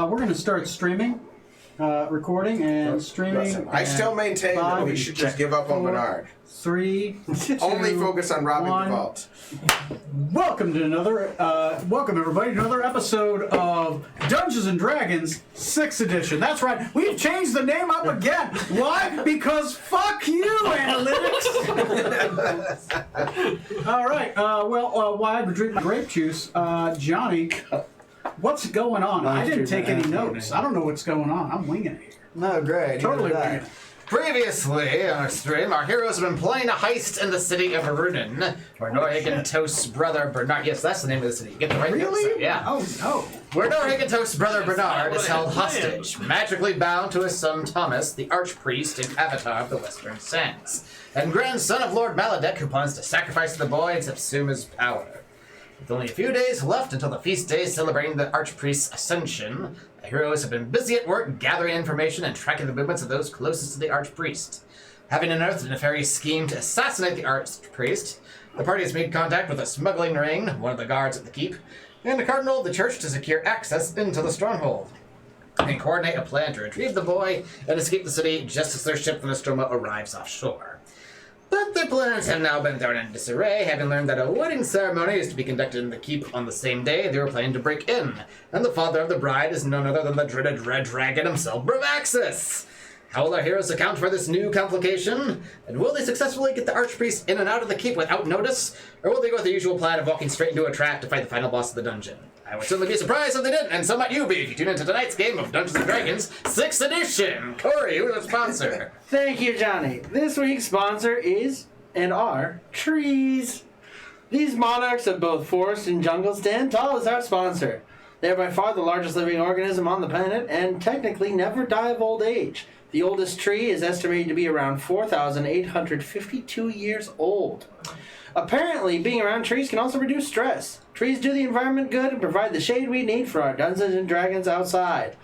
we're going to start streaming, recording, and streaming. Listen, I still maintain that we should just give up on Bernard. 3, 2, Only focus on robbing 1. the vault. Welcome everybody to another episode of Dungeons and Dragons 6th edition. That's right, we've changed the name up again. Why? Because fuck you, analytics. All right, while I drink my grape juice, Johnny, what's going on? I didn't take any notes. I don't know what's going on. I'm winging it here. No, great. Totally winging it. Previously on our stream, our heroes have been playing a heist in the city of Arunin, where Norhagen Toast's brother Bernard. Yes, that's the name of the city. You get the right Really? Name, yeah. Oh no. Where Norhagen Toast's brother Bernard is held hostage, magically bound to his son Thomas, the archpriest and avatar of the Western Sands, and grandson of Lord Maladek, who plans to sacrifice the boy and subsume his power. With only a few days left until the feast day celebrating the archpriest's ascension, the heroes have been busy at work gathering information and tracking the movements of those closest to the archpriest. Having unearthed a nefarious scheme to assassinate the archpriest, the party has made contact with a smuggling ring, one of the guards at the keep, and the cardinal of the church to secure access into the stronghold, and coordinate a plan to retrieve the boy and escape the city just as their ship the Nostromo arrives offshore. But their plans have now been thrown into disarray, having learned that a wedding ceremony is to be conducted in the keep on the same day they were planning to break in, and the father of the bride is none other than the dreaded Red Dragon himself, Bravaxis. How will our heroes account for this new complication? And will they successfully get the archpriest in and out of the keep without notice? Or will they go with the usual plan of walking straight into a trap to fight the final boss of the dungeon? I would certainly be surprised if they didn't, and so might you be if you tune into tonight's game of Dungeons & Dragons 6th edition. Corey, who's the sponsor? Thank you, Johnny. This week's sponsor is, and are, trees. These monarchs of both forest and jungle stand tall as our sponsor. They are by far the largest living organism on the planet and technically never die of old age. The oldest tree is estimated to be around 4,852 years old. Apparently, being around trees can also reduce stress. Trees do the environment good and provide the shade we need for our Dungeons and Dragons outside.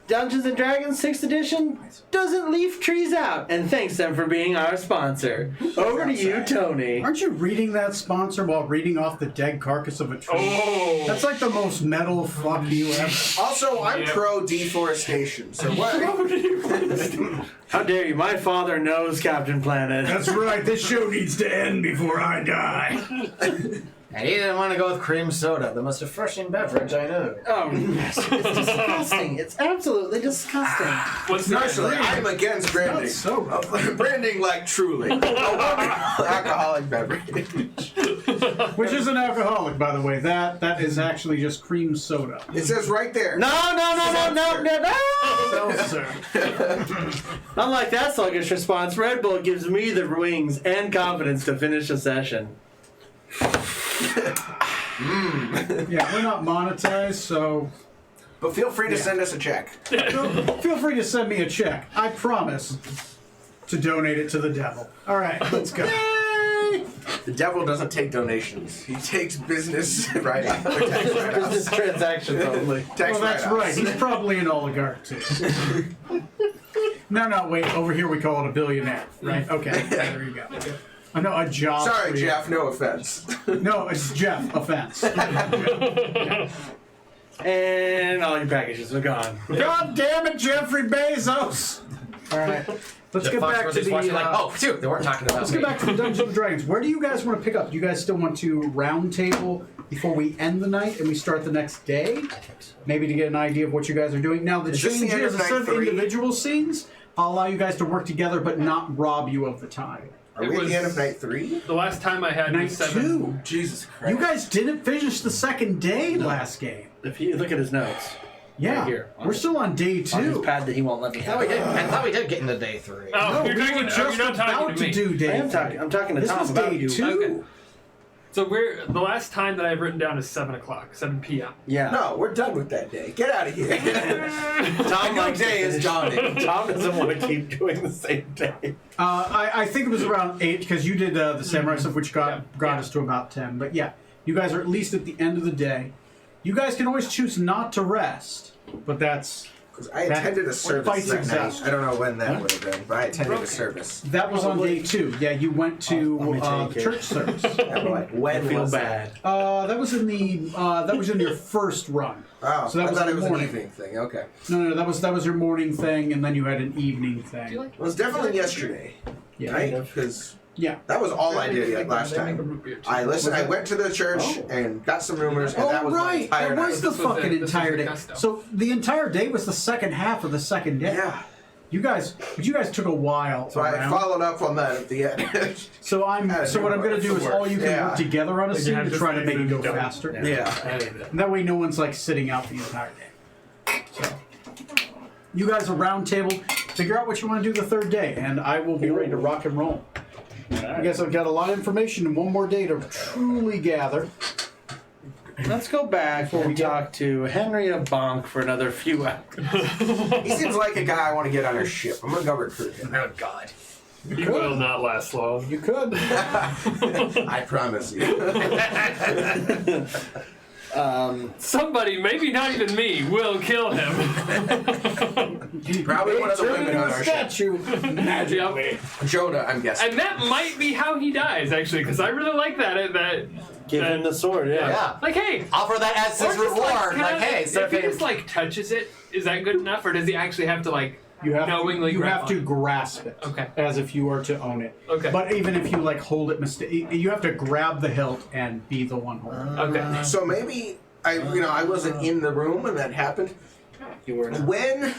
Dungeons and Dragons 6th edition doesn't leave trees out and thanks them for being our sponsor. Over to you, Tony. Aren't you reading that sponsor while reading off the dead carcass of a tree? Oh. That's like the most metal fuck you ever. Also, I'm pro deforestation, so what? How dare you? My father knows Captain Planet. That's right, this show needs to end before I die. And he didn't want to go with cream soda, the most refreshing beverage I know. Oh, yes. It's disgusting. It's absolutely disgusting. What's that? Personally, I'm against branding. That's so rough. Branding like truly. Alcoholic beverage. Which is an alcoholic, by the way. That is actually just cream soda. It says right there. No. Seltzer. Unlike that sluggish response, Red Bull gives me the wings and confidence to finish a session. Yeah, we're not monetized, so But feel free to send us a check. feel free to send me a check. I promise to donate it to the devil. All right, let's go. The devil doesn't take donations. He takes business write-offs. Business transactions only. Well, that's right. He's probably an oligarch, too. No, wait. Over here we call it a billionaire, right? Okay, there you go. I know a job. Sorry, for you. Jeff. No offense. No, it's Jeff. Offense. And all your packages are gone. God damn it, Jeffrey Bezos! All right, let's get back to the. Watching like, oh, phew, they weren't talking about Let's me. get back to the Dungeons and Dragons. Where do you guys want to pick up? Do you guys still want to round table before we end the night and we start the next day? Maybe to get an idea of what you guys are doing. Now, the Is this change the end is of instead night of 3? individual scenes, I'll allow you guys to work together but not rob you of the time. Are we at the end of night 3? The last time I had Night was 7. 2. Jesus Christ. You guys didn't finish the second day last game. If you look at his notes, Yeah, Right here. we're still on day on his 2. pad that he won't let me I thought have. I thought we did get into day 3. Oh, No, you're we talking, were just you're not talking about to me. to do day I am 3. talking. I'm talking to This Tom was about day you. 2. Okay. So the last time that I've written down is 7 o'clock, 7 p.m. Yeah. No, we're done with that day. Get out of here. Tom Your likes to day is finish- dawning. Tom doesn't want to keep doing the same day. I think it was around 8 because you did the samurai stuff, which got us to about 10. But yeah, you guys are at least at the end of the day. You guys can always choose not to rest, but that's 'Cause I attended a service fights that exist? night. I don't know when that would have been, but I attended a service. That was on day 2. Yeah, you went to Let me take the it. church service. Yeah, but like, I when feel was bad. That was in the that was in your first run. Oh, So that I was thought in it the was morning. an evening thing. Okay. No, that was your morning thing, and then you had an evening thing. It was definitely yesterday, Yeah, right? Because yeah. that was all I did last time. I listened. I went to the church and got some rumors, and that was my right, entire that was night. the This was fucking the- this was entire the day. gusto. So the entire day was the second half of the second day. Yeah. You guys took a while. So I around. followed up on that at the end. So what I'm gonna do is all you can Yeah. work together on a Like you scene have to to try to say make it go who's done. faster. Yeah. And that way no one's like sitting out the entire day. So you guys are round table, figure out what you want to do the third day, and I will be ready to rock and roll. I guess I've got a lot of information and one more day to truly gather. Let's go back and talk to Henry of Bonk for another few hours. He seems like a guy I want to get on our ship. I'm gonna go recruit him. Oh God. You will not last long. You could. I promise you. Somebody, maybe not even me, will kill him. Probably one of the Turn women into on a our ship. statue magically. Jonah, I'm guessing. And that might be how he dies, actually, because I really like that. Give him the sword, yeah. Yeah. Like, hey, Offer that as or his just, reward. kinda- Like, hey, so if he just like touches it, is that good enough, or does he actually have to like You have knowingly you grab have to on? grasp it. Okay. As if you were to own it. Okay. But even if you like hold it you have to grab the hilt and be the one holding it. Okay. So maybe I wasn't in the room when that happened. You were not. When,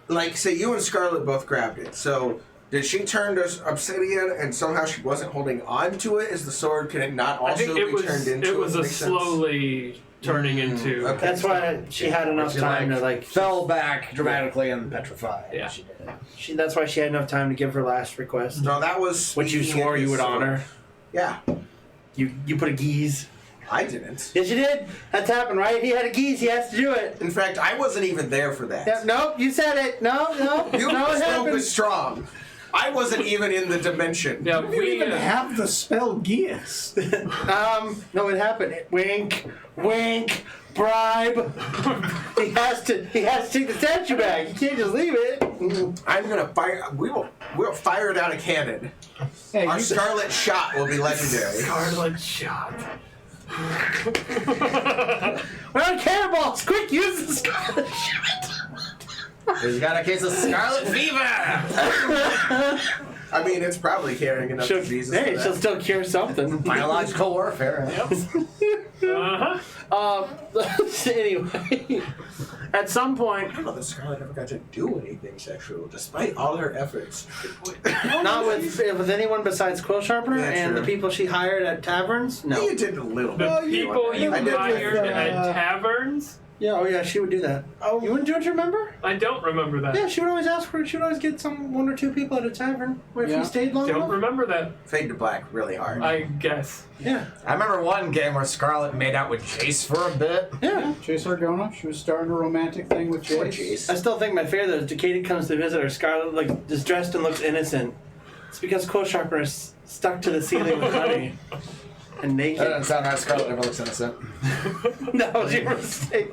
like, say you and Scarlet both grabbed it. So did she turn to obsidian and somehow she wasn't holding on to it? Is the sword can it not I also think be it was turned into? it was a Makes sense? slowly turning into. okay. That's why she had enough She, time to like. fell back dramatically and petrified. Yeah. She did. That's why she had enough time to give her last request, No, that was which you speaking swore in you his would sword. honor. Yeah, You put a geese. I didn't. Yes, you did. That's happened, right? He had a geese. He has to do it. In fact, I wasn't even there for that. Yeah, nope, you said it. No, You no, it spoke happened. with strong. I wasn't even in the dimension. Yeah, You we even have the spell Geas. No, it happened. Wink, wink, bribe. he has to take the statue back. You can't just leave it. I'm gonna fire. We'll fire it out of cannon. Hey, Our you- scarlet shot will be legendary. Scarlet shot. We're on cannonballs. Quick, use the scarlet shot. He's got a case of scarlet fever. I mean, it's probably carrying enough diseases. Hey, for she'll that. still cure something. Biological warfare. Anyway, at some point, I don't know that Scarlet never got to do anything sexual, despite all her efforts. not with anyone besides Quill Sharpener Yeah, and true. the people she hired at taverns. No. You did a little The bit. people you I did with, hired at taverns? Yeah. Oh yeah, she would do that. Oh, don't you remember? I don't remember that. Yeah, she would always ask for. She would always get one or two people at a tavern if Yeah. you stayed long Don't enough. remember that. Fade to black really hard. I guess. Yeah. I remember one game where Scarlet made out with Jace for a bit. Yeah. Chase Argona. She was starting a romantic thing with Poor Jace. I still think my fear though is Decade comes to visit her. Scarlet like is dressed and looks innocent. It's because Quill Sharpener is stuck to the ceiling with honey and That naked. doesn't sound right. Scarlet never looks innocent. That was your mistake.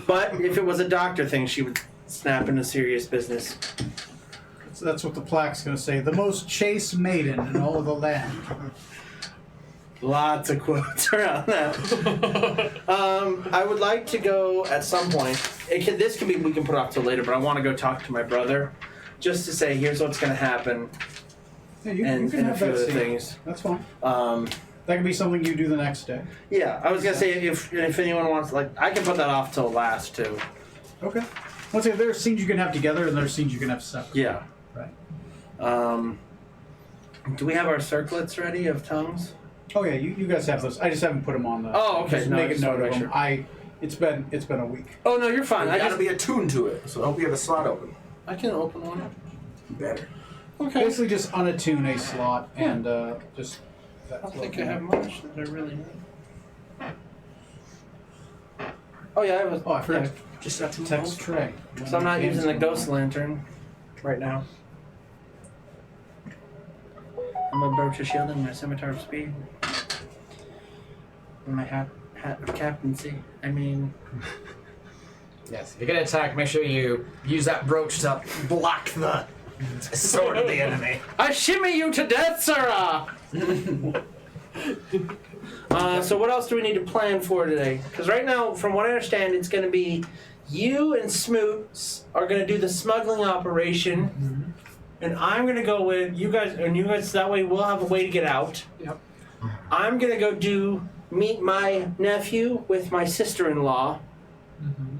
But if it was a doctor thing, she would snap into serious business. So that's what the plaque's going to say. The most chaste maiden in all of the land. Lots of quotes around that. I would like to go at some point. This can be we can put off till later, but I want to go talk to my brother, just to say here's what's going to happen Yeah, you and can a have few that other scene. things. That's fine. That can be something you do the next day. Yeah, I was gonna say if anyone wants, like, I can put that off till last too. Okay. Once again, there are scenes you can have together and there are scenes you can have separate. Yeah. Right. Do we have our circlets ready of tongues? Oh yeah, you guys have those. I just haven't put them on the. Oh, okay. Just No, I make a just note wanna of make them. It's been a week. Oh no, you're fine. You I gotta just be attuned to it, so I hope you have a slot open. I can open one. Better. Okay. Basically, just unattune a slot and just. I don't think I have much that I really need. Oh yeah, I was. Oh, I forgot to Just have to text Trey. So I'm not using the ghost lantern right now. I'm a Broach of Shield and my Scimitar of Speed. And my hat of captaincy. I mean, Yes, if you're gonna attack, make sure you use that brooch to block the sword of the enemy. I shimmy you to death, sirrah! So what else do we need to plan for today? Because right now, from what I understand, it's going to be you and Smoots are going to do the smuggling operation, and I'm going to go with you guys, and you guys, that way we'll have a way to get out. Yep. I'm going to go meet my nephew with my sister-in-law,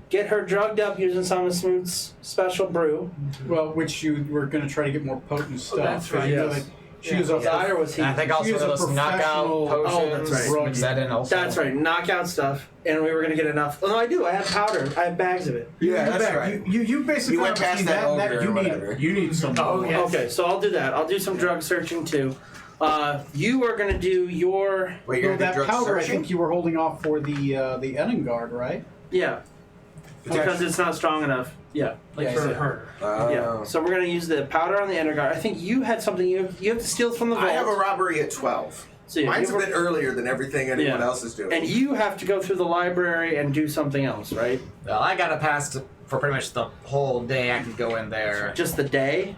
get her drugged up using some of Smoot's special brew. Well, which you were going to try to get more potent stuff. that's right, You know, yes. like, she was a Or was he? And I think also She is a those knockout professional- potions. that's right. Mix that in also. That's right, knockout stuff, and we were going to get enough. Oh, no, I do. I have powder. I have bags of it. Yeah, you that's back. right. You basically You went have past seen that ogre you or need whatever. you need some. Oh, yeah. Yes. Okay, so I'll do that. I'll do some drug searching too. You are going to do your Wait, you're Well, gonna that do drug powder, I searching? think you were holding off for the Enengard, right? yeah, because it's not strong enough. Yeah, Yeah, For yeah. her. yeah. So we're going to use the powder on the Enderguard. I think you had something you have to steal from the vault. I have a robbery at 12. So, yeah, Mine's a you bit earlier than everything anyone else is doing. and you have to go through the library and do something else, right? Well, I got a pass for pretty much the whole day. I can go in there. Just the day.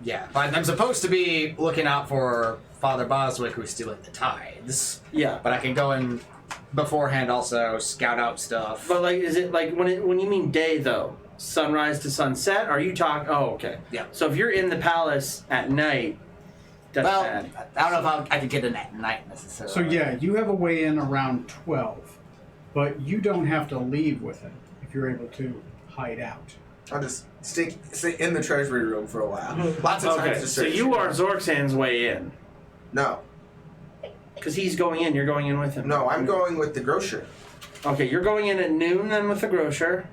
Yeah, but I'm supposed to be looking out for Father Boswick, who's stealing the tides. Yeah. But I can go in beforehand, also scout out stuff. But like, is it like when you mean day though? Sunrise to sunset? Are you talking? Oh, okay. Yeah. So if you're in the palace at night, that's Well, bad. I don't know if I could get in at night necessarily. So yeah, you have a way in around 12, but you don't have to leave with it if you're able to hide out. I'll just sit in the treasury room for a while. Lots of times Okay. to So search. you are Zorksan's way in, No. because he's going in. You're going in with him. No, I'm going with the grocer. Okay, you're going in at noon then with the grocer.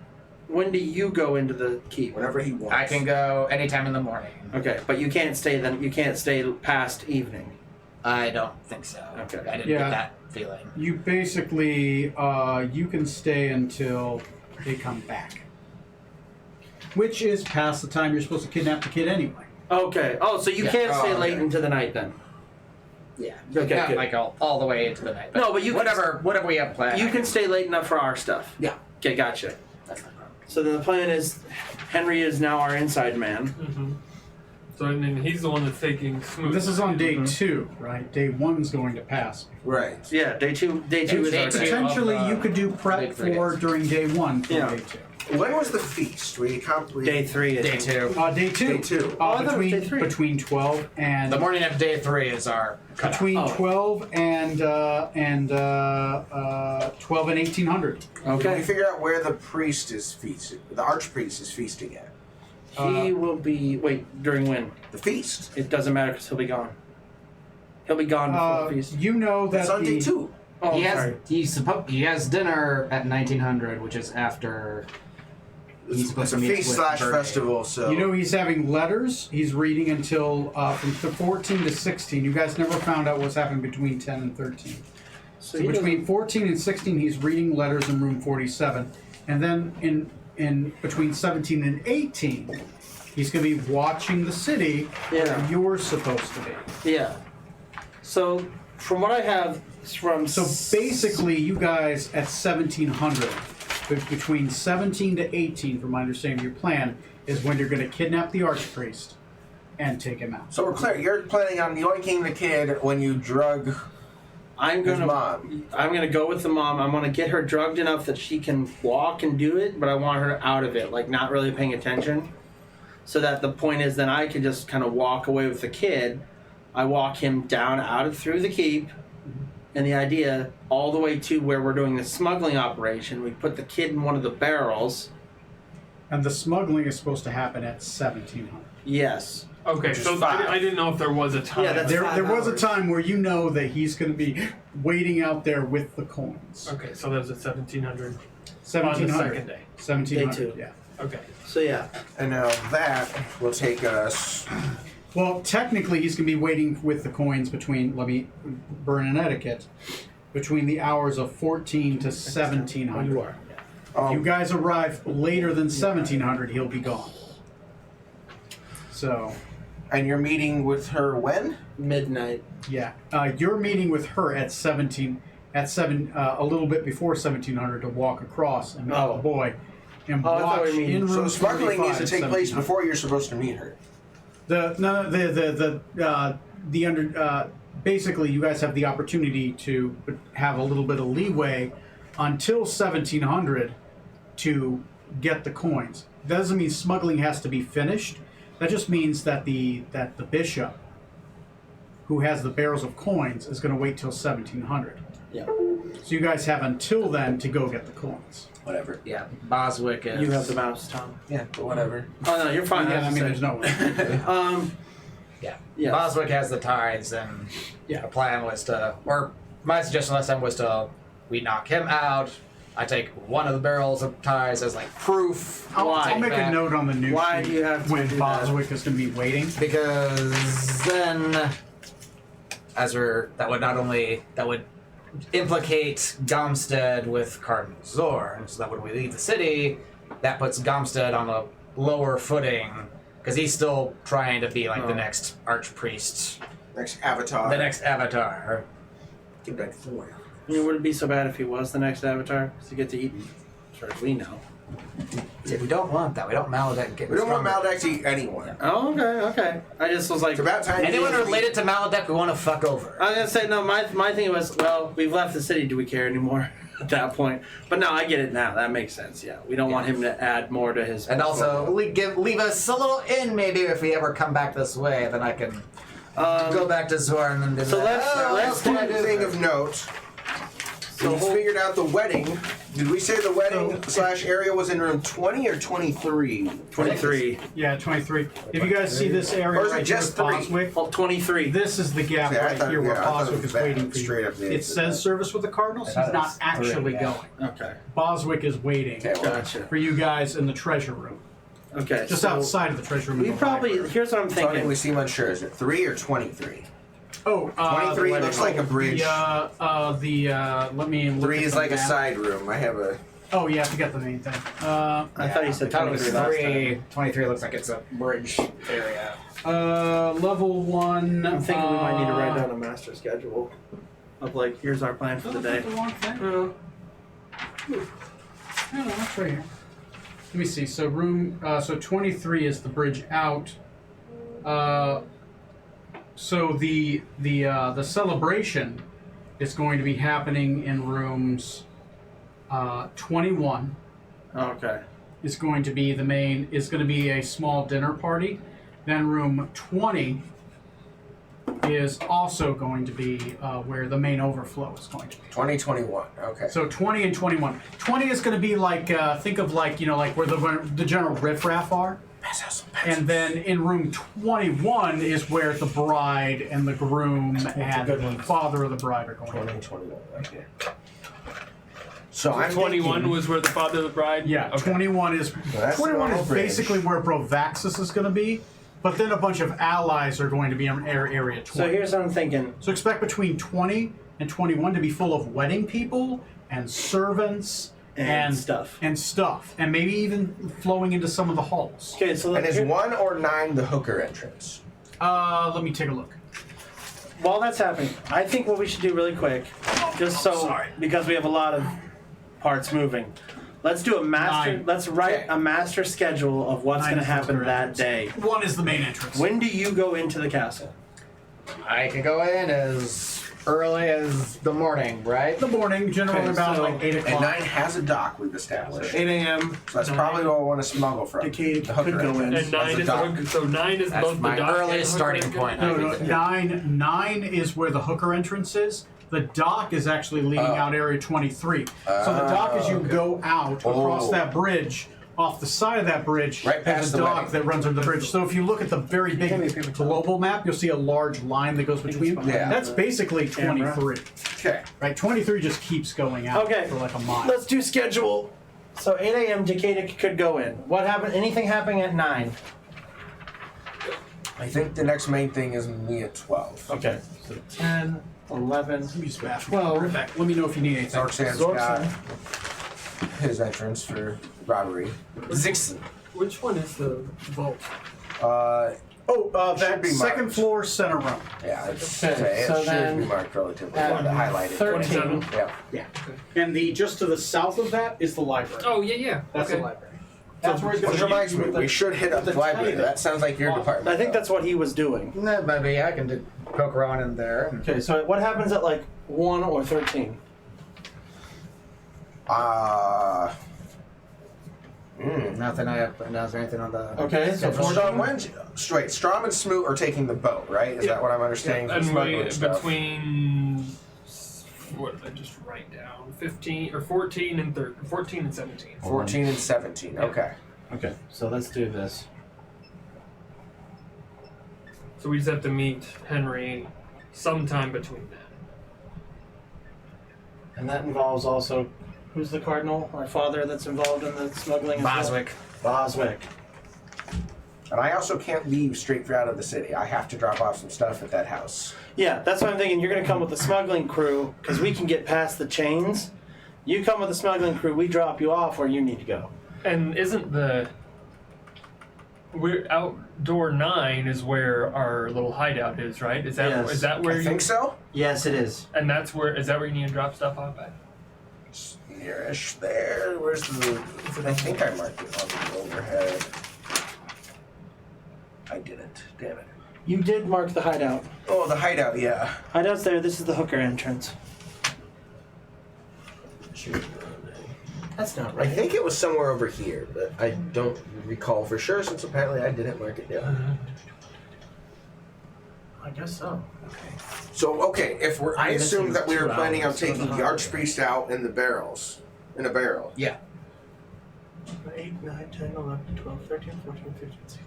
When do you go into the keep? Whenever he wants. I can go anytime in the morning. Okay, but you can't stay then. You can't stay past evening. I don't think so. Okay. I didn't Yeah. get that feeling. You basically you can stay until they come back, which is past the time you're supposed to kidnap the kid anyway. Okay. Oh, so you Yeah. can't stay Oh, late okay. into the night then. Yeah. Okay, Not good. like all the way into the night. No, but you can- whatever we have planned. You can stay late enough for our stuff. Yeah. Okay, gotcha. That's not a problem. So then the plan is, Henry is now our inside man. Mm-hmm. So and then he's the one that's taking smooth. This is on day 2, right? Day 1's going to pass. Right. Yeah, day two is Day our two. day. Potentially, of, you could do prep day 3 for days. during day 1 for Yeah. day 2. When was the feast? We accomplished. Day 3 is Day 2. Day 2. Day 2. Oh, I thought it was between day 3. between 12 and The morning of day 3 is our cutoff. between Oh. 12 and 12 and 1800. Can we Okay. figure out where the priest is feasting? The archpriest is feasting at. He will be. Wait, during when? The feast. It doesn't matter because he'll be gone. He'll be gone before the feast. You know that That's on day 2. Oh, He sorry. he has dinner at 1900, which is after he's supposed It's a to meet feast with slash Birdie. festival, so. You know he's having letters. He's reading until from 14 to 16. You guys never found out what's happened between 10 and 13. So So he between doesn't- 14 and 16, he's reading letters in room 47, and then in between 17 and 18, he's going to be watching the city Yeah. where you're supposed to be. Yeah. So from what I have, it's from. So basically, you guys at 1700, between 17 to 18, from my understanding of your plan, is when you're going to kidnap the archpriest and take him out. So we're clear. You're planning on yoinking the kid when you drug I'm his gonna. mom. I'm gonna go with the mom. I want to get her drugged enough that she can walk and do it, but I want her out of it, like not really paying attention. So that the point is, then I can just kind of walk away with the kid. I walk him down through the keep, and the idea all the way to where we're doing the smuggling operation. We put the kid in one of the barrels. And the smuggling is supposed to happen at 1700. Yes. Okay, Which is so 5. I didn't know if there was a time. Yeah, that's- There was a 5 hours. time where you know that he's going to be waiting out there with the coins. Okay, so that was at 1700 on the 1700. second day. 1700, Day 2. yeah. Okay. So yeah. And now that will take us. Well, technically, he's going to be waiting with the coins between, let me burn an etiquette, between the hours of 14 to 1700. You are. If you guys arrive later than 1700, he'll be gone. So, And you're meeting with her when? Midnight. yeah. You're meeting with her at 17, a little bit before 1700 to walk across and meet Oh. the boy. and Oh, I thought watch we mean- in So room smuggling needs to 45, take place 1700. before you're supposed to meet her. Basically you guys have the opportunity to have a little bit of leeway until 1700 to get the coins. That doesn't mean smuggling has to be finished. That just means that the bishop who has the barrels of coins is going to wait till 1700. Yeah. So you guys have until then to go get the coins. Whatever. Yeah, Boswick is. You have the mouse, Tom. Yeah, but whatever. Oh no, you're fine. Yeah, I mean there's no way. Yeah. Yes. Boswick has the tithes, and Yeah. the plan was to, or my suggestion last time was to, we knock him out. I take one of the barrels of tithes as like proof. I'll make a back. note on the news Why sheet do you have to when do that? Boswick is going to be waiting. Because then, that would implicate Gomstead with Cardinal Zorn, so that when we leave the city, that puts Gomstead on a lower footing, because he's still trying to be like the next archpriest, Next avatar. the next avatar. Give that 4. I mean, would it be so bad if he was the next Avatar? Because you get to eat, as far as we know. See, we don't want that. We don't Maledek get We don't want stronger. Maldex to eat anyone. Oh, okay. I just was like, It's about time. Anyone you- related to Maledek we want to fuck over. I was gonna say no. My thing was, well, we've left the city. Do we care anymore at that point? But no, I get it now. That makes sense. Yeah, we don't want him to add more to his. And also, leave us a little in, maybe, if we ever come back this way, then I can go back to Zorn and be so like, let's- oh, let's what One can I do? thing of note. So we figured out the wedding. Did we say the wedding / area was in room 20 or 23? 23. Yeah, 23. If you guys see this area Or is it right here just with 3? Boswick, Well, 23. this is the gap Yeah, I right thought- here where yeah, I thought it Boswick was is that. waiting for Straight you. up the It exit. says service with the Cardinals. He's thought it not was actually 3, yeah. going. Okay. Boswick is waiting Okay, well, Gotcha. for you guys in the treasure room. Okay. Just so outside of the treasure room. in We the probably. library. Here's what I'm Tony, thinking. we seem unsure. Is it 3 or 23? Oh, 23 the looks like a bridge. let me look 3 at is the like a map. side room. I have a. Oh, yeah, I forgot the main thing. I thought you said I thought it was 23 last 3. time. 23 looks like it's a bridge area. Level 1. I'm thinking we might need to write down a master schedule of like, here's our plan for the day. The wrong thing. Oh. No, that's right here. Let me see. So so 23 is the bridge out. So the celebration is going to be happening in rooms 21 Okay. is going to be a small dinner party. Then room 20 is also going to be where the main overflow is going to be. 2021. Okay. So 20 and 21. 20 is going to be like, think of like, like where the general riffraff are. And then in room 21 is where the bride and the groom and the father of the bride are going. 2021. Okay. So I'm 21 thinking- was where the father of the bride. Yeah, Okay. 21 is that's 21 the is whole bridge. basically where Brovaxis is going to be, but then a bunch of allies are going to be in area 20. So here's what I'm thinking. So expect between 20 and 21 to be full of wedding people and servants And stuff. and maybe even flowing into some of the halls. Okay, so And is here- 1 or 9 the hooker entrance? Let me take a look. while that's happening, I think what we should do really quick, just so because we have a lot of parts moving. Let's do a master. 9. Let's write Okay. a master schedule of what's 9 going to is the happen hooker that entrance. day. 1 is the main entrance. When do you go into the castle? I can go in as early as the morning, right? The morning, generally Okay, about so- like 8 And o'clock. 9 has a dock we've established. 8 a.m. So that's probably what I want to smuggle from. Decade the hooker could go in. entrance. And 9 As a is the dock. hooker. So 9 is That's both my the dock earliest and hooker starting entrance? point. No, I no, think. 9 is where the hooker entrance is. The dock is actually leading out area 23. So the dock, as you go out across Oh. that bridge, off the side of that bridge, Right there's past a the dock wedding. that runs under the bridge. So if you look at the very big global map, you'll see a large line that goes between. Yeah. That's basically 23. Okay. Right? 23 just keeps going out Okay. for like a mile. Let's do schedule. So 8 a.m. Decade could go in. What happened? Anything happening at 9? I think the next main thing is me at 12. Okay. So 10, 11. Let me just fast forward. Let me know if you need anything. Zorksan's got his entrance for robbery. Zixon. Which one is the vault? Should That be second marked. floor center room. Yeah, it's, Okay, it so should then be marked relatively at well, the highlighted. 13. 27. Yeah. Yeah. And the just to the south of that is the library. Oh, yeah. That's okay. the library. That's where he's going Which to reminds me, we should hit up the library. That sounds like your department. I think that's what he was doing. No, maybe I can poke around in there. And Okay, so what happens at like 1 or 13? nothing. I have. Is there anything on the? Okay, so Strom and Smoot are taking the boat, right? Is that what I'm understanding from And smuggling we, stuff? between what did I just write down? 15 or 14 and 14 and 17. 14 and 17. Okay. Okay, so let's do this. So we just have to meet Henry sometime between that. And that involves also, who's the cardinal? Our father that's involved in the smuggling as well? Boswick. Boswick. And I also can't leave straight out of the city. I have to drop off some stuff at that house. Yeah, that's what I'm thinking. You're going to come with the smuggling crew because we can get past the chains. You come with the smuggling crew, we drop you off where you need to go. And isn't we're outdoor 9 is where our little hideout is, right? Is that Yes. is that where I you think so. Yes, it is. And that's where is that where you need to drop stuff off at? Nearish there. Where's the? I think I marked it on the overhead. I didn't. Damn it. You did mark the hideout. Oh, the hideout. Yeah. Hideout's there. This is the hooker entrance. That's not I think it was somewhere over here, but I don't recall for sure since apparently I didn't mark it down. I guess so. So okay, if we're, I I'm assume missing that we were 2 planning on hours taking of the the archpriest out in a barrel. Yeah. 8, 9, 10, 11, 12, 13, 14, 15, 16,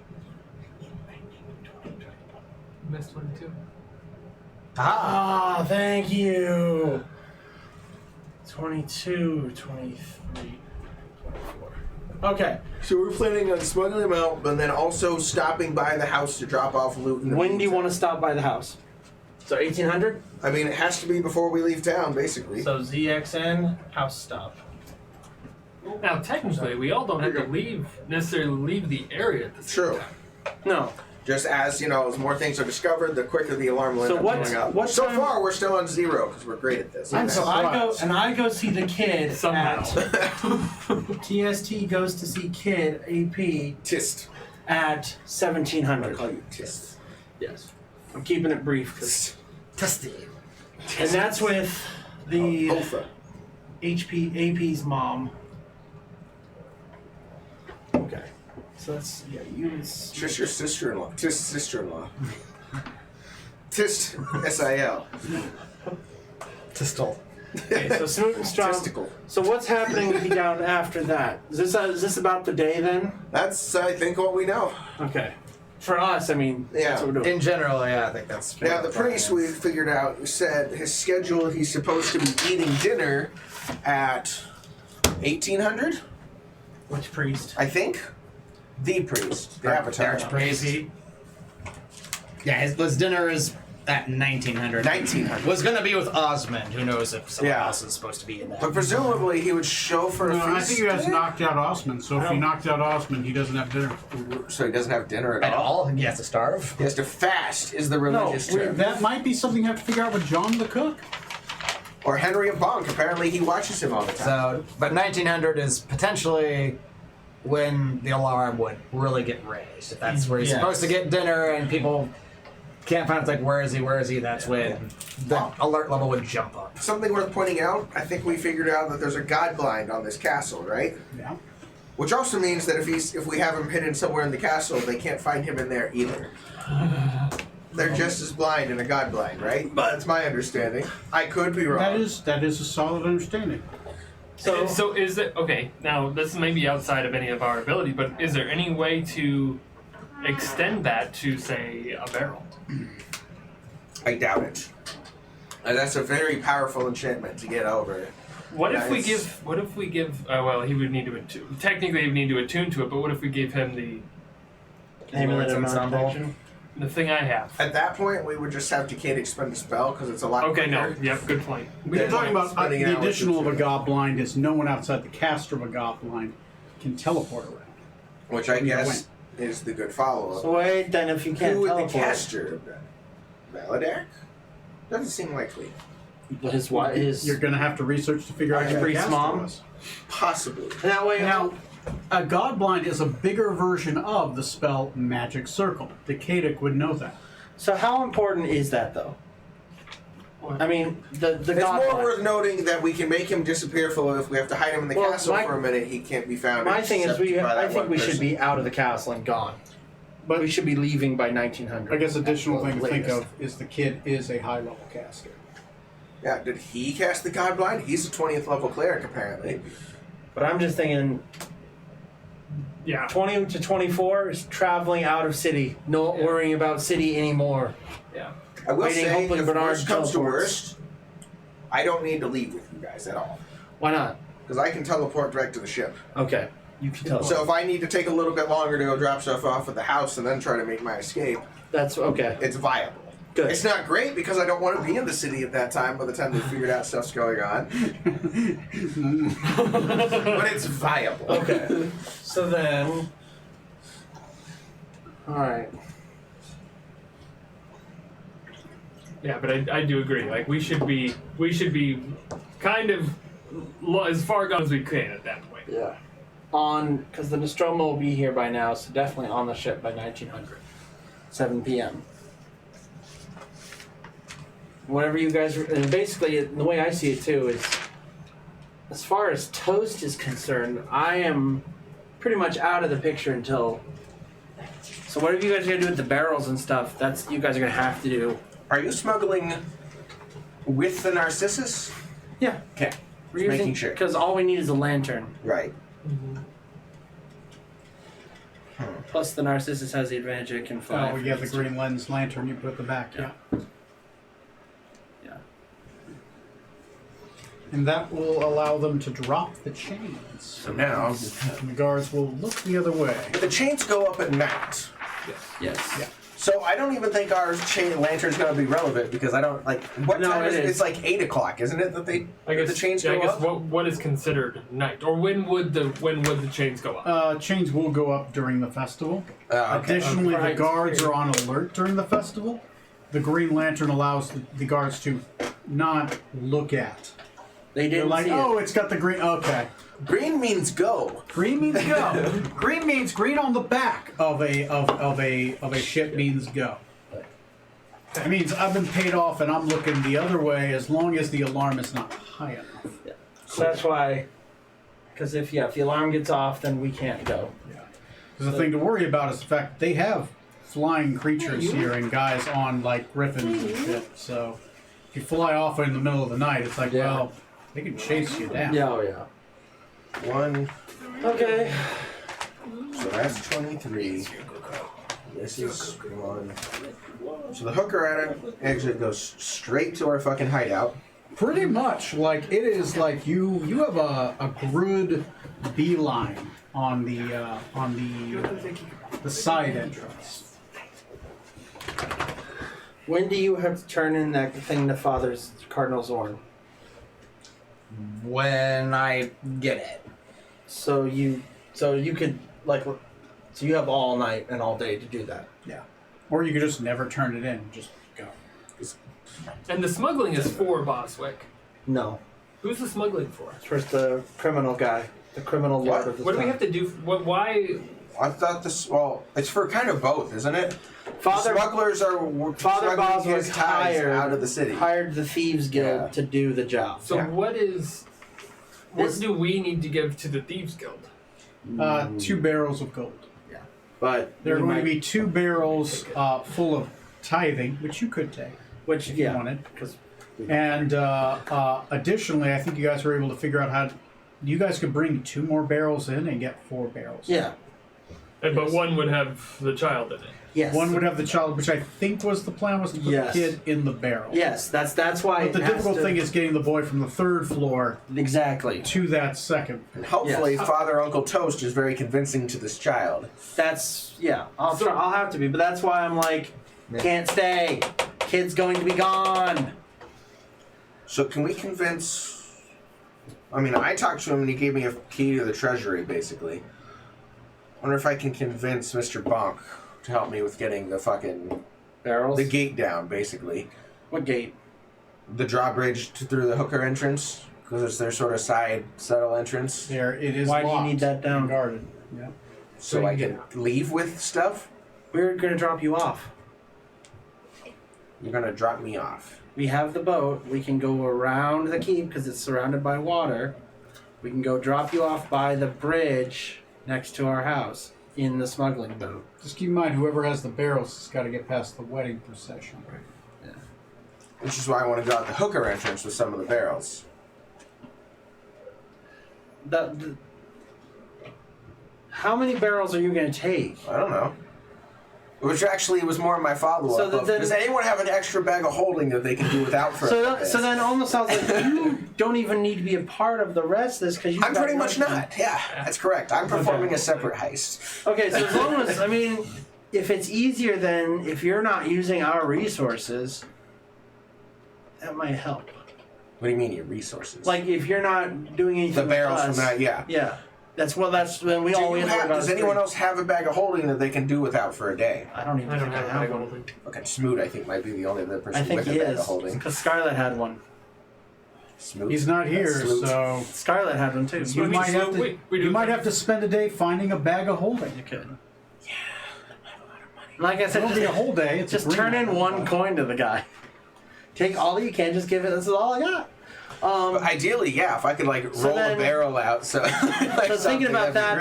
19, 20, 21. Missed one too. Ah, thank you. 22, 23, 24. Okay. So we're planning on smuggling them out, but then also stopping by the house to drop off loot. In the When do you meantime. want to stop by the house? So 1800? I mean, it has to be before we leave town, basically. So ZXN, house stop. Now technically we all don't have to necessarily leave the area at the same True. time. No. Just as as more things are discovered, the quicker the alarm will end So up what- going up. what So time- far, we're still on 0 because we're great at this. And so I go see the kid Somehow. at TST goes to see kid AP Tist. at I 1700. call you Tist. Yes. I'm keeping it brief 'cause- Testy. and that's with the Ofa. AP's mom. Okay. So that's you. Just your sister-in-law. Tist sister-in-law. Tist SIL. Tistle. Okay, so Smoot and Strom. Testicle. So what's happening down after that? Is this about the day then? That's I think what we know. Okay. For us, I mean, Yeah. that's what we're doing. In general, yeah, I think that's. Now the priest we figured out said his schedule. He's supposed to be eating dinner at 1800. Which priest? I think. The priest. The avatar. Crazy. Yeah, his dinner is at 1900. 1900. Was gonna be with Osmond. Who knows if someone Yeah. else is supposed to be in that? But presumably he would show for a No, feast. I think you guys knocked out Osmond, so if you knocked out Osmond, he doesn't have dinner. So he doesn't have dinner At all, he has to starve. He has to fast. Is the religious No, term. that might be something you have to figure out with John the cook. Or Henry of Bonk. Apparently he watches him all the time. So, but 1900 is potentially when the alarm would really get raised. If that's where he's Yes. supposed to get dinner and people can't find it's like, where is he? That's when the alert level would jump up. Something worth pointing out. I think we figured out that there's a god blind on this castle, right? Yeah. Which also means that if we have him hidden somewhere in the castle, they can't find him in there either. They're just as blind in a god blind, right? But it's my understanding. I could be wrong. That is a solid understanding. So is it okay? Now this may be outside of any of our ability, but is there any way to extend that to say a barrel? I doubt it. That's a very powerful enchantment to get over. What if we Nice. give? Well, he would need to attune. Technically, he would need to attune to it. But what if we gave him Amulet of Ensemble. non-protection. the thing I have? At that point, we would just have Decay expend a spell because it's a lot Okay, no. quicker. Yep, good point. We're Then talking about spending an the hour additional of to a do god blind is no one outside the caster of a god blind can teleport around. Which I Yeah, guess is the good follow-up. So wait, then if you can't Who would the teleport, caster? Maladak? Doesn't seem likely. his You're going to have to research to figure out who the Archpriest's caster mom? was. Possibly. that way Now, a Godblind is a bigger version of the spell Magic Circle. The Kadic would know that. So how important is that though? I mean, the It's God more blind. worth noting that we can make him disappear for if we have to hide him in the Well, castle my- for a minute. He can't be found. My thing is, except by that I think one we should person. be out of the castle and gone. But We should be leaving by 1900. I guess additional thing to think Latest. of is the kid is a high level caster. Yeah, did he cast the Godblind? He's a 20th level cleric apparently. But I'm just thinking, Yeah. 20 to 24 is traveling out of city, not Yeah. worrying about city anymore. Yeah. I will Waiting, say, hoping if Bernard worst comes to teleports. worst, I don't need to leave with you guys at all. Why not? Because I can teleport direct to the ship. Okay, you can tell. So if I need to take a little bit longer to go drop stuff off at the house and then try to make my escape, That's okay. it's viable. Good. It's not great because I don't want to be in the city at that time by the time they figured out stuff's going on. But it's viable. Okay. So then, all right. Yeah, but I do agree. Like we should be kind of as far gone as we can at that point. Yeah. On, because the Nostromo will be here by now, so definitely on the ship by 1900. 7 p.m. Whatever you guys, and basically the way I see it too is, as far as Toast is concerned, I am pretty much out of the picture until. So whatever you guys are gonna do with the barrels and stuff, that's you guys are gonna have to do. Are you smuggling with the Narcissus? Yeah. Okay. Just making sure. Because all we need is a lantern. Right. Plus the Narcissus has the advantage it can fly. Oh, for yeah, the these green lens lantern you put at the back. Yeah. Yeah. And that will allow them to drop the chains. So now, And the guards will look the other way. but the chains go up at night. Yes. Yeah. So I don't even think our chain lantern's going to be relevant because I don't like what No, time is it it? is. It's like 8 o'clock, isn't it? That they I guess the chains yeah, go I guess up. what is considered night, or when would the chains go up? Chains will go up during the festival. Oh, okay. Additionally, Okay. the guards are on alert during the festival. The green lantern allows the guards to not look at. They They're didn't like, see oh, it. it's got the green. Okay. Green means go. Green means go. Green means green on the back of a ship means go. It means I've been paid off and I'm looking the other way as long as the alarm is not high enough. So that's why. Because if the alarm gets off, then we can't go. Because the thing to worry about is the fact that they have flying creatures here and guys on like griffins and shit. So if you fly off in the middle of the night, it's like, Yeah. well, they can chase you down. Yeah. Oh yeah. 1. Okay. So that's 23. This is 1. So the hooker at it exit goes straight to our fucking hideout. Pretty much, like it is like you have a good beeline on the side entrance. When do you have to turn in that thing to Father's Cardinal Zorn? When I get it. So you could so you have all night and all day to do that. Yeah. Or you could just never turn it in, just go. And the smuggling is for Boswick. No, Who's the smuggling for? it's for the criminal guy, the criminal lord of the What do we town. have to do? Why? I thought this. Well, it's for kind of both, isn't it? Father Smugglers are Father smuggling his Boswick ties out of the city. hired the Thieves Guild Yeah. to do the job. So Yeah. what This- do we need to give to the Thieves Guild? 2 barrels of gold. But There are we going to might- be 2 barrels full of tithing, which you could take which if you yeah, wanted. because And additionally, I think you guys were able to figure out how. You guys could bring 2 more barrels in and get 4 barrels. yeah, But one would have the child in it. yes, One would have the child, which I think was the plan, was to put Yes. the kid in the barrel. yes, that's why. But the it has difficult to- thing is getting the boy from the 3rd floor exactly. to that 2nd. And hopefully, Yes. Father Uncle Toast is very convincing to this child. That's yeah. I'll So- try. I'll have to be, but that's why I'm like, can't stay. Kid's going to be gone. So can we convince? I mean, I talked to him and he gave me a key to the treasury, basically. Wonder if I can convince Mr. Bonk to help me with getting the fucking Barrels. gate down, basically. What gate? The drawbridge through the hooker entrance. Because it's their sort of side subtle entrance. There, it is Why do you locked need that down? and guarded. Yeah. So I can leave with stuff? We're gonna drop you off. You're gonna drop me off. We have the boat. We can go around the keep because it's surrounded by water. We can go drop you off by the bridge next to our house in the smuggling boat. Just keep in mind, whoever has the barrels has got to get past the wedding procession. Which is why I want to go out the hooker entrance with some of the barrels. How many barrels are you going to take? I don't know. Which actually was more of my follow-up. So Does anyone have an extra bag of holding that they can do without for So then almost sounds like you don't even need to be a part of the rest of this because you. I'm pretty much not. Yeah, that's correct. I'm performing a separate heist. Okay, so as long as if it's easier than if you're not using our resources, that might help. What do you mean your resources? Like if you're not doing anything. the with barrels us, from that, yeah. Yeah, that's when we all. Does anyone else have a bag of holding that they can do without for a day? I don't even I don't think I have a have bag one. holding. Okay, Smoot I think might be the only other I person think with he a bag is of holding. because Scarlett had one. Smoot. He's not here, Smoot. so Scarlett had one too. you might have to. we do You might that. have to spend a day finding a bag of holding. You could. Like I said, It'll be a whole day. It's a just green turn in apple. one coin to the guy. Take all that you can. Just give it. This is all I got. But ideally, yeah, if I could like roll then- a barrel out, so. So thinking about that,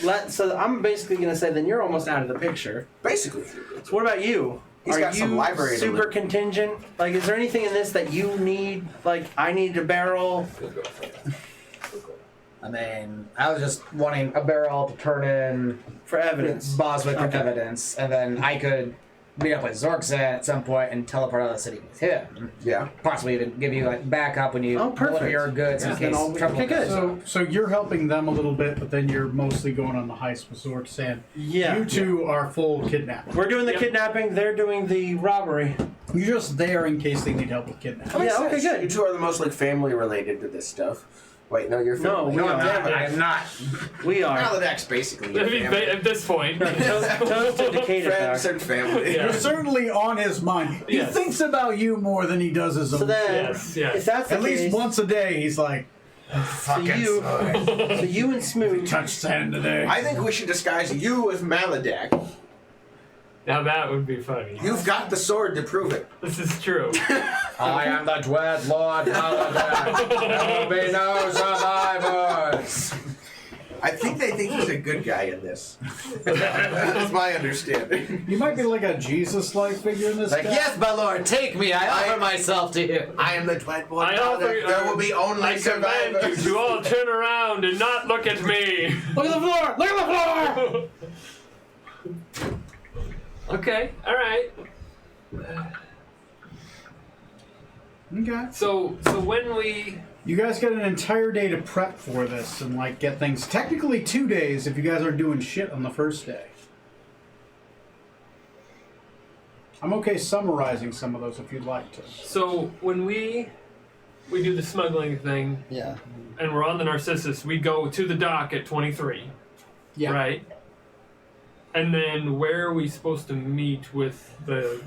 then. so I'm basically gonna say then you're almost out of the picture. Basically. So what about you? He's Are got some you library to super loot. contingent? Like, is there anything in this that you need? Like, I need a barrel. I mean, I was just wanting a barrel to turn in For evidence. Boswick for Okay. evidence, and then I could meet up with Zorkzan at some point and teleport out of the city with him. Yeah. Possibly even give you like backup when you Oh, perfect. deliver your goods Yeah, in then case I'll- trouble okay, good. comes. So you're helping them a little bit, but then you're mostly going on the heist with Zork Sand. Yeah. You two are full kidnapping. We're doing the Yep. kidnapping. They're doing the robbery. You're just there in case they need help with kidnapping. Yeah, okay, good. You two are the most like family related to this stuff. Wait, no, you're No, family. we No, are. I'm not. I am not. We are. Maladek's basically your I mean, family. at this point. Toasted Decatur. Friends and family. Yeah. You're certainly on his mind. He Yes. thinks about you more than he does his own. So then, Yes, yes. if that's the At case, least once a day, he's like, so you and Smoot. touch sand today. I think we should disguise you as Maladek. Now that would be funny. You've got the sword to prove it. This is true. I am the Dread Lord Maladek. There will be no survivors. I think they think he's a good guy in this. That's my understanding. You might be like a Jesus-like figure in this. Like, guy. yes, my lord, take me. I offer myself to you. I am the Dread Lord I offer Maladek. There will be only I command you survivors. to all turn around and not look at me. Look at the floor! Look at the floor! Okay, all right. Okay. So when we You guys got an entire day to prep for this and like get things. Technically 2 days if you guys are doing shit on the first day. I'm okay summarizing some of those if you'd like to. when we do the smuggling thing Yeah. and we're on the Narcissus, we go to the dock at 23, Yeah. right? And then where are we supposed to meet with the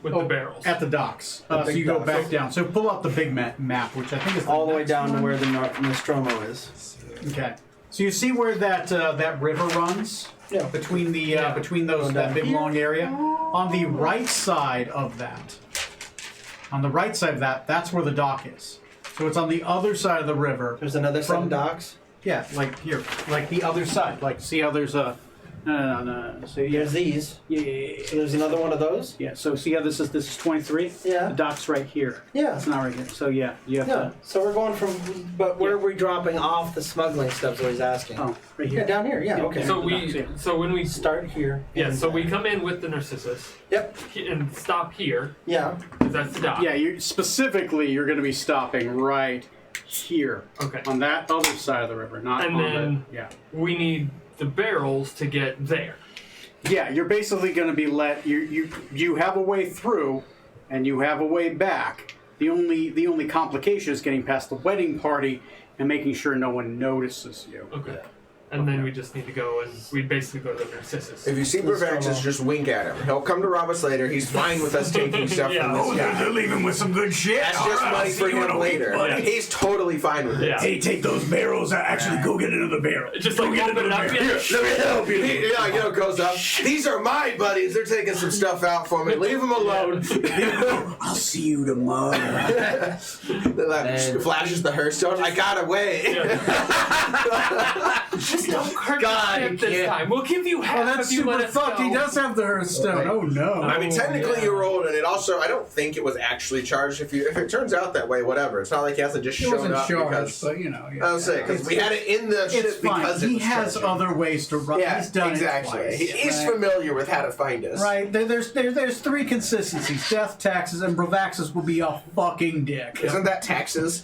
barrels? At the docks. So big you go docks. back down. So pull up the big map, which I think is All the way next down to one. where the Nostromo is. Okay. So you see where that river runs? Yeah. Between the Yeah. between those that big long area. On the right side of that. On the right side of that, that's where the dock is. So it's on the other side of the river. There's another set From- of docks. Yeah, like here, like the other side. Like see how there's a no. So yeah, There's these. yeah. So there's another one of those. Yeah. So see how this is 23. Yeah. The dock's right here. Yeah. It's not right here. So yeah, you have Yeah. to. So we're going from, but where are we dropping off the smuggling stuff? Is what he's asking. Oh, right Yeah, here. down here. Yeah. Okay. So the docks, yeah. when we Start here. yeah, and- so we come in with the Narcissus Yep. and stop here Yeah. 'cause that's the dock. Yeah, you specifically you're going to be stopping right here Okay. on that other side of the river, not And on then- the yeah. We need the barrels to get there. Yeah, you're basically going to be you have a way through, and you have a way back. The only complication is getting past the wedding party and making sure no one notices you. Okay. And then we just need to go and we basically go to the Narcissus. If you see Bravaxis, just wink at him. He'll come to rob us later. He's fine with us taking stuff Yeah. from this Oh, guy. They're leaving with some good shit. That's just money for him later. buddy. He's totally fine with it. Yeah. Hey, take those barrels. Actually, go get another barrel. Just like open it up. Let me help you. Goes up. These are my buddies. They're taking some stuff out for me. Leave them alone. I'll see you tomorrow. Flashes the Hearthstone. I got away. Just don't hurt God, the ship this yeah. time. We'll give you half Oh, that's if you let super us fucked. go. He does have the Hearthstone. Oh no. I mean, technically yeah. you rolled, and it also, I don't think it was actually charged. If it turns out that way, whatever. It's not like he has to just It show wasn't up charged, because. but you know. Yeah. I was saying, because we had it in the It's ship fine. because it He was has charged. other ways to run. Yeah, He's done exactly. it twice. He's right? familiar with how to find us. Right. There's three consistencies: death, taxes, and Bravaxis will be a fucking dick. Isn't that taxes?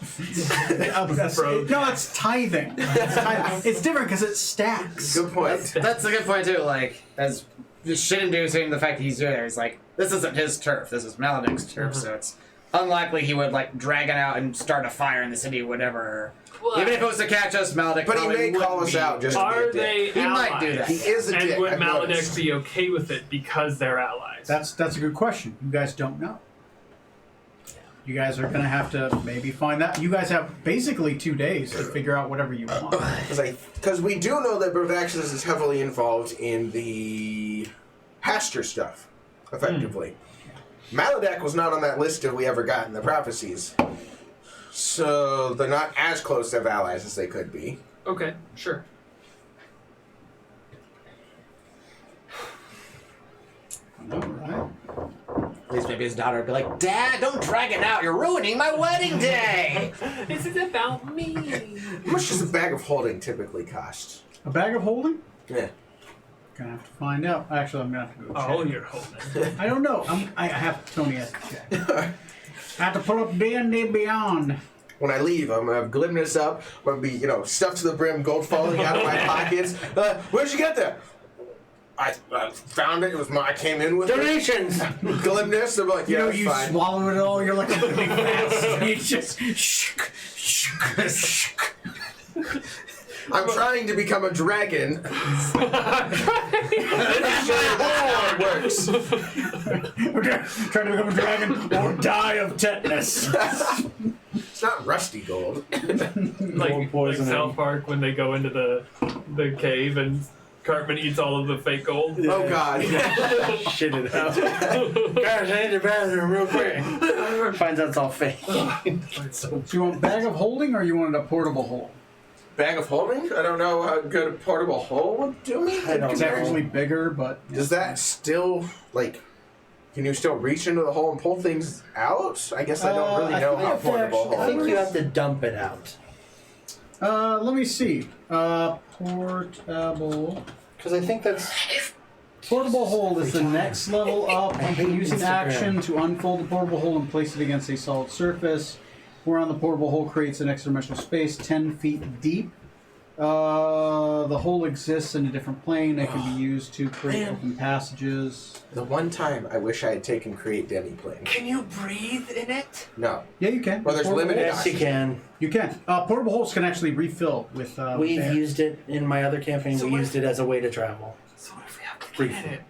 No, it's tithing. It's different because it stacks. Good point. That's a good point too. Like, as just shit-inducing the fact that he's there. He's like, this isn't his turf. This is Maledict's turf. So it's unlikely he would like drag it out and start a fire in the city, or whatever. Well, Even if it was to catch us, Maledict. But he probably may call wouldn't us be- out just to Are be a dick. they He allies? might do that. He is a And dick. would I've Maledict noticed. be okay with it because they're allies? That's a good question. You guys don't know. You guys are gonna have to maybe find that. You guys have basically 2 days to figure out whatever you want. Because we do know that Bravaxis is heavily involved in the Hastur stuff, effectively. Maledict was not on that list if we ever got in the prophecies. So they're not as close of allies as they could be. Okay, sure. All right. At least maybe his daughter would be like, Dad, don't drag it out. You're ruining my wedding day. This is about me. How much does a bag of holding typically cost? A bag of holding? Yeah. Gonna have to find out. Actually, I'm gonna have to go check. Oh, you're holding. I don't know. I have Tony has to check. I have to pull up D&D Beyond. When I leave, I'm gonna have glibness up. I'm gonna be, stuffed to the brim, gold falling out of my pockets. Where'd you get that? I found it. It was I came in with Donations! it. Glibness. I'm like, You yeah, know, it's you fine. swallow it all. You're like a big fast. You just shook. I'm trying to become a dragon. That's how it works. Okay, trying to become a dragon or die of tetanus. It's not rusty gold. like poisoning. South Park when they go into the cave and Cartman eats all of the fake gold. Oh God. Shit it out. Guys, I need the bathroom real quick. Finds out it's all fake. So you want bag of holding or you wanted a portable hole? Bag of holding? I don't know how good a portable hole would do me. I don't It's know. actually bigger, but Does that still, can you still reach into the hole and pull things out? I guess I don't really know how portable I think hole you works. have to dump it out. let me see. Portable. Because I think that's... Portable hole is the next level up. You can use an Instagram. action to unfold the portable hole and place it against a solid surface. Whereon the portable hole creates an extra-dimensional space 10 feet deep. The hole exists in a different plane. It can be used to create open passages. The one time I wish I had taken Create Demiplane. Can you breathe in it? No. Yeah, you can. Well, there's Portable limited holes- Yes, you can. You can. Portable holes can actually refill with. We've air. used it in my other campaign. So We what used it as a way to travel. So what if we have to get in it?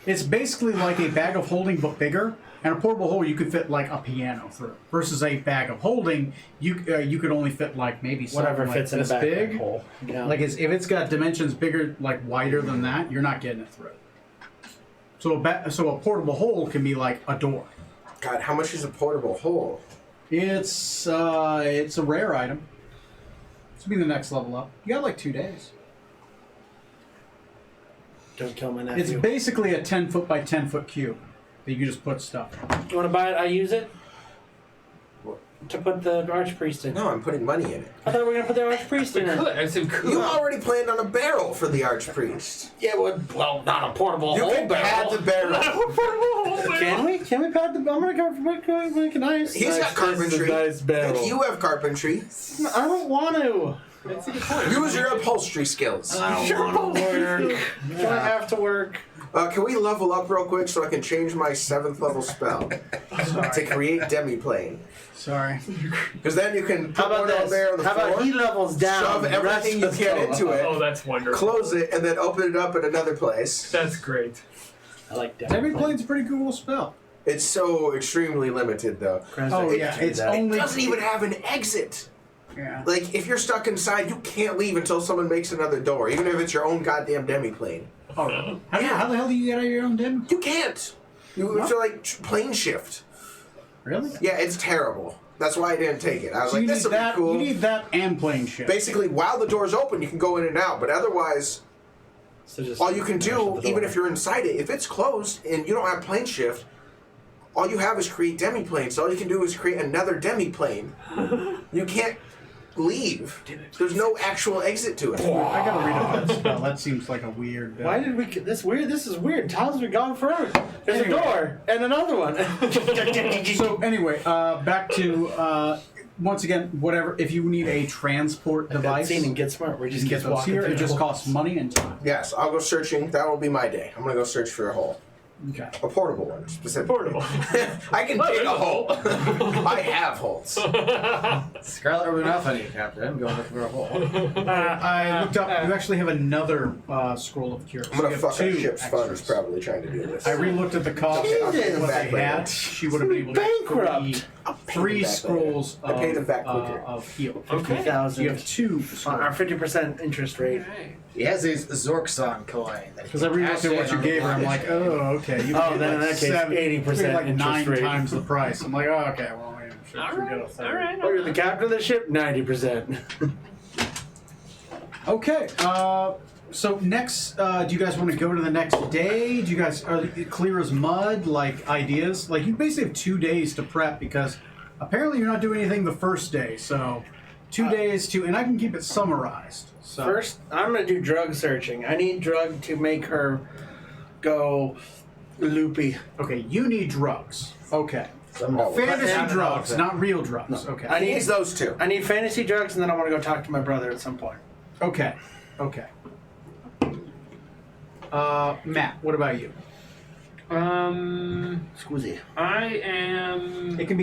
It's basically like a bag of holding, but bigger. And a portable hole, you could fit like a piano through. Versus a bag of holding, you could only fit like maybe something Whatever like fits in a this backpack big. hole. Yeah. Like if it's got dimensions bigger, like wider than that, you're not getting it through. So a portable hole can be like a door. God, how much is a portable hole? It's a rare item. This will be the next level up. You got like 2 days. Don't kill my It's nephew. basically a 10 foot by 10 foot cube that you just put stuff in. You want to buy it? I use it What? to put the archpriest in. No, I'm putting money in it. I thought we were gonna put the archpriest We in it. could. I said could. You already planned on a barrel for the Archpriest. Yeah, well, not a portable You hole can pad the barrel. Can we? Can we pad the? I'm gonna go make a nice. He's got carpentry. barrel. And you have carpentry. I don't want to. That's a good point. Use your upholstery skills. I don't want to work. Do I have to work? Can we level up real quick so I can change my 7th level spell to create demiplane? Sorry. Because then you can How put about one out this? there on the How floor, about he levels down? shove the rest everything you of the can spell? into it, Oh, that's wonderful. close it, and then open it up in another place. That's great. I like that. Demiplane's a pretty cool spell. It's so extremely limited, though. Oh yeah, it's It only. doesn't even have an exit. Yeah. Like, if you're stuck inside, you can't leave until someone makes another door, even if it's your own goddamn demiplane. Oh, really? How the hell do you get out of your own dem? You can't. You have to, like, plane shift. Really? Yeah, it's terrible. That's why I didn't take it. I was So like, you this need will be that. cool. You need that and plane shift. Basically, while the door's open, you can go in and out, but otherwise, So just all you can smash do, the door. even if you're inside it, if it's closed and you don't have plane shift, all you have is create demiplanes. So all you can do is create another demiplane. You can't leave. There's no actual exit to it. I gotta read up that spell. That seems like a weird. Why did we get this weird? This is weird. Tom's been gone forever. There's Anyway. a door and another one. So anyway, back to once again, whatever. If you need a transport device, Scene and Get Smart. We just get keep those walking here. through It just the costs money and time. Yes, I'll go searching. That will be my day. I'm gonna go search for a hole. Okay. A portable one, specifically. Portable. I can dig a hole. I have holes. Scarlet Runafani, Captain. Go look for a hole. I looked up. You actually have another scroll of cure. I'm gonna You have fuck our two ship's extras. funds probably trying to do this. I re-looked at the cost Okay, I'll of pay them what back they later. had. She would have been able to get Bankrupt. I'll pay three them back scrolls later. I paid them back of, quicker. of heal. Okay. 50,000. You have two Our scrolls. 50% interest rate. He has his Zorkson coin. Because I re-looked at what you gave her, I'm like, oh, okay. You Oh, paid then in like that case, 80% like interest 9 rate. times the price. I'm like, oh, okay. Well, I'm sure All we get a right. third. All right. Oh, you're the captain of the ship? 90%. Okay. So next, do you guys want to go to the next day? Do you guys are you clear as mud? Like ideas? Like you basically have 2 days to prep because apparently you're not doing anything the first day. So 2 days to, and I can keep it summarized. So First, I'm going to do drug searching. I need drug to make her go loopy. okay, you need drugs. Okay, Oh, fantasy Yeah, drugs, no. not real drugs. Okay, I He need needs those two. I need fantasy drugs, and then I want to go talk to my brother at some point. okay. Matt, what about you? Scusi. I am. It can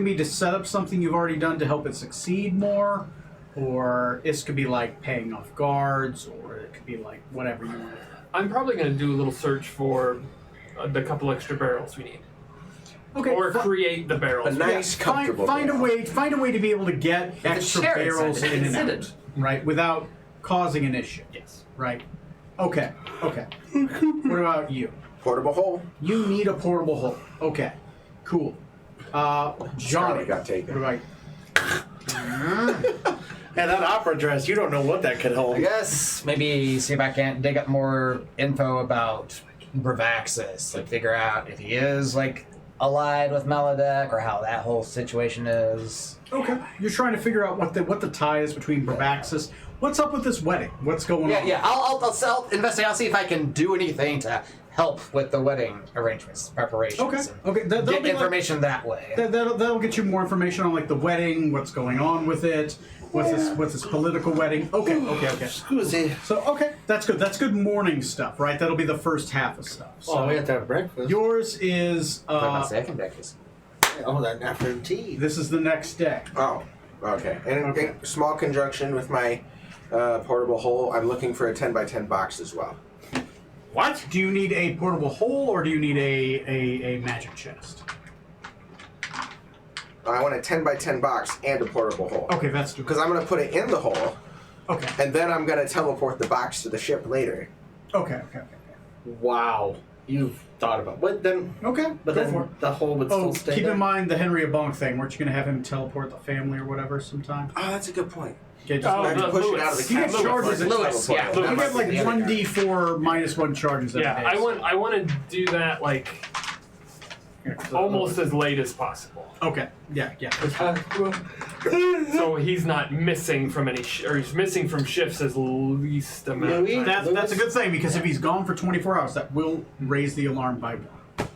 be to set up something you've already done to help it succeed more, or this could be like paying off guards, or it could be like whatever you want. I'm probably going to do a little search for the couple extra barrels we need, Okay. or fi- create the barrels. A nice, comfortable. find a barrel. way to be able to get extra share is barrels like in and considered. out, right, without causing an issue, Yes. right? Okay. What about you? Portable hole. You need a portable hole. Okay. Cool. Johnny Charlie got taken. What about you? And that opera dress, you don't know what that could hold. I guess maybe see if I can't dig up more info about Bravaxis. Like figure out if he is like allied with Maladek or how that whole situation is. Okay. You're trying to figure out what the tie is between Bravaxis. What's up with this wedding? What's going on? Yeah. I'll investigate. I'll see if I can do anything to help with the wedding arrangements, preparations. Okay. and Okay. That'll Get be information that way. That'll get you more information on like the wedding, what's going on with it, what's this political wedding. Okay. Scusi. So okay, that's good. That's good morning stuff, right? That'll be the first half of stuff. So Oh, we have to have breakfast. yours is What about second breakfast? Oh, that after tea. this is the next day. Oh, okay. And Okay. in small conjunction with my portable hole, I'm looking for a 10x10 box as well. What? Do you need a portable hole or do you need a magic chest? I want a 10x10 box and a portable hole. Okay, that's Because I'm going to put it in the hole, okay. and then I'm going to teleport the box to the ship later. Okay. Wow. You've thought about what then? Okay. But go then for it. the hole would Oh, still stay keep there. in mind the Henry Abonk thing. Weren't you going to have him teleport the family or whatever sometime? Oh, that's a good point. Okay, just Oh, I have to the push Lewis. it out of the He gets capsule. charges before at it's Lewis, teleported. yeah. That you might get like be the other guy. 1d4 -1 charges every Yeah, day. I want to do that like almost as late as possible, Okay. Yeah. so he's not missing from any or he's missing from shifts as least amount. Of Louis? time. That's a good thing because if he's gone for 24 hours, that will raise the alarm by 1.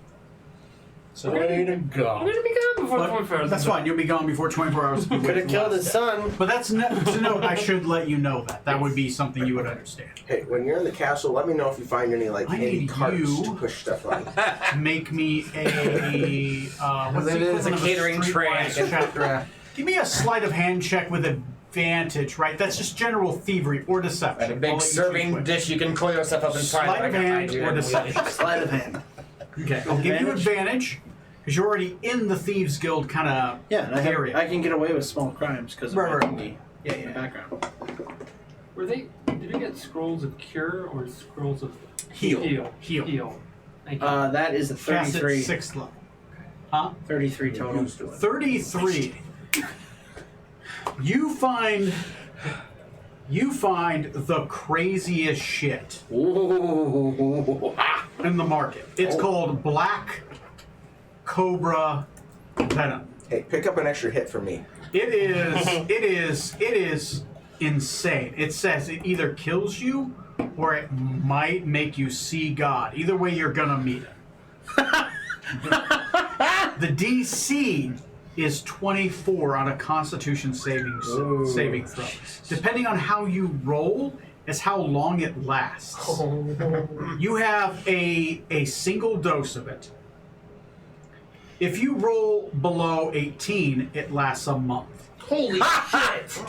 So Way to I'm go. gonna be gone before But 24 hours. that's fine. You'll be gone before 24 hours. Could have killed his son. But that's to note. I should let you know that. That would be something you would understand. Hey, when you're in the castle, let me know if you find any I handy need carts you- to push stuff on. Make me a what's It the is a equivalent of catering streetwise tray. chapter? Give me a sleight of hand check with advantage, right? That's just general thievery or deception. And a I'll big let you choose serving which. dish you can coil yourself up inside. Sleight like of I hand do or every deception. week. Sleight of hand. Okay, I'll give you advantage because you're already in the thieves guild kind of Yeah, and area. I can get away with small crimes because of Right, my right. thingy Yeah, background. Were they? Did we get scrolls of cure or scrolls of Heal. Heal. Thank you. That is a Cast at 33. 6th level. Huh? 33 total. 33. You find the craziest shit Ooh. in the market. It's called Black Cobra Venom. Hey, pick up an extra hit for me. It is insane. It says it either kills you or it might make you see God. Either way, you're gonna meet it. The DC is 24 on a Constitution saving throw. Depending on how you roll, is how long it lasts. You have a single dose of it. If you roll below 18, it lasts a month. Holy shit!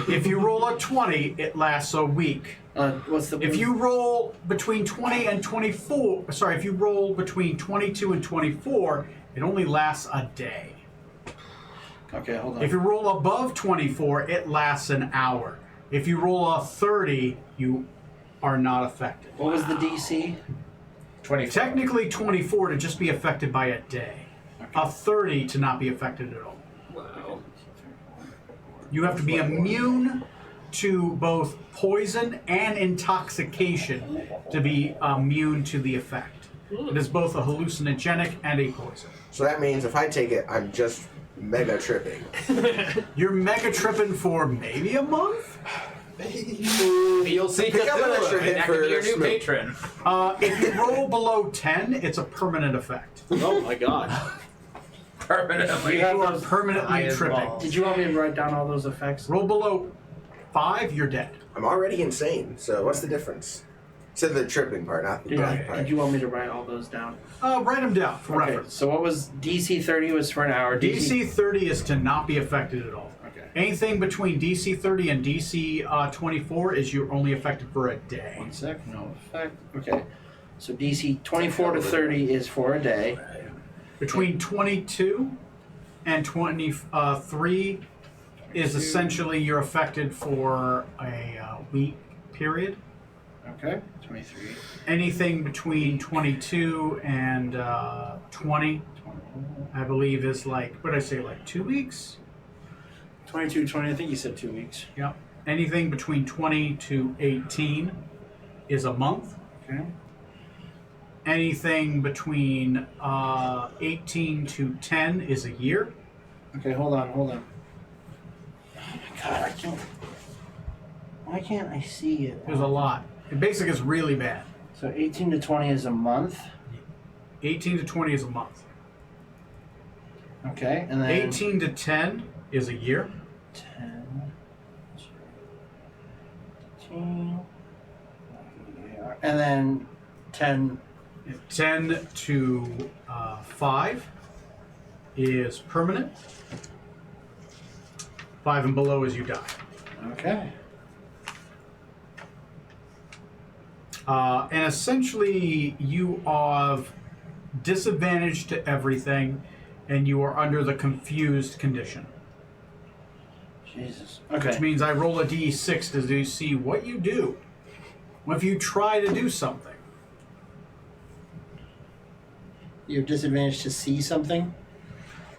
If you roll a 20, it lasts a week. What's the? If you roll between 20 and 24, sorry, if you roll between 22 and 24, it only lasts a day. Okay, hold on. If you roll above 24, it lasts an hour. If you roll a 30, you are not affected. What was the DC? 24. Technically 24 to just be affected by a day. A 30 to not be affected at all. Wow. You have to be immune to both poison and intoxication to be immune to the effect. It is both a hallucinogenic and a poison. So that means if I take it, I'm just mega tripping. You're mega tripping for maybe a month? You'll see Pick up an extra Cthulhu, hit and that for could be your new Snoop. patron. If you roll below 10, it's a permanent effect. Oh my god. Permanently. You are permanently High as tripping. balls. Did you want me to write down all those effects? Roll below 5, you're dead. I'm already insane, so what's the difference? To the tripping part, not the black part. Did you want me to write all those down? Write them down for Okay, reference. so what was DC 30 was for an hour. DC 30 is to not be affected at all. Okay. Anything between DC 30 and DC 24 is you're only affected for a day. 1 sec, no effect. Okay. So DC 24 to 30 is for a day. Between 22 and 23 is essentially you're affected for a week period. Okay. 23. Anything between 22 and 20, I believe, is like, what did I say, like 2 weeks? 22, 20, I think you said 2 weeks. Yep. Anything between 20 to 18 is a month. Okay. Anything between 18 to 10 is a year. Okay, hold on. Oh my god, I can't. Why can't I see it? There's a lot. The basic is really bad. So 18 to 20 is a month. 18 to 20 is a month. Okay, and then 18 to 10 is a year. 10, 18, and then 10. 10 to 5 is permanent. 5 and below is you die. Okay. And essentially, you are disadvantaged to everything, and you are under the confused condition. Jesus. Which Okay. means I roll a d6 to see what you do. What if you try to do something? You're disadvantaged to see something,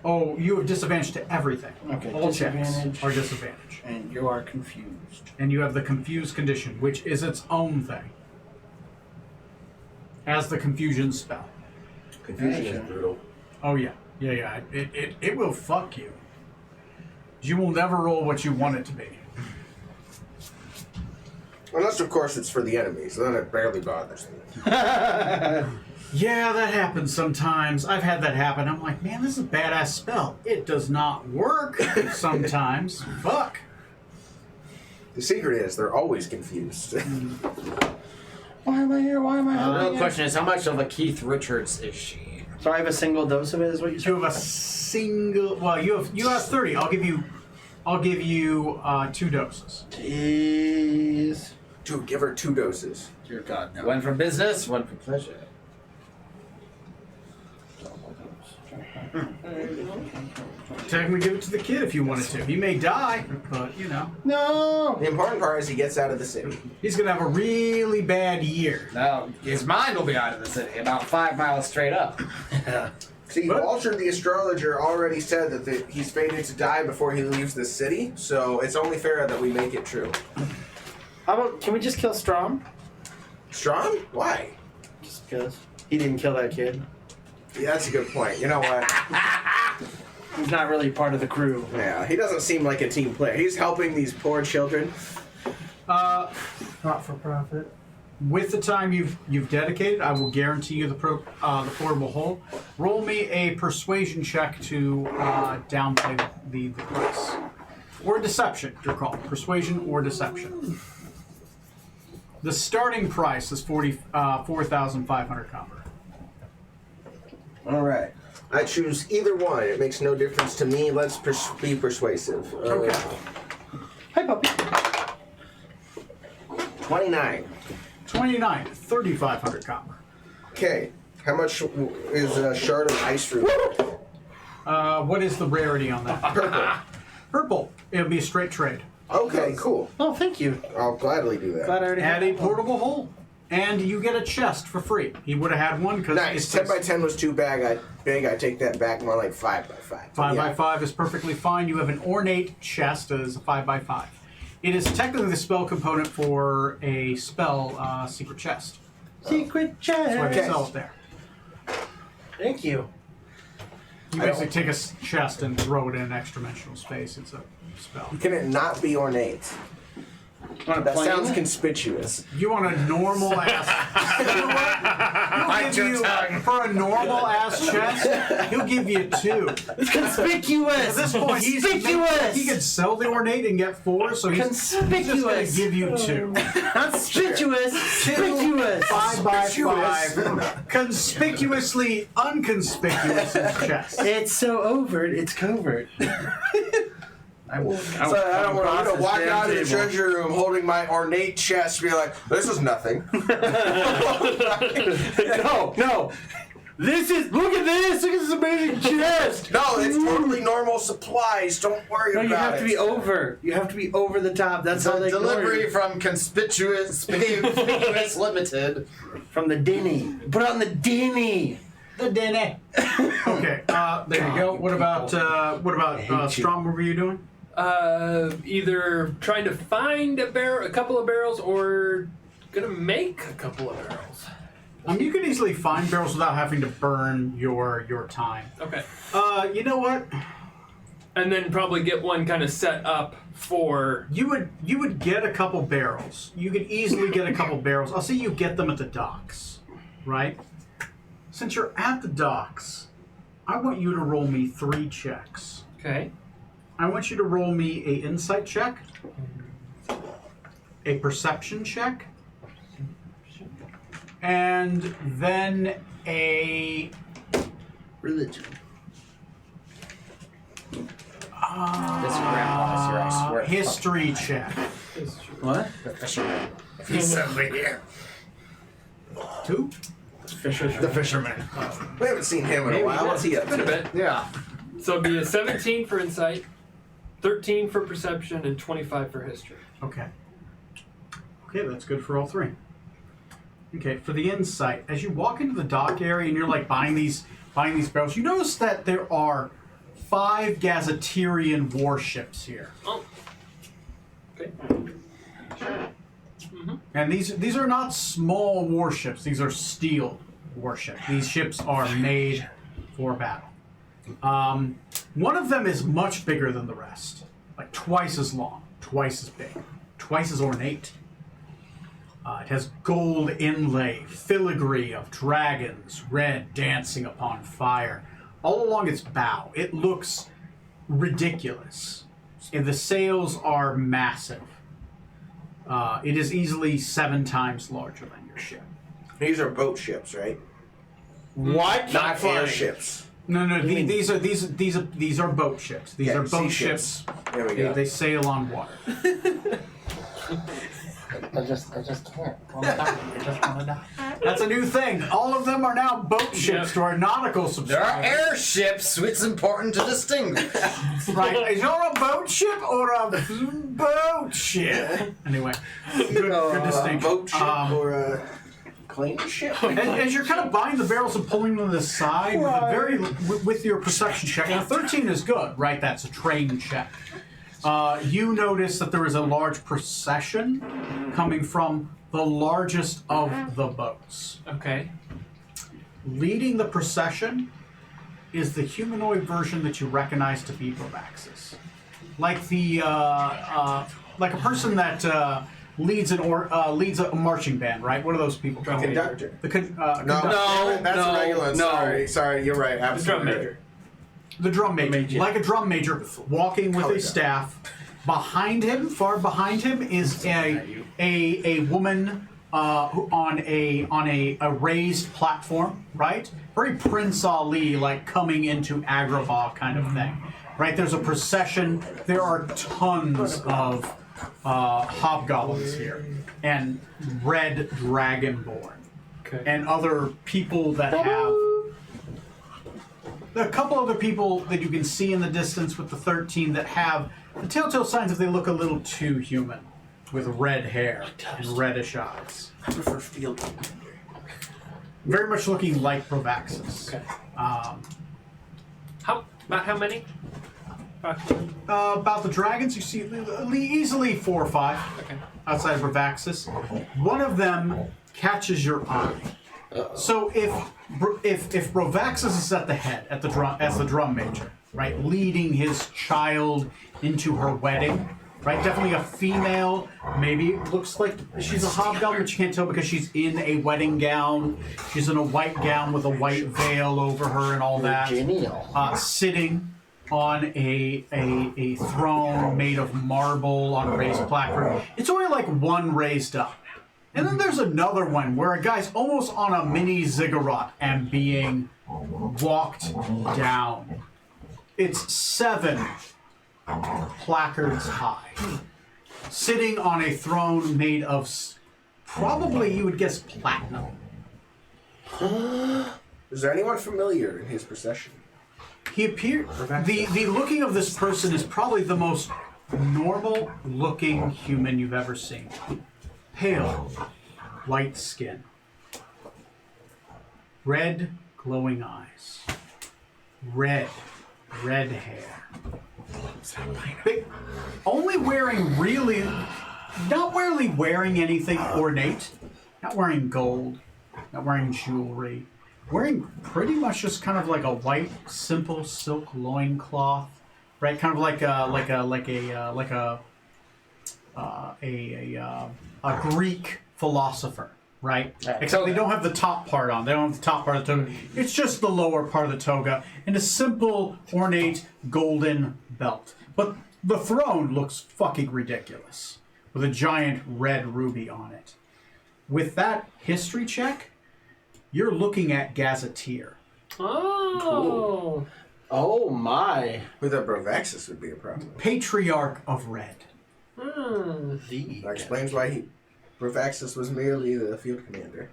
Oh, you have disadvantage to everything. Okay, All checks disadvantage. are disadvantage. and you are confused. And you have the confused condition, which is its own thing. As the confusion spell. Confusion is Gotcha. brutal. Oh yeah. Yeah. It will fuck you. You will never roll what you want it to be. Unless, of course, it's for the enemies. Then it barely bothers me. Yeah, that happens sometimes. I've had that happen. I'm like, man, this is a badass spell. It does not work sometimes. Fuck. The secret is they're always confused. Why am I here? Why am I The real here? question is, how much of a Keith Richards is she? So I have a single dose of it, is what you said? You have a single. Well, you have 30. I'll give you 2 doses. Jeez. Dude, give her 2 doses. Dear God, no. One for business, one for pleasure. Technically, give it to the kid if you wanted to. He may die, but you know No! The important part is he gets out of the city. he's gonna have a really bad year. Now, his mind will be out of the city, about 5 miles straight up. See, What? Walter the astrologer already said that he's fated to die before he leaves the city, so it's only fair that we make it true. How about, can we just kill Strom? Strong? Why? Just because. He didn't kill that kid. Yeah, that's a good point. You know what? He's not really part of the crew. Yeah, he doesn't seem like a team player. He's helping these poor children. Not for profit. With the time you've dedicated, I will guarantee you the portable hole. Roll me a persuasion check to downplay the price, or deception. You're called persuasion or deception. The starting price is 4,500 copper. All right. I choose either one. It makes no difference to me. Let's be persuasive. Okay. Hi, puppy. 29. 29, 3,500 copper. Okay. How much is a shard of ice root? What is the rarity on that? Purple. Purple. It'll be a straight trade. Okay, cool. Oh, thank you. I'll gladly do that. Glad I already Add had a portable hole, and you get a chest for free. He would have had one because Nice. 10 by 10 was too big. I take that back. More like 5 by 5. 5 Yeah. by 5 is perfectly fine. You have an ornate chest that is a 5 by 5. It is technically the spell component for a spell secret chest. Secret chest. That's why they Okay. sell it there. Thank you. You basically take a chest and throw it in an extra-dimensional space. It's a spell. Can it not be ornate? Want a That plane? sounds conspicuous. You want a normal ass. You know what? Bite He'll your give you, tongue. for a normal ass chest, he'll give you 2. It's conspicuous. At this point, conspicuous. he could sell the ornate and get 4, so he's just going to Conspicuous. give you 2. Conspicuous. Conspicuous. 5 by 5. Conspicuously unconspicuous chest. It's so overt. It's covert. So I don't want to walk out of the treasure room holding my ornate chest and be like, this is nothing. No. This is. Look at this. Look at this amazing chest. No, it's totally normal supplies. Don't worry No, about it. you have to be over. You have to be over the top. That's how So they ignore delivery you. from Conspicuous Limited. From the Denny. Put on the Denny. The dinner. Okay, there you go. What about Strom? What were you doing? Either trying to find a couple of barrels, or gonna make a couple of barrels. You can easily find barrels without having to burn your time. Okay. You know what? And then probably get one kind of set up for. You would get a couple barrels. You could easily get a couple barrels. I'll say you get them at the docks, right? Since you're at the docks, I want you to roll me 3 checks. Okay. I want you to roll me a insight check, a perception check, and then a Religion. This grandpa's here, I swear. history check. What? The fisherman. He's over here. 2? The fisherman. We haven't seen him in a while. What's he up Been a to? bit. Yeah. So it'd be a 17 for insight, 13 for perception, and 25 for history. Okay. Okay, that's good for all 3. Okay, for the insight, as you walk into the dock area and you're like buying these barrels, you notice that there are 5 Gazetarian warships here. Oh. Okay. And these are not small warships. These are steel warships. These ships are made for battle. One of them is much bigger than the rest. Like twice as long, twice as big, twice as ornate. It has gold inlay, filigree of dragons, red dancing upon fire, all along its bow. It looks ridiculous. And the sails are massive. It is easily 7 times larger than your ship. These are boat ships, right? What? Not airships. No, these are boat ships. These are boat sea ships. There we go. They sail on water. I just can't. I just want to die. That's a new thing. All of them are now boat ships to our nautical There subscribers. are airships, it's important to distinguish. Right. Is there a boat ship or a boat ship? Anyway, good distinction. Boat ship or a claim ship. As you're kind of buying the barrels and pulling them to the side with your perception check, now 13 is good, right? That's a trained check. You notice that there is a large procession coming from the largest of the boats. Okay. Leading the procession is the humanoid version that you recognize to be Bravaxis. Like like a person that leads a marching band, right? What are those people called? Conductor. The conductor. No, That's no, a regular. no. Sorry, you're right. Drum Absolutely. major. The drum major. Like a drum major, walking with Color a guard. staff. Behind him, far behind him, is a woman on a raised platform, right? Very Prince Ali, like coming into Agrabah kind of thing, right? There's a procession. There are tons of hobgoblins here, and red dragonborn, Okay. and other people that have. There are a couple other people that you can see in the distance with the 13 that have the telltale signs if they look a little too human, with red hair and reddish eyes. I prefer field. Very much looking like Bravaxis. Okay. Um, About how many? about the dragons, you see easily 4 or 5 Okay. outside of Bravaxis. One of them catches your eye. So if Bravaxis is at the head, at the drum, as the drum major, right, leading his child into her wedding, right, definitely a female. Maybe it looks like she's a hobgoblin, but you can't tell because she's in a wedding gown. She's in a white gown with a white veil over her and all that. Genial. Sitting on a throne made of marble on a raised placard. It's only like one raised up. And then there's another one where a guy's almost on a mini ziggurat and being walked down. It's 7 placards high. Sitting on a throne made of probably, you would guess, platinum. Is there anyone familiar in his procession? He appeared. The looking of this person is probably the most normal looking human you've ever seen. Pale, white skin, red glowing eyes, red hair. Big, only wearing not really wearing anything ornate, not wearing gold, not wearing jewelry, wearing pretty much just kind of like a white, simple silk loincloth, right? Kind of like a Greek philosopher, right? Except they don't have the top part on. They don't have the top part of the toga. It's just the lower part of the toga and a simple, ornate, golden belt. But the throne looks fucking ridiculous with a giant red ruby on it. With that history check, you're looking at Gazetteer. Oh. Oh my. With a Bravaxis would be a problem. Patriarch of Red. The That explains why Bravaxis was merely the field commander.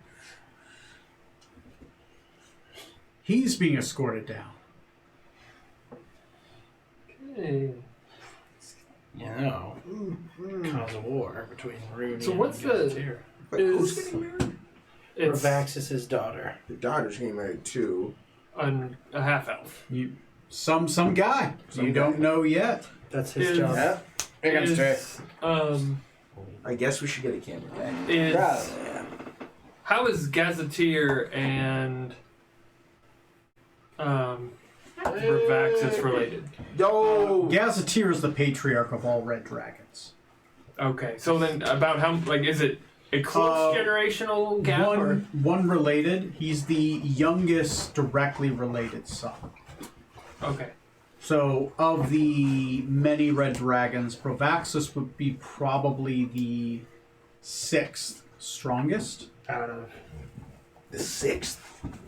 He's being escorted down. Okay. You know, cause a war between Rooney So what's and Gazetteer. Wait, who's Is- getting married? It's Bravaxis' daughter. The daughter's getting married too. a half elf. Some guy. You don't know yet. That's his Is- job. Yeah. Is, I guess we should get a camera back. is how is Gazetteer and Bravaxis related? Yo! Gazetteer is the patriarch of all red dragons. Okay, so then about how is it A close generational gap? or? One related. He's the youngest directly related son. Okay. So, of the many red dragons, Provaxis would be probably the 6th strongest. Out of The 6th?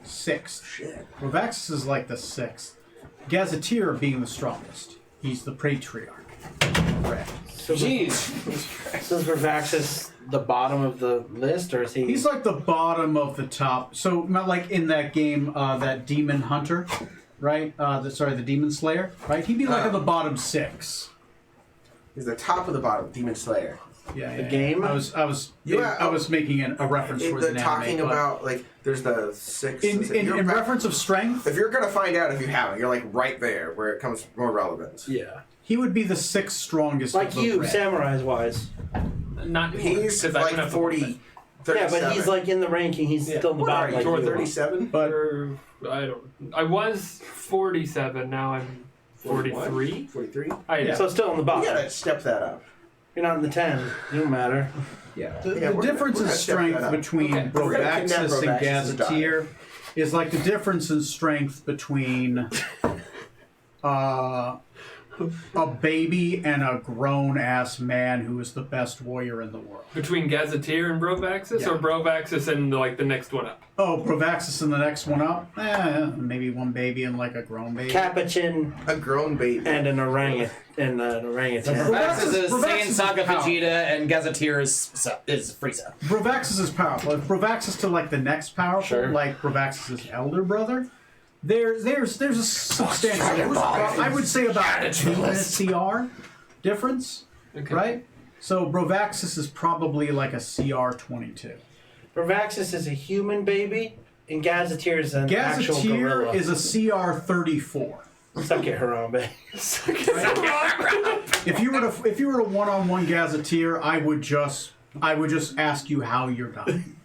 6th. Shit. Provaxis is like the 6th. Gazetteer being the strongest. He's the patriarch. Red. so Jeez. So is Vervaxis the bottom of the list, or is he? He's like the bottom of the top. So, not like in that game, that Demon Hunter, right? The Demon Slayer, right? He'd be like at the bottom 6. He's the top of the bottom, Demon Slayer. Yeah, The game? I was making a reference towards They're an talking anime, but about, like, there's the 6. in reference of strength, If you're going to find out if you haven't, you're, like, right there where it comes more relevant. yeah, he would be the 6th strongest. like of the you, red. samurais wise. Not He's 'cause I went like up 40, Yeah, 37. but he's like in the ranking. He's still in the What are bottom. you, Like toward you. 37? But I don't. I was 47. Now I'm 43. 43? I So still in the You bottom. gotta step that up. You're not in the 10. You don't matter. Yeah. the Yeah, we're difference gonna in step strength that up. between Okay. We're gonna kidnap Provaxis and Provaxis' Gazetteer is like the difference in strength between a baby and a grown-ass man who is the best warrior in the world. Between Gazetteer and Brovaxis, Yeah. or Brovaxis and like the next one up. Oh, Provaxis and the next one up? Maybe one baby and like a grown baby. Capuchin A grown baby. and an orangutan. Provaxis is Provaxis Saiyan is Saga powerful. Vegeta, and Gazetteer is Frieza. Provaxis is powerful. If Provaxis to like the next powerful, Sure. like Provaxis' elder brother, there's a substantial, I would say about a 2-minute CR difference, Okay. right? So Provaxis is probably like a CR 22. Provaxis is a human baby, and Gazetteer is an actual Gazetteer gorilla. is a CR 34. Suck it, Harambe. If you were to one-on-one Gazetteer, I would just ask you how you're dying.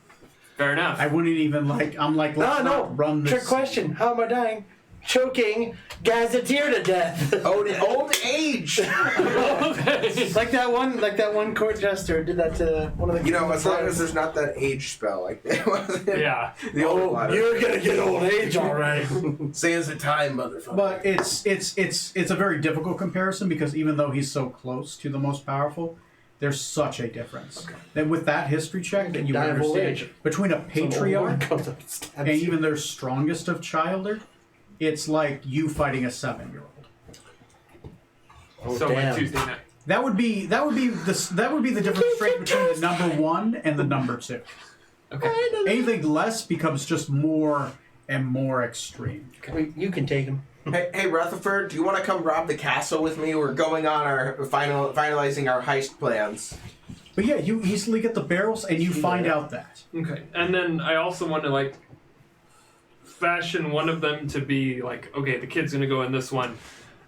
Fair enough. I wouldn't even like. I'm like, let's No. not run this. Trick question. How am I dying? Choking Gazetteer to death. Old age! like that one court jester did that to one of the. You know, as long as there's not that age spell like that wasn't. Yeah. The old one. You're gonna get old age, all right. Says the time, motherfucker. But it's a very difficult comparison because even though he's so close to the most powerful, there's such a difference. That with that history check, that you Die of old understand age. between a patriarch Comes up and stabs and you. even their strongest of childer, it's like you fighting a 7-year-old. Oh, So damn. like Tuesday night. That would be the difference straight between the number 1 and the number 2. Okay. Anything less becomes just more and more extreme. You can take him. Hey, Rutherford, do you want to come rob the castle with me? We're going on our finalizing our heist plans. But yeah, you easily get the barrels and you find out that. Okay. And then I also want to like fashion one of them to be like, okay, the kid's gonna go in this one.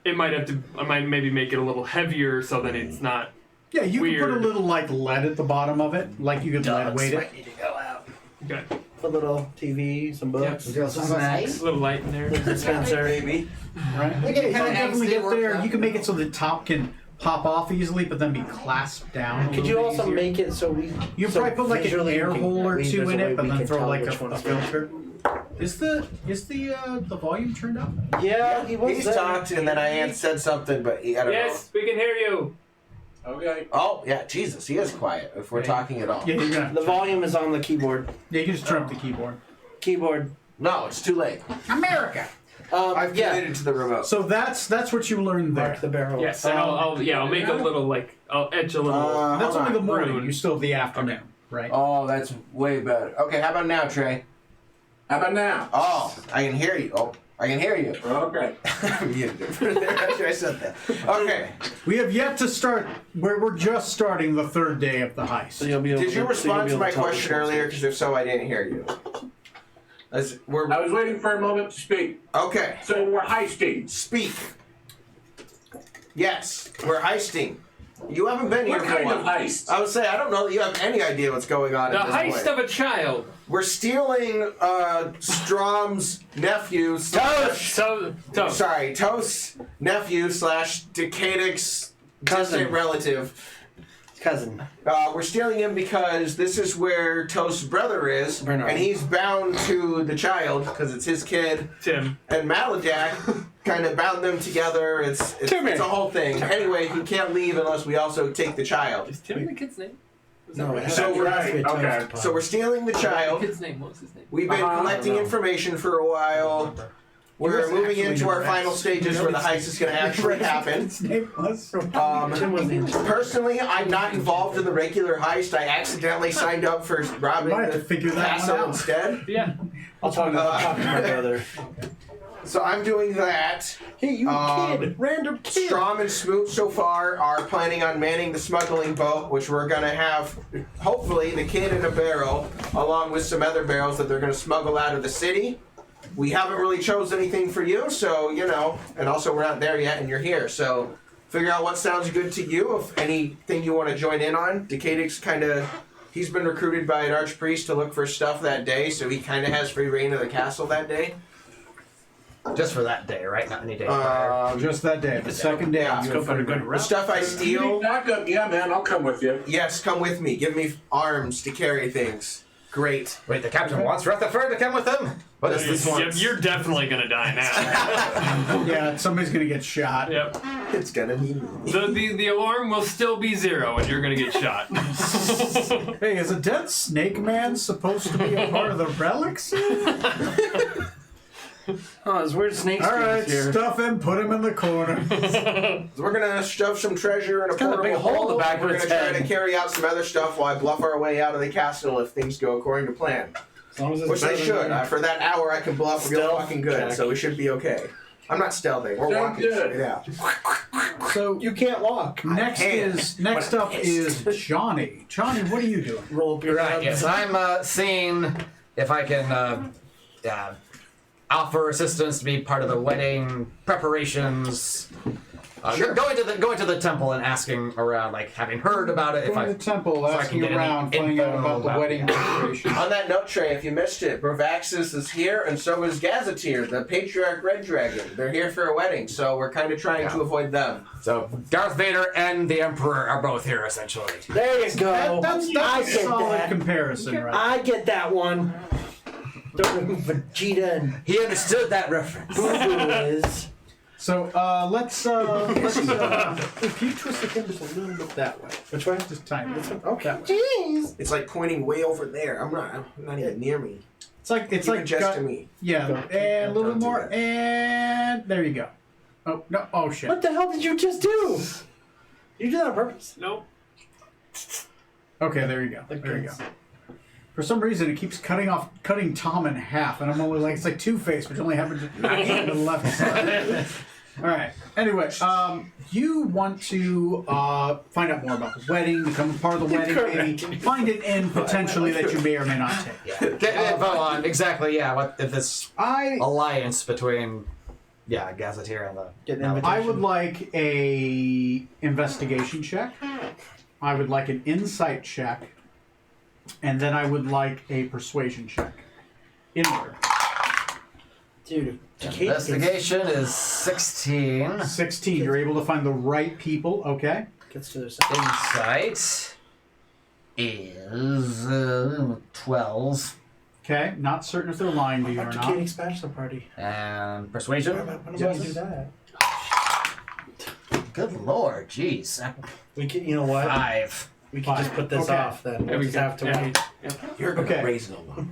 I might maybe make it a little heavier so that it's not. Yeah, you can put a Weird. little like lead at the bottom of it, like you could lead weight it. need to go out. Okay. A little TV, some books. Snacks. A little light in there. Dispenser. Baby. Right? They You get can kinda definitely angsty get worked there. up. You can make it so the top can pop off easily, but then be clasped down. a Could you little also easier. make it so we? You so probably put like an visually air we can- hole or we two in visually it, but we then can throw tell like which a one's filter. Is the volume turned up? Yeah, he was He's there. talked, and then I said something, but I don't Yes, we can hear you. know. Oh, yeah, Jesus, he is quiet if we're talking at all. Yeah, you're gonna. The volume is on the keyboard. Yeah, you can just turn up the keyboard. Keyboard. No, it's too late. America. I've Yeah. committed to the remote. So that's what you learned there. Mark the barrel. Yes, and I'll make a little like I'll etch a little. That's hold only the on. morning. Maroon. You still have the afternoon, right? Oh, that's way better. Okay, how about now, Trey? How about now? Oh, I can hear you. Oh, I can hear you. Okay. I said that. Okay. We have yet to start. We're just starting the 3rd day of the heist. So you'll be able Did you to, respond so to you'll be my able tell question which one's earlier? which. Because if so, I didn't hear you. I was waiting for a moment to speak. Okay. So we're heisting. Speak. Yes, we're heisting. You haven't been here What for a kind of while. heist? I would say I don't know that you have any idea what's going on The at this heist point. of a child. We're stealing Strom's nephew. So Sorry, Toast's nephew / Decadic's Cousin. distant relative. Cousin. We're stealing him because this is where Toast's brother is, Bernard. and he's bound to the child because it's his kid. Tim. And Maladak kind of bound them together. It's a whole thing. Anyway, he can't leave unless we also take the child. Is Tim the kid's name? No, it has So to be we're- a toast okay. pie. So we're stealing the The child. kid's name. What was his name? We've been collecting information for a while. We're was moving actually into our the final best. stages where the heist is going to actually happen. His name was. Tim was the Personally, I'm not involved in the regular heist. I accidentally signed up for robbing Might have to the figure that one castle out. instead. Yeah. I'll talk to my brother. So I'm doing that. Hey, you kid! Random kid! Strom and Smoot so far are planning on manning the smuggling boat, which we're going to have, hopefully, the kid in a barrel, along with some other barrels that they're going to smuggle out of the city. We haven't really chose anything for you, so, and also we're not there yet, and you're here, so figure out what sounds good to you, if anything you want to join in on. Decadix he's been recruited by an archpriest to look for stuff that day, so he kind of has free reign of the castle that day. Just for that day, right? Not any day prior. Just that day. The second day. Yeah. you go for The stuff I You steal, need backup? Yeah, man, I'll come with you. yes, come with me. Give me arms to carry things. Great. Wait, the captain wants Rutherford to come with him? What is this one? Yep, you're definitely gonna die now. Yeah, somebody's gonna get shot. Yep. It's gonna be me. The alarm will still be 0 and you're gonna get shot. Hey, is a dead snake man supposed to be a part of the relics? Oh, there's weird snake All right, skins here. stuff him, put him in the corner. We're gonna shove some treasure in a got a portable big hole in the back of We're its gonna try head. to carry out some other stuff while I bluff our way out of the castle if things go according to plan. As long as it's Which they better should. than- For that hour, I can bluff real Stealth fucking good, check. so we should be okay. I'm not stealthing. We're Sounds walking good. straight out. So You can't walk. next up is Johnny. Johnny, what are you doing? Roll up your Right, eyes. yes, I'm seeing if I can offer assistance to be part of the wedding preparations. Sure. Going to the temple and asking around, like having heard about it. If Going I to the temple, I asking can get any around, finding out info about the about- wedding preparation. On that note, Trey, if you missed it, Bravaxis is here, and so is Gazetteer, the Patriarch Red Dragon. They're here for a wedding, so we're kind of trying to avoid them. so Darth Vader and the Emperor are both here essentially. There you go. That's I a get solid that. comparison, right? I get that one. Vegeta and He understood that reference. Boo Boo is. So let's if you twist the canvas a little bit that way. Which way? Just tiny. Okay. That way. Jeez. It's like pointing way over there. I'm not even near me. It's like Even just got- to me. Yeah, and a little bit more, and there you go. Oh no! Oh shit! What the hell did you just do? You did that on purpose. Nope. Okay, there you go. There you go. For some reason, it keeps cutting Tom in half, and I'm only like, it's like Two-Face, which only happens on the left side. All right. Anyway, you want to find out more about the wedding, become part of the wedding, maybe find an end potentially that you may or may not take. Get info on exactly, what if this alliance between, Gazetteer and the. Get an invitation. I would like a investigation check. I would like an insight check, and then I would like a persuasion check. In order. Dude, Investigation is 16. 16. You're able to find the right people. Okay. gets to their side. Insight is 12. Okay. Not certain if they're lying to you or Dr. not. Katie's bachelor party. And persuasion. When am I gonna do that? Good lord, jeez. We can, you know what? 5. We can just put this Okay. off then. There We'll we just go. have to Yeah. wait. You're gonna Okay. raise no longer.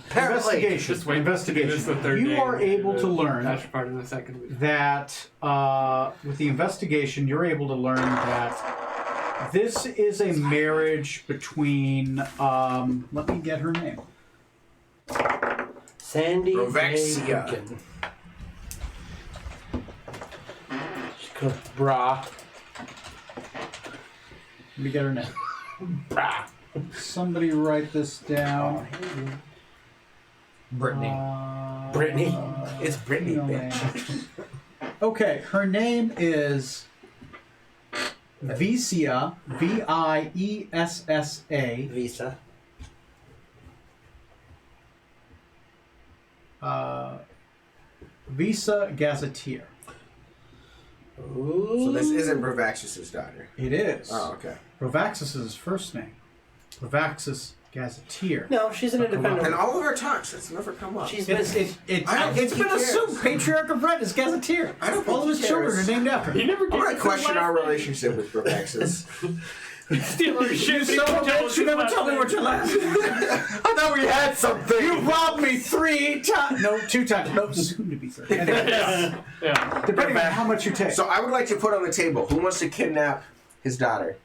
Apparently. Investigation. Just wait. Investigation. This is the third You day. are able to learn Bachelor party in the second week. that with the investigation, you're able to learn that this is a marriage between. Let me get her name. Sandy Rovexia. Bacon. She goes, brah. Let me get her name. Somebody write this down. Brittany. Brittany. It's Brittany, no, bitch. man. Okay, her name is Viessa, Viessa, Visa. Visa Gazetteer. So this isn't Bravaxis' daughter. It is. Oh, okay. Provaxis is his first name. Provaxis Gazetteer. No, she's an And independent. all of our talks, that's never come up. She's It's I don't think been he cares. assumed. Patriarch of Red is Gazetteer. I don't think All of he his children are cares. named after He him. never I'm gave gonna us question his our last name. relationship with Bravaxis. Steal our shit. You son of a bitch! You never tell me what your last name is. I thought we had something. You robbed me 3 times. No, 2 times. No, soon to be 3. Anyway, Yeah. depending on how much you take. So I would like to put on the table, who wants to kidnap his daughter?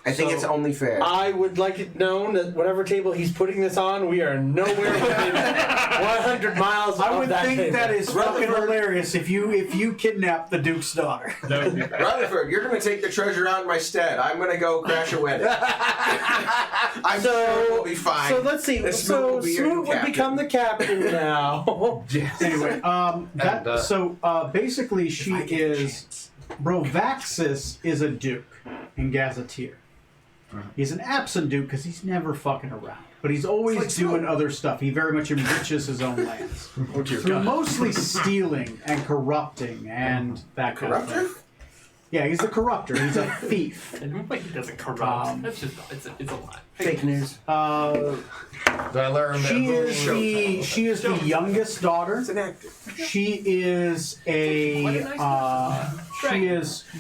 I think So, it's only fair. I would like it known that whatever table he's putting this on, we are nowhere within 100 miles I of would that think table. that is fucking Rutherford. hilarious if you kidnap the Duke's daughter. That would be bad. Rutherford, you're going to take the treasure out in my stead. I'm going to go crash a wedding. I'm sure we'll be fine. So let's see. This So will be your new Smoot would captain. become the captain now. Anyway, And, basically she is Brovaxis is a duke in Gazetteer. He's an absent duke because he's never fucking around, but he's always It's like doing Smoot. other stuff. He very much enriches his own lands through mostly stealing and corrupting and that kind of Corrupter? thing. Yeah, he's a corrupter. He's a thief. Like he doesn't corrupt. That's just it's a lie. Fake news. Do I learn She is the youngest daughter. It's an actor. She is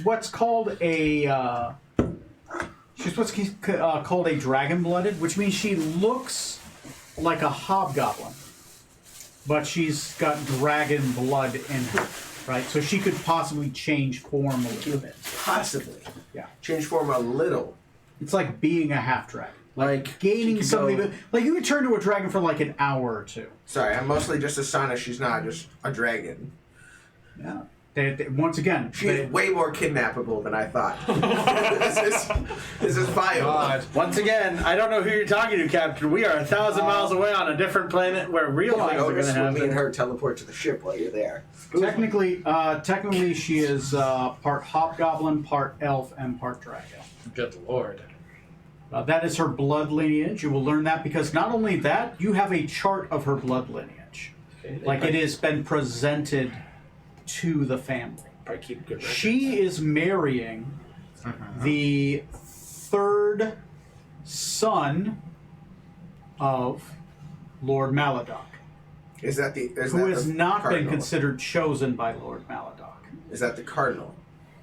what's called a called a dragon-blooded, which means she looks like a hobgoblin, but she's got dragon blood in her, right? So she could possibly change form a little bit. Possibly. Yeah, Change form a little. it's like being a half-dragon, Like gaining she something. could go- Like you could turn to a dragon for like an hour or two. Sorry, I'm mostly just astonished she's not just a dragon. Yeah. Once again, She is way more kidnappable than I thought. this is vile. God. Once again, I don't know who you're talking to, Captain. We are 1,000 miles away on a different planet where real things are going Notice to when me and happen. her teleport to the ship while you're there. technically, she is part hobgoblin, part elf, and part dragon. Good lord. That is her blood lineage. You will learn that because not only that, you have a chart of her blood lineage. Like it has been presented to the family. Probably keep good records. She is marrying the 3rd son of Lord Maladoc, Is that the? who has not been cardinal? considered chosen by Lord Maladoc. Is that the cardinal?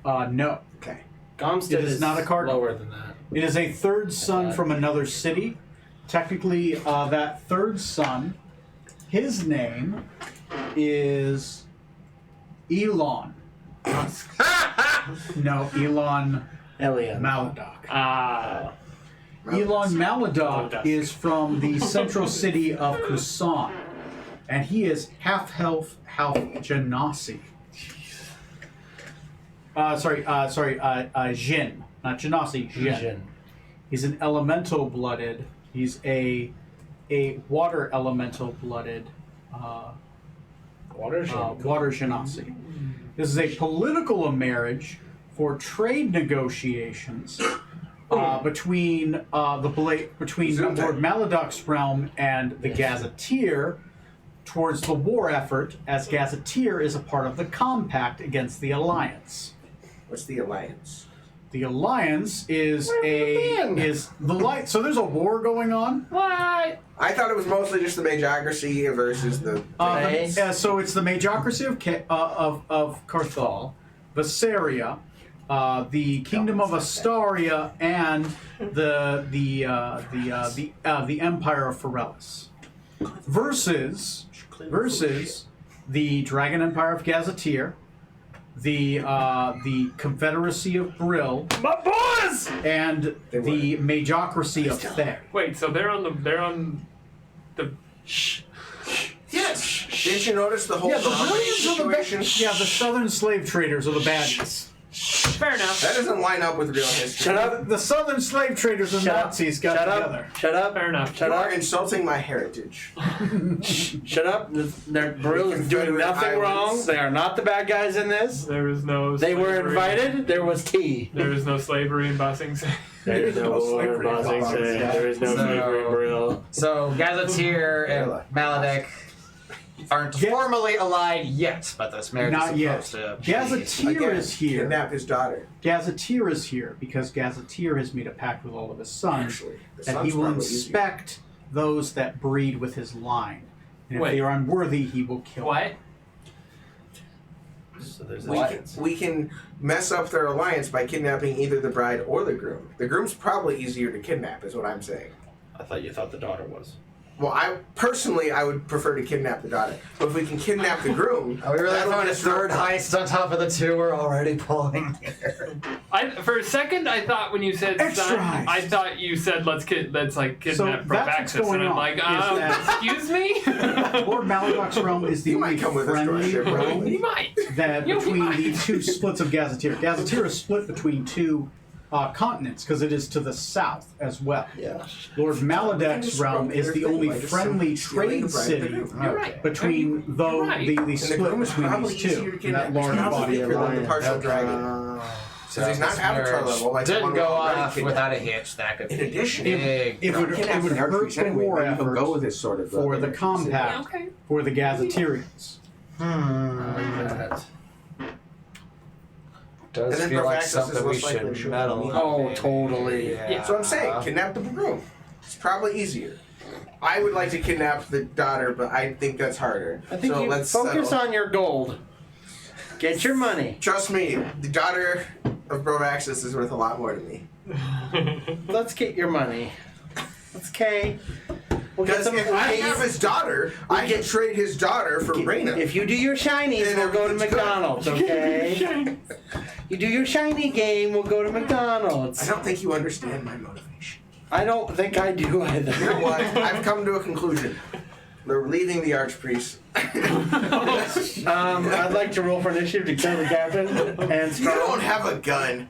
No. Okay. Gomstead It is not a cardinal. lower than that. It is a 3rd son from another city. Technically, that 3rd son, his name is Elon. No, Elon Elliot. Maladoc. Maladoc. Elon Maladoc is from the central city of Kusan, and he is half elf, half Genasi. Jin, not Genasi, Jin. Jin. He's an elemental blooded. He's a water elemental blooded Water water Genasi. This is a political marriage for trade negotiations between Gesundheit. Lord Maladoc's realm and the Gazetteer towards the war effort, as Gazetteer is a part of the compact against the Alliance. What's the alliance? The Alliance is the light. So there's a war going on. What? I thought it was mostly just the Majocracy versus the. Nice. So it's the Majocracy of Carthal, Visaria, the Kingdom of Astaria, and the Empire of Forellis, versus the Dragon Empire of Gazetteer, the Confederacy of Brill, My boys! and the Majocracy of Thay. Wait, so they're on the Yes. Didn't you notice the whole Yeah, the Brillians are the bad. situation? Yeah, the Southern slave traders are the baddies. fair enough. That doesn't line up with real history. Shut up. The Southern slave traders and Shut up. Nazis got Shut together. up. Shut up. Fair enough. Shut You are up. insulting my heritage. Shut up. Their Brill is doing Confederate nothing wrong. Islands. They are not the bad guys in this. There is no. They were slavery. invited. There was tea. There is no slavery in Bossing Say. There is no slavery in Bossing Say. There is no So- slavery in Brill. So Gazetteer and Maladek aren't formally allied yet, but this marriage Not is yet. supposed to. Gazetteer is here. Kidnap his daughter. Gazetteer is here because Gazetteer has made a pact with all of his sons Actually, the that son's he will probably easier. inspect those that breed with his line. And if Wait. they are unworthy, he will kill them. What? So there's We can mess up their alliance by kidnapping either the bride or the groom. The groom's probably easier to kidnap, is what I'm saying. I thought you thought the daughter was. Well, I would prefer to kidnap the daughter. But if we can kidnap the groom, Are we really that'll throwing a disrupt- third heist on top of the two we're already pulling here? For a second, I thought when you said Extra son, heist. I thought you said let's like kidnap So that's what's Provaxis, going and I'm on, like, is that- excuse me. Lord Maladok's realm is the You only might come with us to our friendly ship, right? realm He might. that You between might. the two splits of Gazetteer. Gazetteer is split between two continents because it is to the south as well. Yeah. Lord Maladek's realm is the only friendly stealing trade the bride of the city groom. You're right. between the right. the And the split groom is between probably these easier to two. That kidnap. large He's probably body of weaker than the land. partial dragon. So he's not this Avatar marriage level, like the didn't one we go already off kidnapped. without a hitch. That could In be addition, big. It would hurt the war effort go with this sort of for the compact Okay. for the Gazetteerians. Does And then feel like Provaxis is something we less likely to should show meddle. up. Oh, in. totally. Yeah. So I'm saying, kidnap the groom. It's probably easier. I would like to kidnap the daughter, but I think that's harder. I think so you let's focus settle. on your gold. Get your money. Trust me, the daughter of Provaxis is worth a lot more to me. Let's get your money. Let's K. We'll get Because some. if I have his daughter, I can trade his daughter for Reyna. If you do your shinies, Then we'll go to everything's good. McDonald's, okay? You do your shiny game, we'll go to I McDonald's. don't think you understand my motivation. I don't think I do You know either. what? I've come to a conclusion. They're leaving the Archpriest. I'd like to roll for initiative to kill the captain and You don't Strong. have a gun.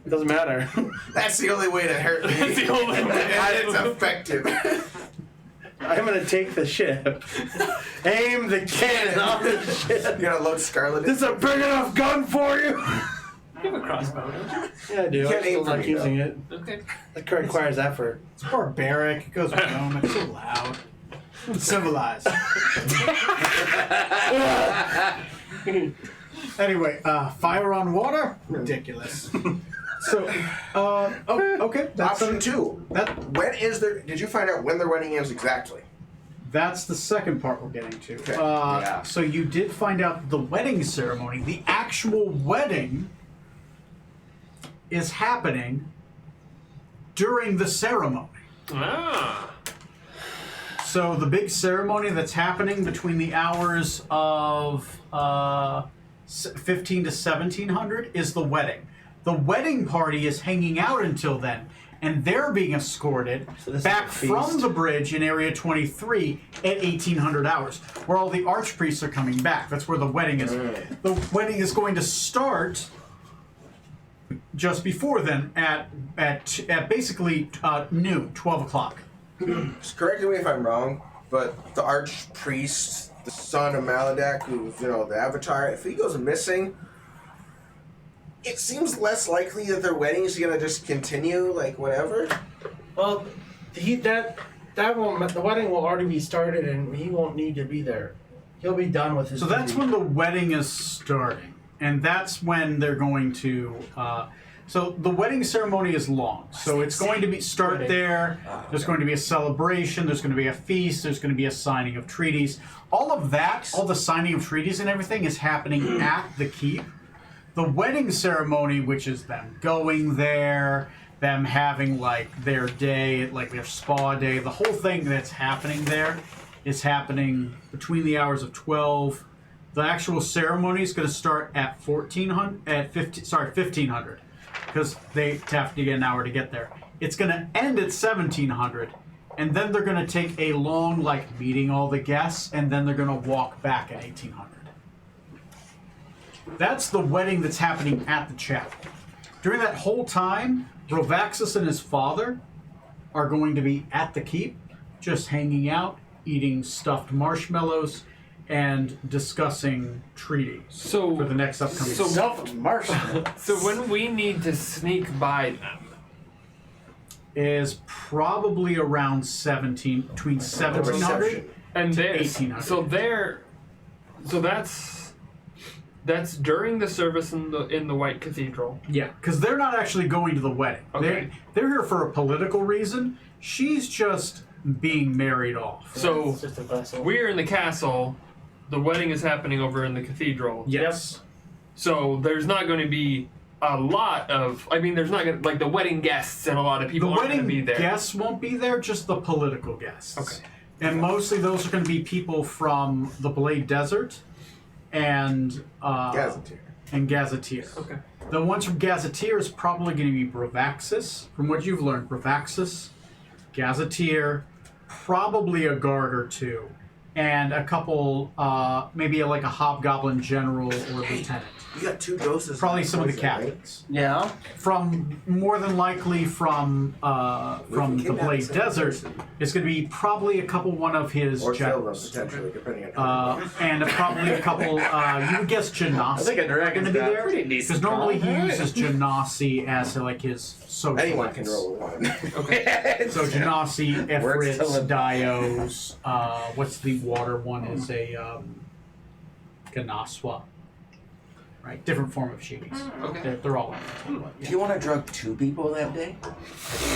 Doesn't matter. That's the only way to hurt me. That's the only way. And it's effective. I'm gonna take the ship. Aim the cannon on the ship. You gotta load Scarlet. This is a big enough gun for you. You have a crossbow, don't you? Yeah, I do. You I can't still aim for like me, using it. Okay. It requires effort. It's barbaric. It goes with home. It's so loud. Civilized. Anyway, fire on water? Ridiculous. So, okay. That's Option 2. that. When is their? Did you find out when their wedding is exactly? That's the second part we're getting to. Okay. Yeah. So you did find out the wedding ceremony, the actual wedding, is happening during the ceremony. Ah. So the big ceremony that's happening between the hours of 15 to 1700 is the wedding. The wedding party is hanging out until then, and they're being escorted So this is back a feast. from the bridge in Area 23 at 1800 hours, where all the archpriests are coming back. That's where the wedding is. The wedding is going to start just before then at basically noon, 12 o'clock. Just correct me if I'm wrong, but the Archpriest, the son of Maladek, who's the Avatar, if he goes missing, it seems less likely that their wedding is gonna just continue, like whatever. Well, the wedding will already be started, and he won't need to be there. He'll be done with his. So that's duty. when the wedding is starting, and that's when they're going to. So the wedding ceremony is long, so it's going to be start there. There's going to be a celebration. There's going to be a feast. There's going to be a signing of treaties. All of that, all the signing of treaties and everything, is happening at the keep. The wedding ceremony, which is them going there, them having like their day, like their spa day, the whole thing that's happening there is happening between the hours of 12. The actual ceremony is going to start at 1500, because they have to get an hour to get there. It's going to end at 1700, and then they're going to take a long like meeting all the guests, and then they're going to walk back at 1800. That's the wedding that's happening at the chapel. During that whole time, Rovaxis and his father are going to be at the keep, just hanging out, eating stuffed marshmallows, and discussing treaties So- for the next upcoming so- Stuffed marshmallow. So when we need to sneak by them, is probably around between 1700 Reception. And there, 1800. so that's during the service in the White Cathedral. Yeah, because they're not actually going to the wedding. Okay. They're here for a political reason. She's just being married off. So It's just a vessel. we're in the castle. The wedding is happening over in the cathedral. Yes. So there's not going to be a lot of. I mean, there's not going to like the wedding guests and a lot of The people aren't going to wedding be there. guests won't be there, just the political guests. Okay. And mostly those are going to be people from the Blade Desert and Gazetteer. and Gazetteer. Okay. The ones from Gazetteer is probably going to be Bravaxis, from what you've learned. Bravaxis, Gazetteer, probably a guard or two, and a couple, maybe like a hobgoblin general or lieutenant. You got 2 doses. Probably some of the poison, right? captains. Yeah. From more than likely from the kidnap Blade the same Desert, person. it's going to be probably a couple one of his Or kill them, generals. potentially, depending on how And probably a couple. You would guess Genasi. I think a are going dragon's to be got there pretty decent because normally he con. uses Genasi as like his social. anyone can links. roll a 1. So Genasi, Works till Efrits, it- Dios. What's the water one? Is a Ganaswa. Right, different form of Shigis. Okay. They're all. Do you want to drug 2 people that day?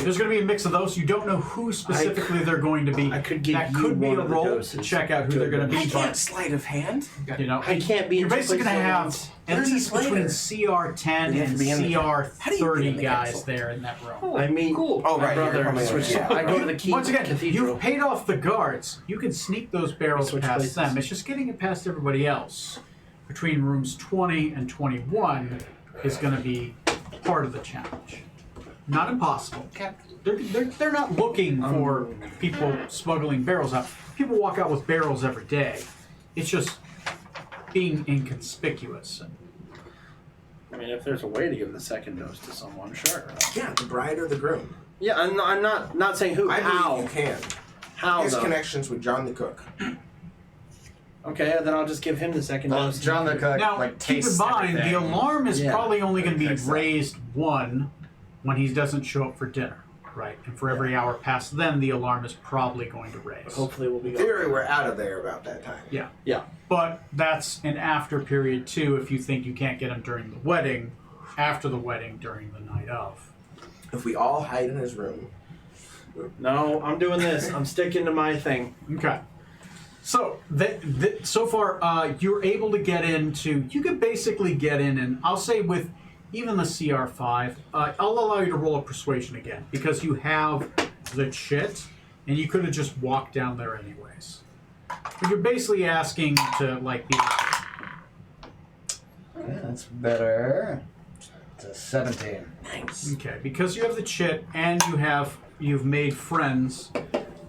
There's going to be a mix of those. You don't know who specifically they're going to be. I could give that you could be one a of the roll to doses check out who to they're going to I be. can't But sleight of hand. you know, I can't be. you're in two basically going to places at have once. at Where's least the between Slater? CR10 You have and to be in the- How do you get in CR30 the guys castle? there in that room. I mean, Cool. Oh, my right, you're brother coming switched. over, yeah. I go to the key Once again, cathedral. you've paid off the guards. You can sneak those barrels Switch past places. them. It's just getting it past everybody else. Between rooms 20 and 21 is going to be part of the challenge. Not impossible. They're not looking for people smuggling barrels out. People walk out with barrels every day. It's just being inconspicuous. I mean, if there's a way to give the second dose to someone, sure. Yeah, the bride or the groom. Yeah, I'm not saying who. I How? believe you can. How His though? connections with John the Cook. Okay, then I'll just give him the second dose. John the Cook, Now, like, keep in tastes mind, everything. the alarm is Yeah. probably only going to be Fix that. raised one when he doesn't show up for dinner, right? And for every hour past then, the alarm is probably going to raise. Hopefully, we'll be. In theory, we're out of there about that time. Yeah. Yeah. But that's an after period too if you think you can't get him during the wedding, after the wedding, during the night of. If we all hide in his room, No, I'm doing this. I'm sticking to my thing. Okay. So so far, you're able to get into. You could basically get in, and I'll say with even the CR5, I'll allow you to roll a persuasion again because you have the chit, and you could have just walked down there anyways. But you're basically asking to like be. Yeah, that's better. It's a 17. nice. Okay, because you have the chit and you've made friends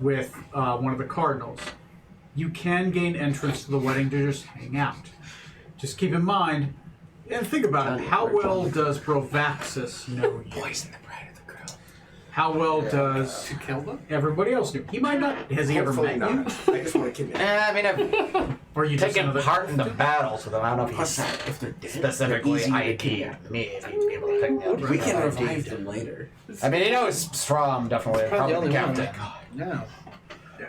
with one of the cardinals. You can gain entrance to the wedding to just hang out. Just keep in mind, and think about it. How well does Bravaxis know you? Poison the bride of the groom. How well does To kill them? everybody else know? He might not. Has he ever Hopefully met not. I just want to kidnap him. I mean, I've you? Or you just taken another? part in the battles with him. I don't know if Plus he's that, if they're dead, specifically they're easy to ID'd kidnap. me if he'd be able to pick me up. We can If revive ID'd. them later. I mean, he knows Strom definitely, Probably probably the the only one. captain. No.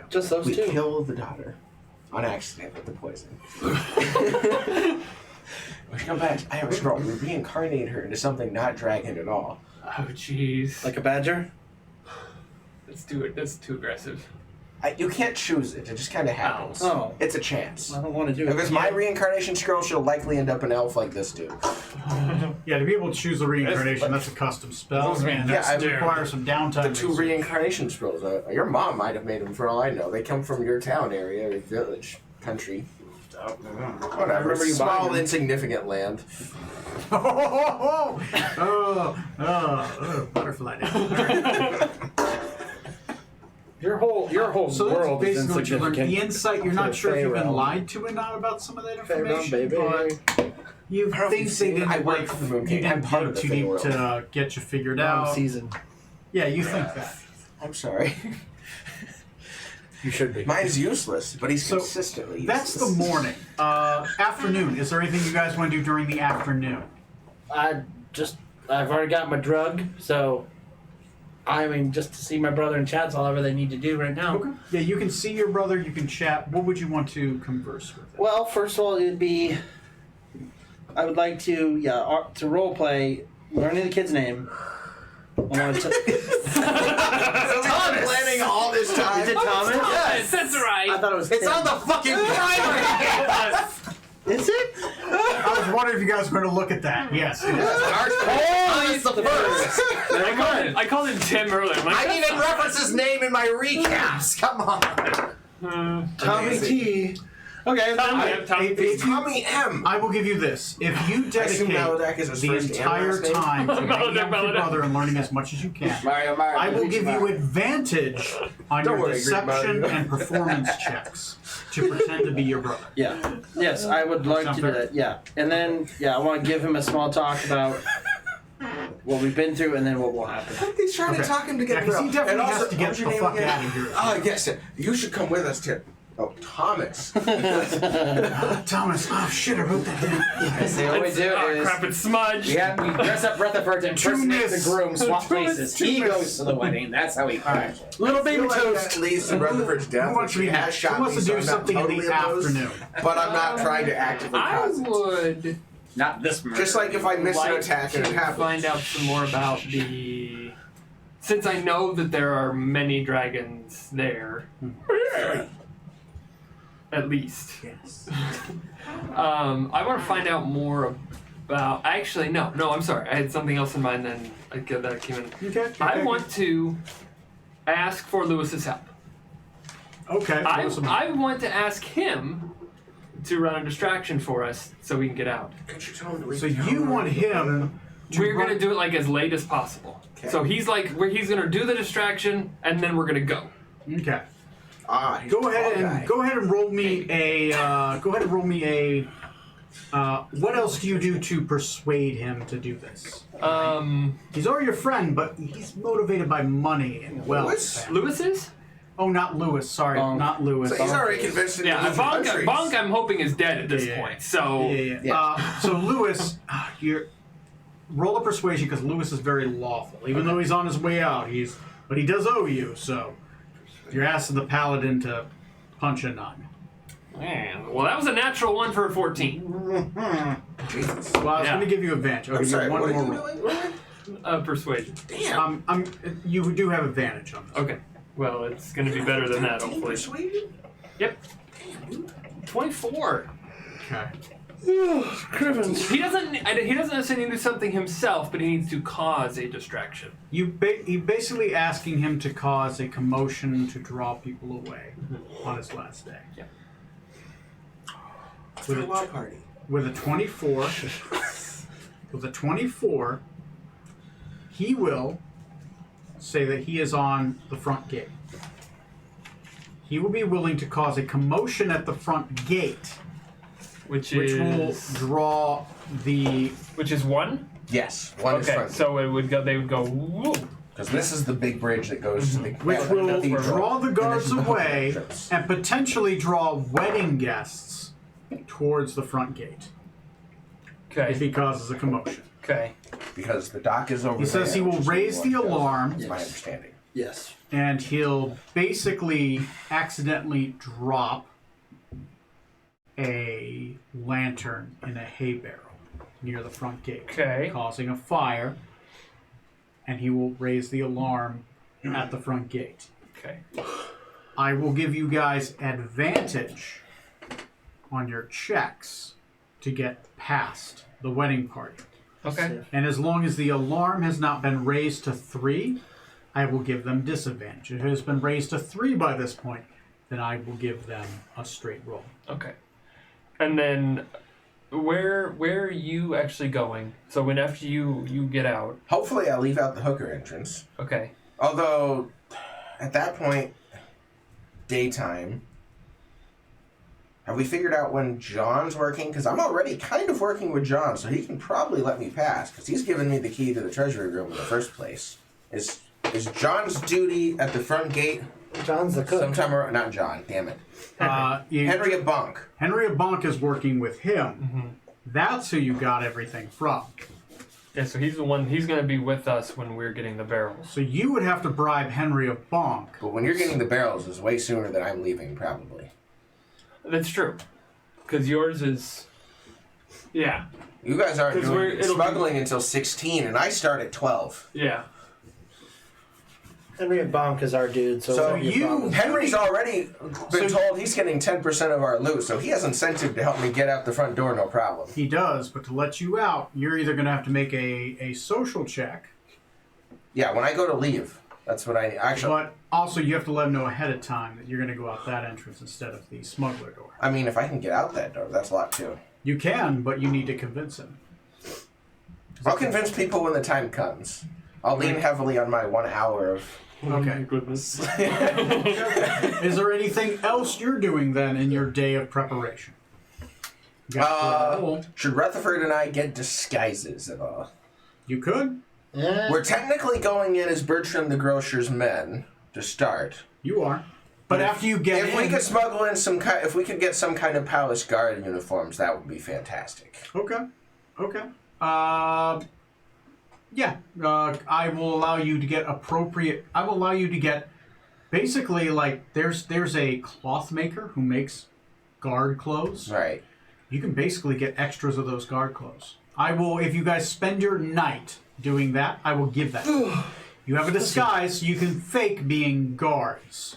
Just those We two. kill the daughter on accident with the poison. We come back to Irish Girl. We reincarnate her into something not dragon at all. Oh, jeez. Like a badger. Let's do it. That's too aggressive. You can't choose it. It just kind of happens. Oh. It's a chance. I don't want to do If it. it's my reincarnation scroll, she'll likely end up an elf like this dude. Yeah, to be able to choose the reincarnation, that's a custom spell, Those and yeah, that I- requires some downtime. The 2 reincarnation scrolls. Your mom might have made them for all I know. They come from your town area, or village, country. Whatever. remember you buying Small, them. insignificant land. Butterfly. All right. Your whole So that's world is basically what you learned. insignificant. The insight, you're to not the sure if you've Fey been realm. lied to or not about some of that Fey realm, information, baby. but you I don't know if think you've they seen it. didn't I work like for the Moon you King. I'm didn't part dig of the too Fey deep world. to get you figured Wrong out. season. Yeah, you think that. I'm sorry. You should be. Mine's useless, but he's So, consistently That's the useless. morning. Afternoon. Is there anything you guys want to do during the afternoon? I've already got my drug, so I mean, just to see my brother and chat's all ever they need to do right now. Okay. Yeah, you can see your brother. You can chat. What would you want to converse with him? Well, first of all, it'd be. I would like to to role play learning the kid's name. I want to. Thomas! Planning all this time. Is it Thomas? Yes, that's right. I thought it was. It's Tim. on the fucking primary. Is it? I was wondering if you guys were going to look at that. Yes, it is. Thomas the first. I called him Tim earlier. I'm like, I even reference his name in my recaps. Come on. Tommy Amazing. T. Okay. If you- Tommy M. I will give you this. If you assume dedicate Maladek is his the first and entire last name. time to hanging out with your Maladek. brother and learning as much as you can, Mario, I will reach give Mario. you advantage on Don't your worry, Greek deception Mario. and performance checks to pretend to be your brother. Yeah. Yes, I would like Sound to do fair? that. Yeah. And then, I want to give him a small talk about what we've been through and then what will happen. He's trying Okay. to talk him to Yeah, get because he definitely and has also, to get what's the your name fuck again? out of here. Ah, yes. You should come with us, Tim. Oh, Thomas. Thomas, oh shit, I wrote that down. So what we do oh is crap, it's smudged. we dress up Rutherford to impersonate the miss. groom, swap Two miss, places. two He miss. goes to the wedding. That's how he crashed. Little I baby feel like toast. that leads to Rutherford's death. Who wants to which be he has next? shot Who wants me, to so do I'm not something in totally the opposed, afternoon? But I'm not trying to actively I cause it. would Not this murder. Just like if I miss an like attack and it to happens. find out some more about the. Since I know that there are many dragons there, at least. Yes. I want to find out more about. Actually, no. I'm sorry. I had something else in mind. Then that came in. Okay. I want to ask for Lewis's help. Okay. I want to ask him to run a distraction for us so we can get out. Could you tell him to leave So the you town? want him to We're run- gonna do it like as late as possible. Okay. So he's gonna do the distraction and then we're gonna go. Okay. Ah, he's Go a ahead tall and guy. go ahead and roll me a. What else do you do to persuade him to do this? He's already your friend, but he's motivated by money and wealth. Lewis? Lewis is? Oh, not Lewis. Sorry, Bonk. not Lewis. So he's already convinced him to Yeah, leave the Bonk, country. Bonk I'm hoping is dead at this Yeah. point. So Yeah. So Lewis, you're roll a persuasion because Lewis is very lawful, even though he's on his way out. But he does owe you. So you're asking the paladin to punch a nun. man. Well that was a natural one for a 14. Jesus. Well, I was Yeah. going to give you advantage. I'll I'm give sorry, you one what are more you roll. doing? Persuasion. Damn. You do have advantage on this. Okay. Well it's gonna be better than that, hopefully. Persuasion? Yep. 24. Okay. Cribbins. He doesn't necessarily need to do something himself, but he needs to cause a distraction. You basically asking him to cause a commotion to draw people away on his last day. Yeah. For a wild party. With a 24, he will say that he is on the front gate. He will be willing to cause a commotion at the front gate, Which which will is draw the. which is 1? Yes, one is Okay, front. so it would go. They would go. Woo. Because this is the big bridge that goes to the Which will cathedral. draw the And guards this is the away entrance. and potentially draw wedding guests towards the front gate if Okay. he causes a commotion. Okay. Because the dock is over He says he there, will which is raise where the he goes. alarm. That's my understanding. Yes. And he'll basically accidentally drop a lantern in a hay barrel near the front gate, Okay. causing a fire, and he will raise the alarm at the front gate. Okay. I will give you guys advantage on your checks to get past the wedding party. Okay. And as long as the alarm has not been raised to 3, I will give them disadvantage. If it has been raised to 3 by this point, then I will give them a straight roll. Okay. And then, where are you actually going? So when after you get out. Hopefully, I'll leave out the hooker entrance. Okay. Although, at that point, daytime. Have we figured out when John's working? Because I'm already kind of working with John, so he can probably let me pass. Because he's given me the key to the treasury room in the first place. Is John's duty at the front gate John's the cook. sometime around? Not John, damn it. Henry of Bonk. Henry of Bonk is working with him. That's who you got everything from. Yeah, so he's the one. He's going to be with us when we're getting the barrels. So you would have to bribe Henry of Bonk. But when you're getting the barrels is way sooner than I'm leaving, probably. That's true, because yours is. Yeah. You guys aren't 'Cause doing it'll smuggling until 16, and I start at 12. Yeah. Henry of Bonk is our dude, so, So it's not your problem. Henry's already been So- told he's getting 10% of our loot, so he has incentive to help me get out the front door, no problem. He does, but to let you out, you're either going to have to make a social check, Yeah, when I go to leave, that's what I actually. but also you have to let him know ahead of time that you're going to go out that entrance instead of the smuggler door. I mean, if I can get out that door, that's a lot too. You can, but you need to convince him. I'll convince people when the time comes. I'll lean heavily on my 1 hour of. Okay. Goodness. Is there anything else you're doing then in your day of preparation? You got Should Rutherford and I get disguises at all? You could. We're technically going in as Bertram the Grocer's men to start. You are. But after you get If in, we could smuggle in if we could get some kind of palace guard uniforms, that would be fantastic. Okay. Okay. Yeah. I will allow you to get appropriate. I will allow you to get, basically, like there's a cloth maker who makes guard clothes. Right. You can basically get extras of those guard clothes. I will, if you guys spend your night doing that, I will give that. You have a disguise, so you can fake being guards.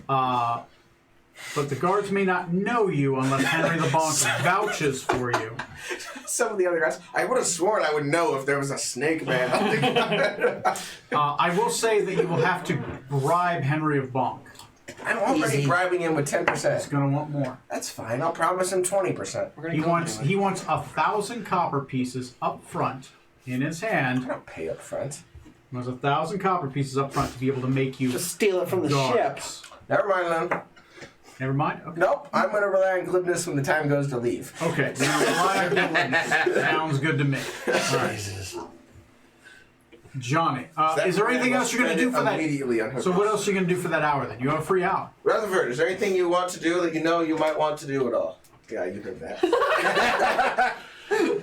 But the guards may not know you unless Henry the Bonk vouches for you. Some of the other guys, I would have sworn I would know if there was a snake man. I will say that you will have to bribe Henry of Bonk. I'm already bribing him with He's 10%. going to want more. That's fine. I'll promise him 20%. He wants 1,000 copper pieces up front in his I hand. don't pay up front. He wants 1,000 copper pieces up front to be able to make you Just steal it from the ship. guards. Never mind, Lon. Never mind. Okay. Nope, I'm going to rely on glibness when the time goes to leave. Okay. Now, rely on glibness. Sounds good to me. All right. Johnny, is there anything else you're going to do for that? Immediately on So what else are you going to do for that hour then? You have a free hour. Rutherford, is there anything you want to do that you know you might want to do at all? Yeah, you heard that.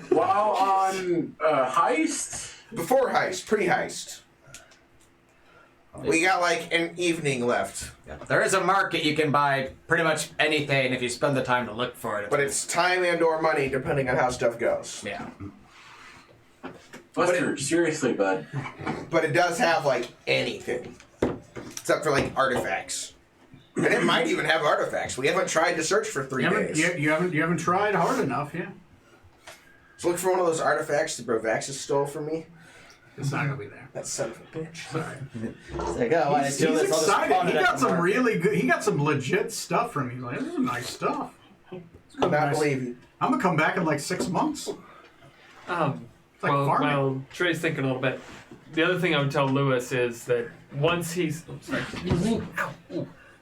While on heist, Before heist, pre-heist. We got like an evening left, Yeah, there is a market you can buy pretty much anything if you spend the time to look for it. but it's time and or money depending on how stuff goes. Yeah. Buster, seriously, bud. But it does have like anything, except for like artifacts. And it might even have artifacts. We haven't tried to search for 3 days. You haven't tried hard enough, yeah. So look for one of those artifacts that Brovaxis stole from me. It's not gonna be there. That son of a bitch. Sorry. It's like, oh, why He's did I steal this? I'll just excited. pawn He it at got the some market. really good. He got some legit stuff from me. He's like, this is nice stuff. I not believe you. I'm gonna come back in like 6 months. like Well, farming. while Trey's thinking a little bit, the other thing I would tell Lewis is that once he's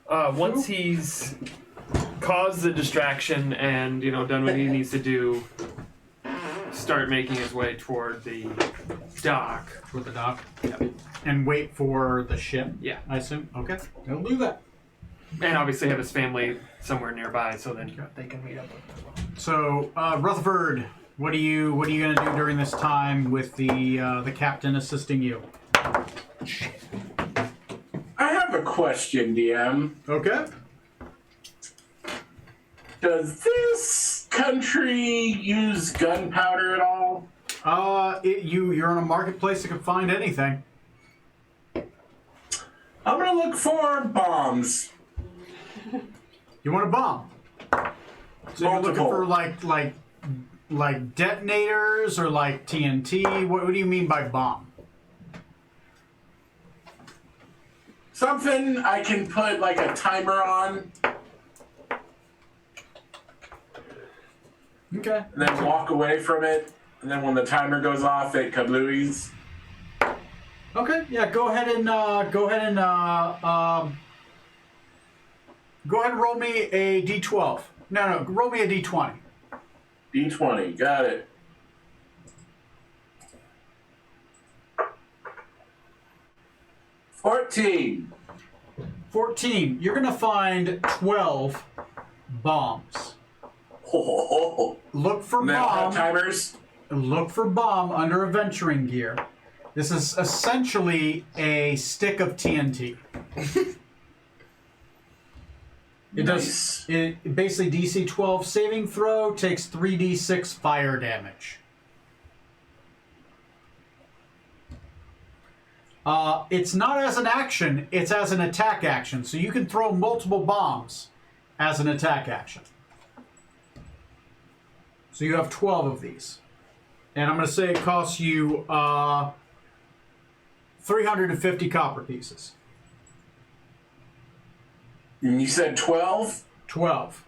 once he's caused the distraction and done what he needs to do, start making his way toward the dock. Toward the dock. And wait for the ship. Yeah, I assume. Okay. He'll do that. and obviously have his family somewhere nearby, so then they can meet up with him as well. So, Rutherford, what are you gonna do during this time with the captain assisting you? I have a question, DM. Okay. Does this country use gunpowder at all? You're in a marketplace that can find anything. I'm gonna look for bombs. You want a bomb? So you're looking Multiple. for like detonators or like TNT? What do you mean by bomb? Something I can put like a timer on Okay. and then walk away from it. And then when the timer goes off, it kablooies. Okay. Yeah. Go ahead and roll me a d12. No. Roll me a d20. D20, got it. $14. 14. You're gonna find 12 bombs. Ho, ho, ho. Look for And they all have bomb. timers. look for bomb under adventuring gear. This is essentially a stick of TNT. It does. It basically DC 12 saving throw, takes 3d6 fire damage. It's not as an action, it's as an attack action. So you can throw multiple bombs as an attack action. So you have 12 of these. And I'm going to say it costs you 350 copper pieces. And you said 12? 12.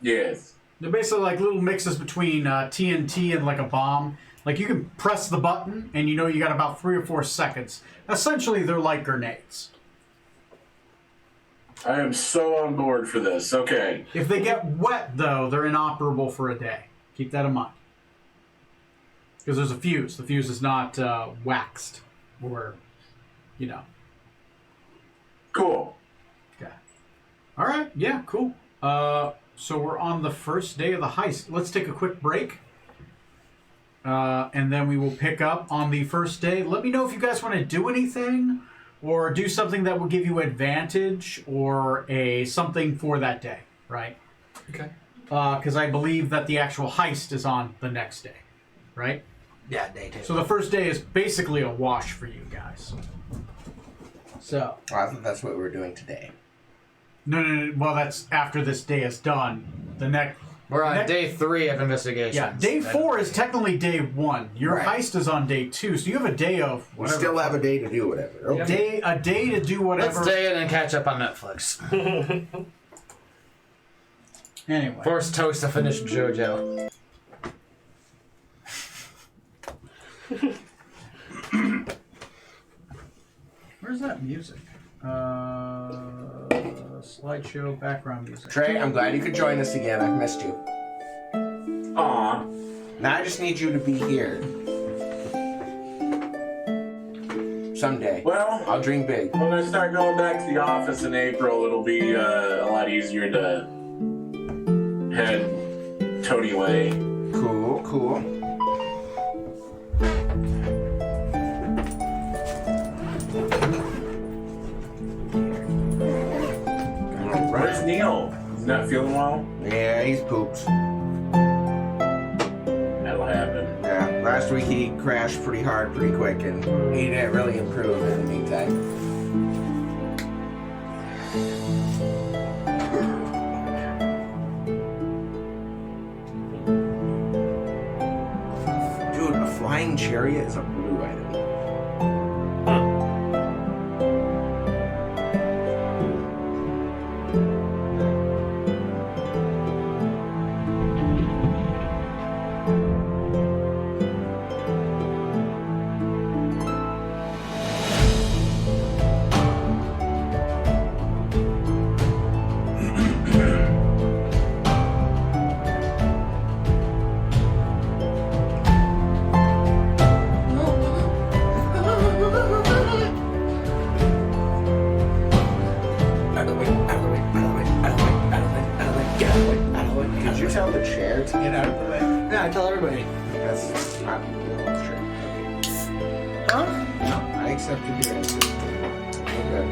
Yes. They're basically like little mixes between TNT and like a bomb. Like you can press the button and you know you got about 3 or 4 seconds. Essentially, they're like grenades. I am so on board for this. Okay. If they get wet, though, they're inoperable for a day. Keep that in mind. Because there's a fuse. The fuse is not waxed or, you know. Cool. Okay. All right. Yeah, cool. So we're on the first day of the heist. Let's take a quick break. And then we will pick up on the first day. Let me know if you guys want to do anything or do something that will give you advantage or something for that day, right? Okay. Because I believe that the actual heist is on the next day, right? Yeah, day 2. So the first day is basically a wash for you guys. So. Oh, I thought that's what we were doing today. No. Well, that's after this day is done. The next. We're on day 3 of investigations. Yeah, day 4 is technically day 1. Your Right. heist is on day 2, so you have a day of We whatever. still have a day to do whatever. Okay. A day to do whatever. Let's stay in and catch up on Netflix. Anyway. Force Toast to finish JoJo. Where's that music? Slideshow background music. Trey, I'm glad you could join us again. I've missed you. Aw. Now I just need you to be here. Someday. Well, I'll dream big. when I start going back to the office in April, it'll be a lot easier to head Tony way. Cool. Where's Neil? He's not feeling well? Yeah, he's pooped. That'll happen. Yeah, last week he crashed pretty hard, pretty quick, and he didn't really improve in the meantime. Dude, a flying chariot is a blue item. Did you tell the chair to get out of the way? Yeah, I tell everybody. That's not true. Huh? No, I accepted your answer. Okay.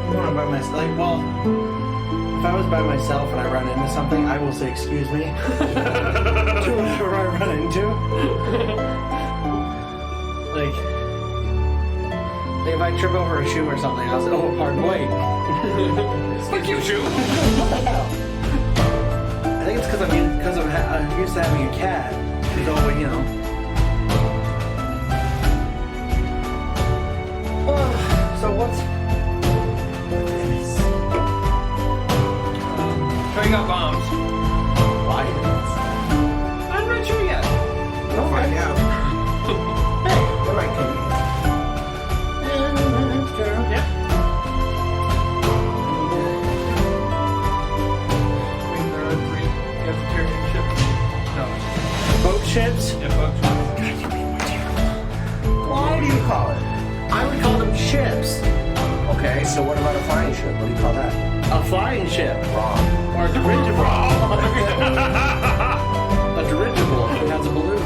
I'm going by myself. Like, well, if I was by myself and I run into something, I will say excuse me to whoever I run into. Like if I trip over a shoe or something, I'll say, "Oh, pardon, wait." Fuck you, shoe. I think it's because I'm used to having a cat. She's always, you know. So what's? I got bombs. Why? I'm not sure yet. We'll find out. Hey, what I can Yeah. Three cafeteria ships. No. Boat ships? Yeah, folks. Why? you call it? I would call them ships. Okay, so what about a flying ship? What do you call that? A flying ship. Wrong. Or a dirigible. A dirigible that has a balloon.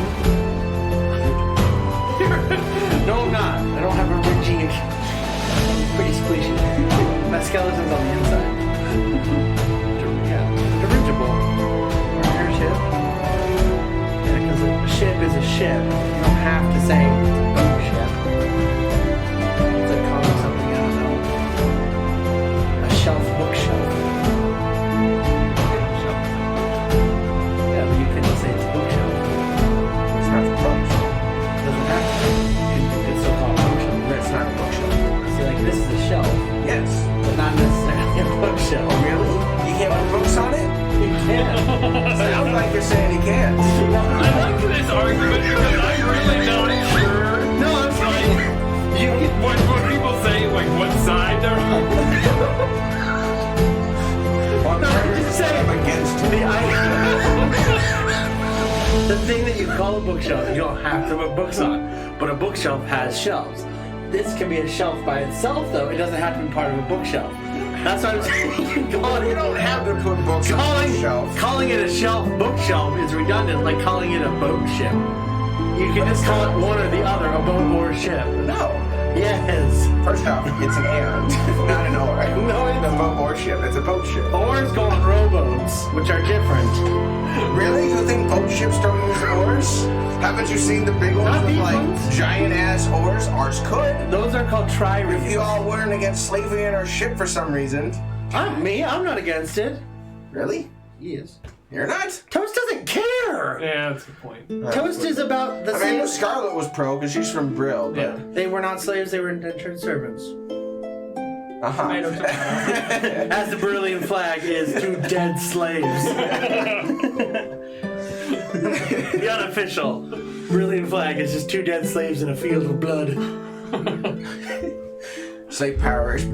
No, I'm not. I don't have a ridgy. Pretty squishy. My skeleton's on the inside. Yeah. Dirigible. Or airship. Yeah, because a ship is a ship. You don't have to say boat ship. It's like calling something, I don't know. A shelf, bookshelf. Yeah, but you can say it's bookshelf. It's not a bookshelf. It doesn't have to. It's still called a bookshelf. It's not a bookshelf. See, like this is a shelf, Yes. but not necessarily a bookshelf. Really? You can't put books on it? You can. Sounds like you're saying you can't. I like this argument because I'm really not sure. No, I'm saying you can. When people say like what side they're on. Well, No, I'm just saying. I'm against it. The thing that you call a bookshelf, you don't have to put books on, but a bookshelf has shelves. This can be a shelf by itself, though. It doesn't have to be part of a bookshelf. That's what I'm saying. You don't have to put books on the shelf. Calling it a shelf bookshelf is redundant, like calling it a boat ship. You can just call it one or the other, a boat or a ship. No. Yes. First off, it's an and, not an or. No, it's a boat or ship. It's a boat ship. Oars go on rowboats, which are different. Really? You think boat ships don't use oars? Haven't you seen the big ones Not with these like ones. giant ass oars? Ours could. Those are called triremes. If you all weren't against slavery in our ship for some reason. I'm not against it. Really? Yes. You're not? Toast doesn't care. Yeah, that's a good point. Toast is about the I mean, same. Scarlet was pro because she's from Brill. But... Yeah. They were not slaves, they were indentured servants. Tomato, Uh-huh. tomato. As the Brilliant flag is two dead slaves. The unofficial Brilliant flag is just two dead slaves in a field of blood. Slave power is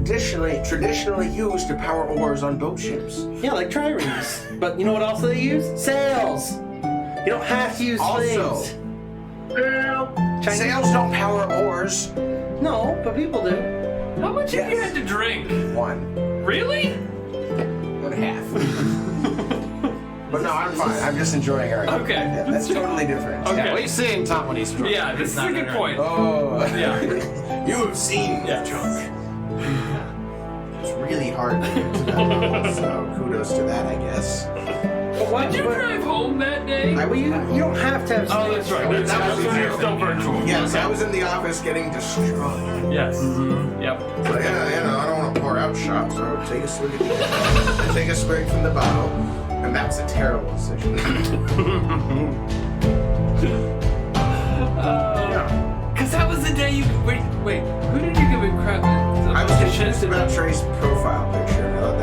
traditionally used to power oars on boat ships. Yeah, like triremes. But you know what else they use? Sails. You don't have to use Also, slaves. Chinese- sails don't power oars. No, but people do. How much have you Yes. had to drink? 1 Really? and a half. But no, I'm fine. I'm just enjoying our Okay. Yeah, that's totally different. Okay. Yeah, we've seen Tom when he's drunk. Yeah, this is a good point. Oh. Yeah. You have seen Yeah. junk. It's really hard to get to that level, so kudos to that, I guess. But why Did you drive home that day? I was, You don't have to have Oh, that's right. That That's was when you're zero. still virtual. yes, I was in the office getting destroyed. Yes. Yep. So yeah, I don't want to pour out shots, so I would take a swig of I take a swig from the bottle, and that's a terrible decision. Cause that was the day you wait. Who did you give a crap? I was confused about Trey's profile picture. I thought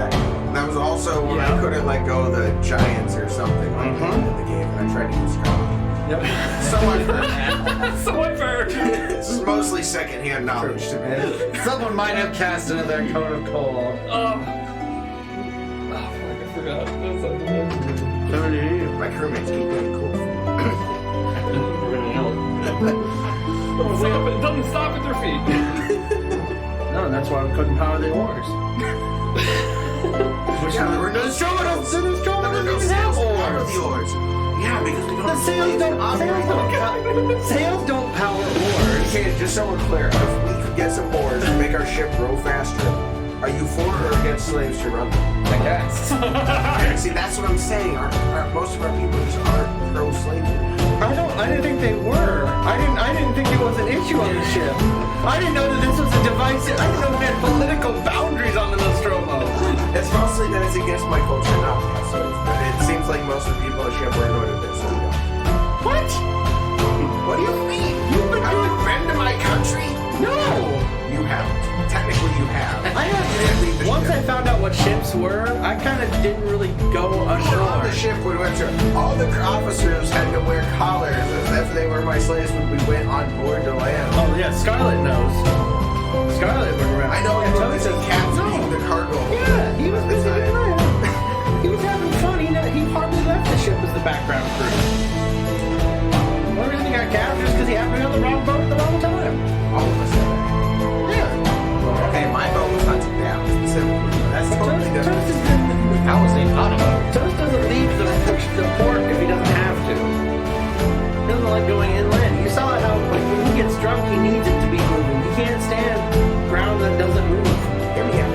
that was also when I Yeah. couldn't let go of the Giants or something like that in the game, and I tried to use Scarlet. Yep. So unfair. So unfair. This is mostly secondhand knowledge to me. Someone might have cast another coat of coal. Oh, fuck, I forgot. That's not the My crewmates keep getting cool. It doesn't stop at their feet. No, that's why we couldn't power the oars. Yeah, there were no sails. There were no sails to power the oars. Yeah, because we don't The have sails don't. slaves. Sails don't power oars. Okay, just so we're clear, if we could get some oars and make our ship row faster, are you for or against slaves to run them? Against. See, that's what I'm saying. Most of our people just aren't pro-slavery. I didn't think they were. I didn't think it was an issue on the ship. I didn't know that this was a device. I didn't know we had political boundaries on the Nostromo. It's mostly that it's against my culture now. So it seems like most of the people on the ship were going to this. What? What do you mean? You've been Have you doing. been to my country? No. You haven't. Technically, you have. I You didn't leave have. the Once I ship. found out what ships were, I kind of didn't really go We were on ashore. the ship when we went to. All the officers had to wear collars as if they were my slaves when we went on board to land. Oh yeah, Scarlet knows. Scarlet would remember. I know Yeah, he Tony was says, captaining the cargo. Yeah, he was busy doing that. He was having fun. He hardly left the ship as the background crew. The only reason he got captured is because he happened to be on the wrong boat at the wrong time. All of like going inland. You saw how when he gets drunk, he needs it to be moving. You can't stand ground that doesn't move. Hear me out.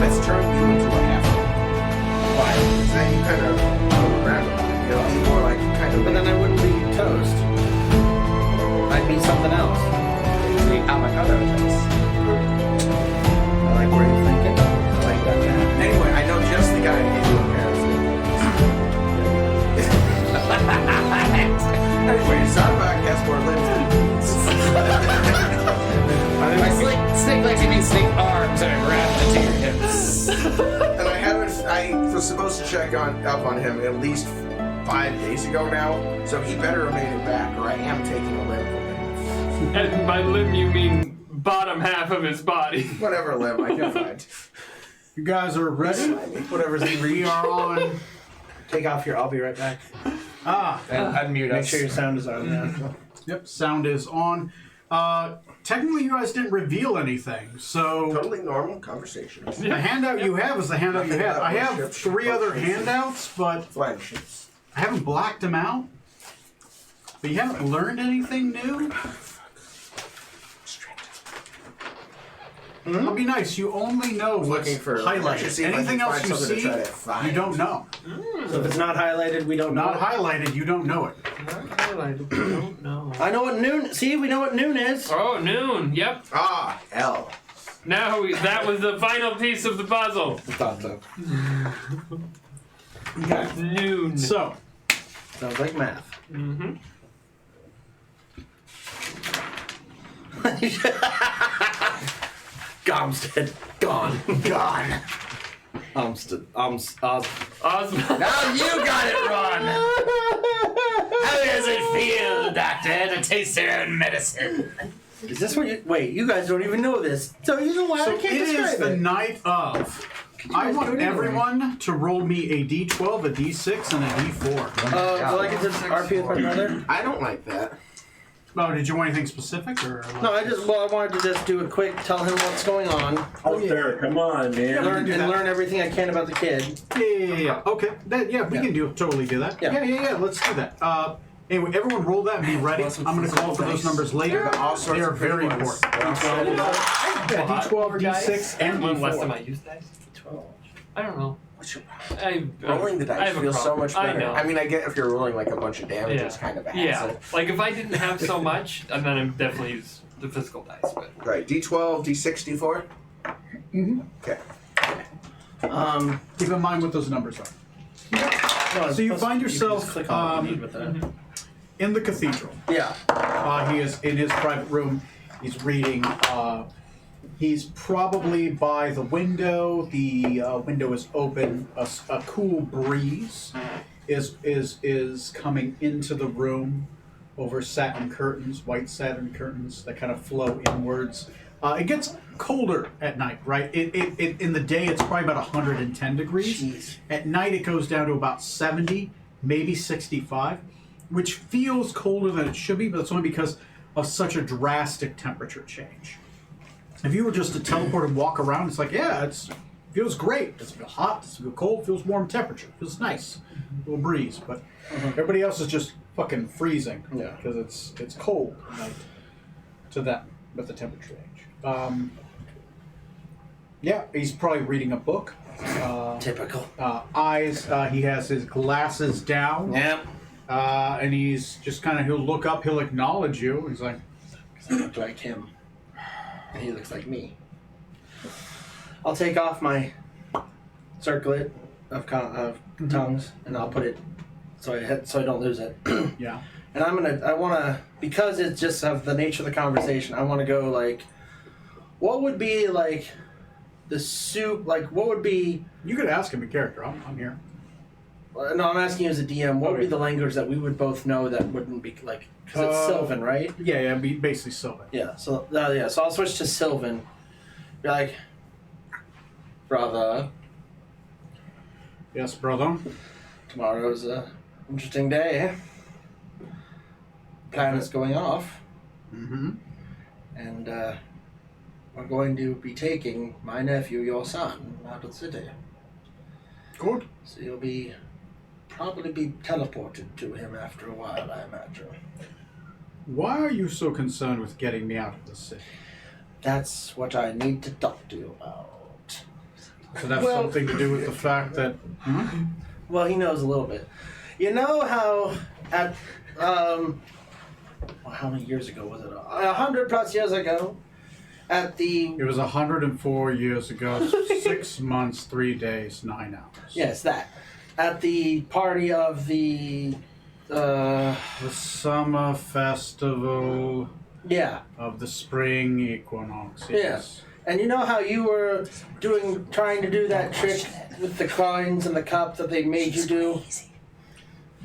Let's turn you into a half. Why? Because then you kind of move around. It'll be more like kind of. But then I wouldn't be toast. I'd be something else. The avocado toast. I like where you're thinking. I like that. Anyway, I know just the guy who gave you a pair of Anyway, it's not about cast more limbs than By snake legs, you mean snake arms that are wrapped into your hips. And I was supposed to check up on him at least 5 days ago now, so he better have made it back, or I am taking a limb from him. And by limb, you mean bottom half of his body. Whatever limb I can find. You guys are ready? Whatever's We are on. Take off your. I'll be right back. And unmute Make us. sure your sound is on. Yeah. Yep, sound is on. Technically, you guys didn't reveal anything, so Totally normal conversation. the handout you have is the handout you have. I have 3 other handouts, but Flagships. I haven't blacked them out. But you haven't learned anything new? I'll be nice. You only know what's Looking for highlighted. Anything else you see, you don't know. So if it's not highlighted, we don't Not know. highlighted, you don't know it. Not highlighted. I don't know. I know what noon. See, we know what noon is. Oh, noon. Yep. Ah, L. Now that was the final piece of the puzzle. I thought so. Okay. Noon. So, Sounds like math. Mm-hmm. Gomstead, gone. gone. Omstead, Ozma. Now you got it, Ron! How does it feel, Doctor, to taste your own medicine? Is this what you? Wait, you guys don't even know this. So you know why So I it can't is describe the it. night of. I guys do want it anyway? everyone to roll me a d12, a d6, and a d4. So I get to RP with my brother? I don't like that. Oh, did you want anything specific, or? No, I wanted to just do a quick, tell him what's going on, Arthur, come on, man. learn everything I can about the kid. Yeah. Okay. We can totally do that. Yeah. Yeah. Let's do that. Anyway, everyone roll that and be ready. I'm going to call for those numbers later. All sorts They are of very pretty ones. important. Yeah, d12, d6, and When last time I d4. used dice? 12. I don't know. What's your problem? Rolling the I dice have a feels so problem. much better. I know. I mean, I get if you're rolling like a bunch of damage, Yeah. it's kind of a Yeah. hassle. Like if I didn't have so much, and then I'd definitely use the physical dice. But Right, D12, D6, D4? Mm-hmm. Okay. Keep in mind what those numbers are. No, So you plus- find can yourself, just click on what you need with that. In the cathedral. Yeah. He is in his private room. He's reading. He's probably by the window. The window is open. A cool breeze is coming into the room over satin curtains, white satin curtains that kind of flow inwards. It gets colder at night, right? It in the day it's probably about 110 degrees. Jeez. At night it goes down to about 70, maybe 65, which feels colder than it should be, but it's only because of such a drastic temperature change. If you were just to teleport and walk around, it's like, yeah, it feels great. It doesn't feel hot, doesn't feel cold, it feels warm temperature. It feels nice. A little breeze, but everybody else is just fucking freezing. Yeah. Because it's cold at night to them with the temperature change. Yeah, he's probably reading a book. Typical. Eyes, he has his glasses down. Yep. And he's just kind of, he'll look up, he'll acknowledge you. He's like, I look like him. And he looks like me. I'll take off my circlet of tongues and I'll put it so I don't lose it. yeah. And I wanna, because it's just of the nature of the conversation, I wanna go like, what would be like the soup, like what would be, You could ask him in character. I'm here. no, I'm asking you as a DM, what would be the language that we would both know that wouldn't be like, because it's Sylvan, right? Yeah, basically Sylvan. Yeah, so I'll switch to Sylvan. Be like, brother, Yes, brother. tomorrow's a interesting day. Plan is going off, Mm-hmm. and we're going to be taking my nephew, your son, out of the city. Good. So you'll probably be teleported to him after a while, I imagine. Why are you so concerned with getting me out of the city? That's what I need to talk to you about. So that's Well- something to do with the fact that... Well, he knows a little bit. You know how at well, how many years ago was it? 100+ years ago, at the It was 104 years ago, 6 months, 3 days, 9 hours. yes that at the party of the The summer festival yeah. of the spring equinox. Yes. And you know how you were trying to do that trick with the coins and the cup that they made you do?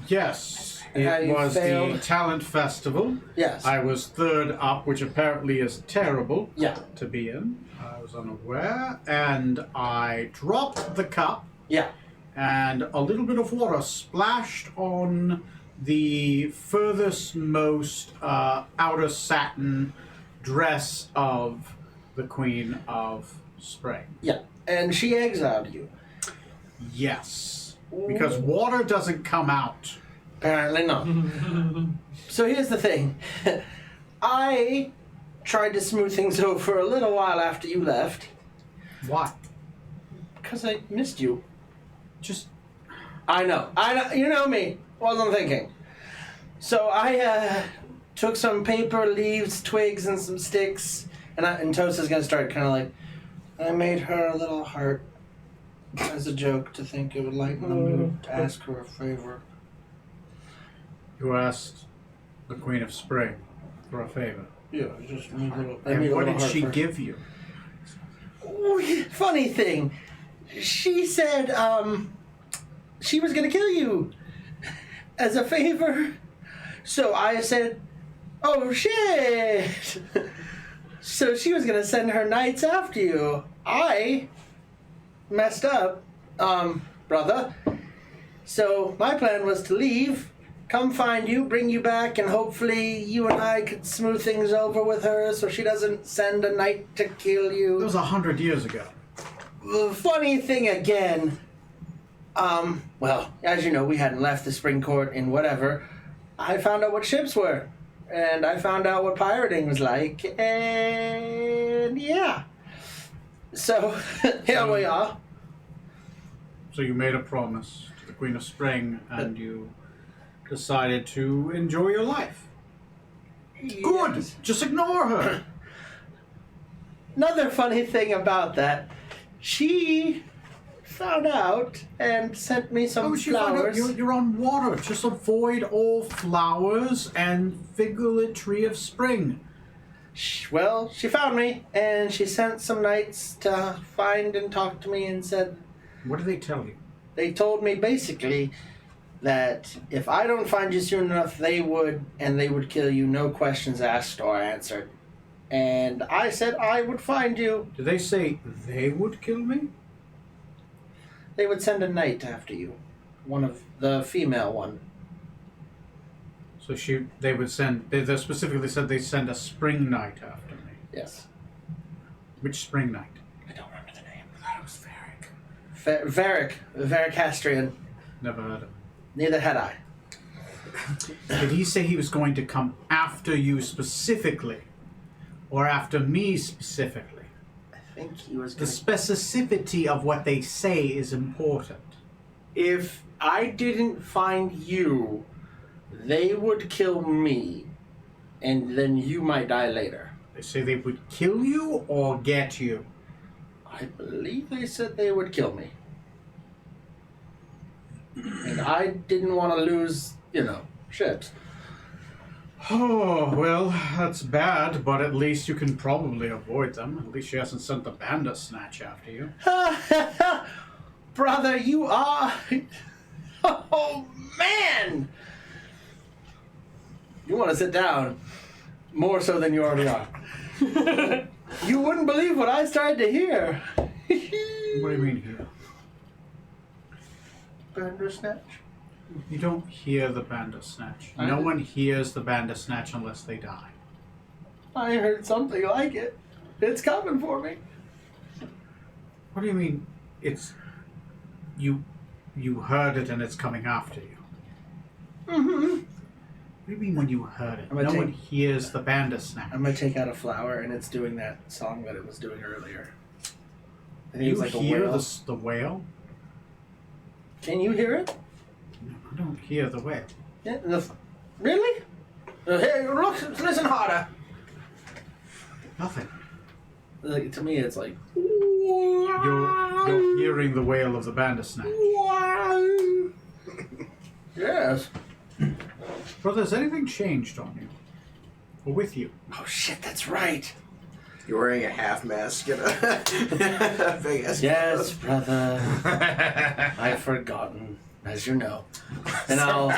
Yes. And how It you was the failed? talent festival. Yes. I was third up, which apparently is terrible Yeah. to be in. I was unaware, and I dropped the cup, Yeah. and a little bit of water splashed on the furthest most outer satin dress of the Queen of Spring. Yeah. And she exiled you. Yes. Because water doesn't come out. Apparently not. So here's the thing. I tried to smooth things over for a little while after you left Why? because I missed you. Just I know. You know me. Wasn't thinking. So I took some paper, leaves, twigs, and some sticks, and Tosa's gonna start kind of like. I made her a little heart as a joke to think it would lighten the mood to ask her a favor. you asked the Queen of Spring for a favor. Yeah, just made a little. I And made a what little did heart she for her. give you? Ooh, funny thing, she said she was gonna kill you as a favor. So I said, "Oh shit!" So she was gonna send her knights after you. I messed up, brother. So my plan was to leave, come find you, bring you back, and hopefully you and I could smooth things over with her so she doesn't send a knight to kill you. It was 100 years ago. The funny thing again, well, as you know, we hadn't left the spring court in whatever. I found out what ships were, and I found out what pirating was like, and yeah. So, here we are. So you made a promise to the Queen of Spring, and you decided to enjoy your life. Good. Yes. Just ignore her. Another funny thing about that, she found out and sent me some Oh, she found out flowers. you're on water. Just avoid all flowers and figure a tree of spring. Well, she found me, and she sent some knights to find and talk to me and said, What did they tell you? they told me basically that if I don't find you soon enough, they would kill you, no questions asked or answered. And I said I would find you. Did they say they would kill me? They would send a knight after you, one of the female one. So they would send. They specifically said they send a spring knight after me. Yes. Which spring knight? I don't remember the name. That was Varric. Varric Castrian. Never heard of him. Neither had I. Did he say he was going to come after you specifically, or after me specifically? I think he was The going specificity of what they say is important. If I didn't find you, they would kill me, and then you might die later. They say they would kill you or get you. I believe they said they would kill me. And I didn't want to lose, ships. Oh, well, that's bad, but at least you can probably avoid them. At least she hasn't sent the Bandersnatch after you. Brother, you are... Oh, man! You want to sit down. More so than you already are. You wouldn't believe what I started to hear. What do you mean here? Bandersnatch? You don't hear the Bandersnatch. I No did- one hears the Bandersnatch unless they die. I heard something like it. It's coming for me. What do you mean it's... You heard it and it's coming after you? Mm-hmm. do you mean when you heard it? I'm gonna No take- one hears the Bandersnatch. I'm gonna take out a flower, and it's doing that song that it was doing earlier. I think You it was like a hear whale. the whale? Can you hear it? No, I don't hear the whale. Yeah. Really? Hey, look! Listen harder. Nothing. Like, to me, it's like. You're hearing the wail of the Bandersnatch. Yes. Brother, has anything changed on you? Or with you? Oh shit! That's right. You're wearing a half mask and a big ass. Yes, brother. I've forgotten, as you know. And I'll.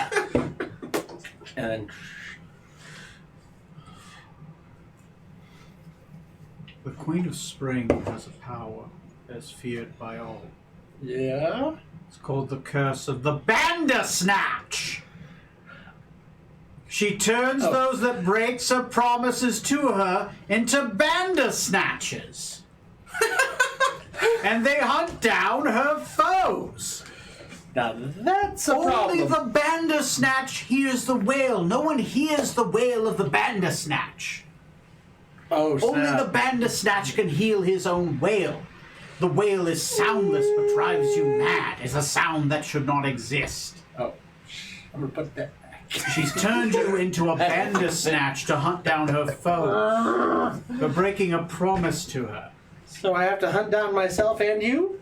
And then. The Queen of Spring has a power that is feared by all. Yeah? It's called the Curse of the Bandersnatch. She turns those that breaks her promises to her into Bandersnatchers. And they hunt down her foes. Now that's a Only problem. the Bandersnatch hears the wail. No one hears the wail of the Bandersnatch. Oh, snap. Only the Bandersnatch can heal his own wail. The wail is soundless but drives you mad. It's a sound that should not exist. Oh. I'm gonna put that back. She's turned you into a Bandersnatch to hunt down her foes. For breaking a promise to her. So I have to hunt down myself and you?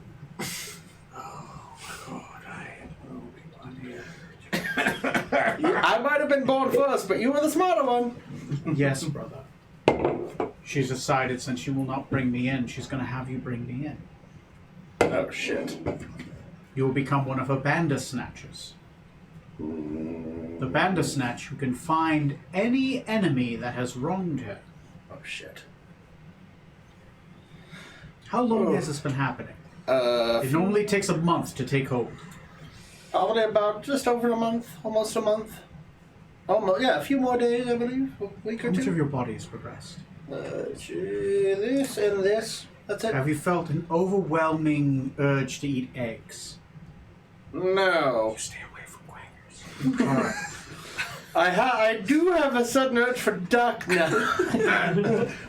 I might have been born first, but you were the smarter one. Yes, brother. She's decided since you will not bring me in, she's going to have you bring me in. Oh shit. You will become one of her Bandersnatchers. The Bandersnatch who can find any enemy that has wronged her. Oh shit. How long has this been happening? It It normally takes a month to take hold. Probably about just over a month, almost a month. Almost, yeah, a few more days, I believe. A week or How much two. of your body has progressed? This and this. That's it. Have you felt an overwhelming urge to eat eggs? No. Stay away from quackers. Alright. I do have a sudden urge for duck now.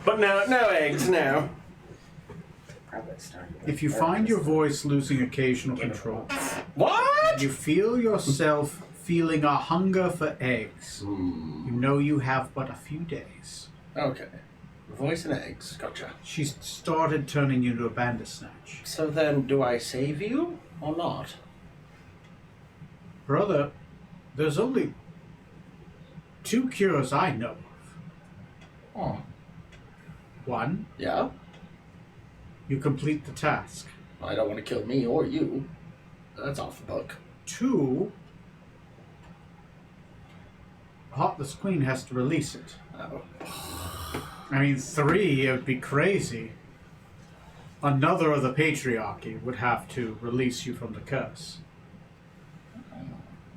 But no eggs now. If you find your voice losing occasional control, What? you feel yourself feeling a hunger for eggs, you know you have but a few days. Okay. Voice and eggs. Gotcha. She's started turning you into a Bandersnatch. So then, do I save you or not? Brother, there's only 2 cures I know of. Oh. One, Yeah? you complete the task. I don't want to kill me or you. That's off the book. 2, Heartless Queen has to release it. Oh. I mean, 3, it would be crazy. Another of the Patriarchy would have to release you from the curse.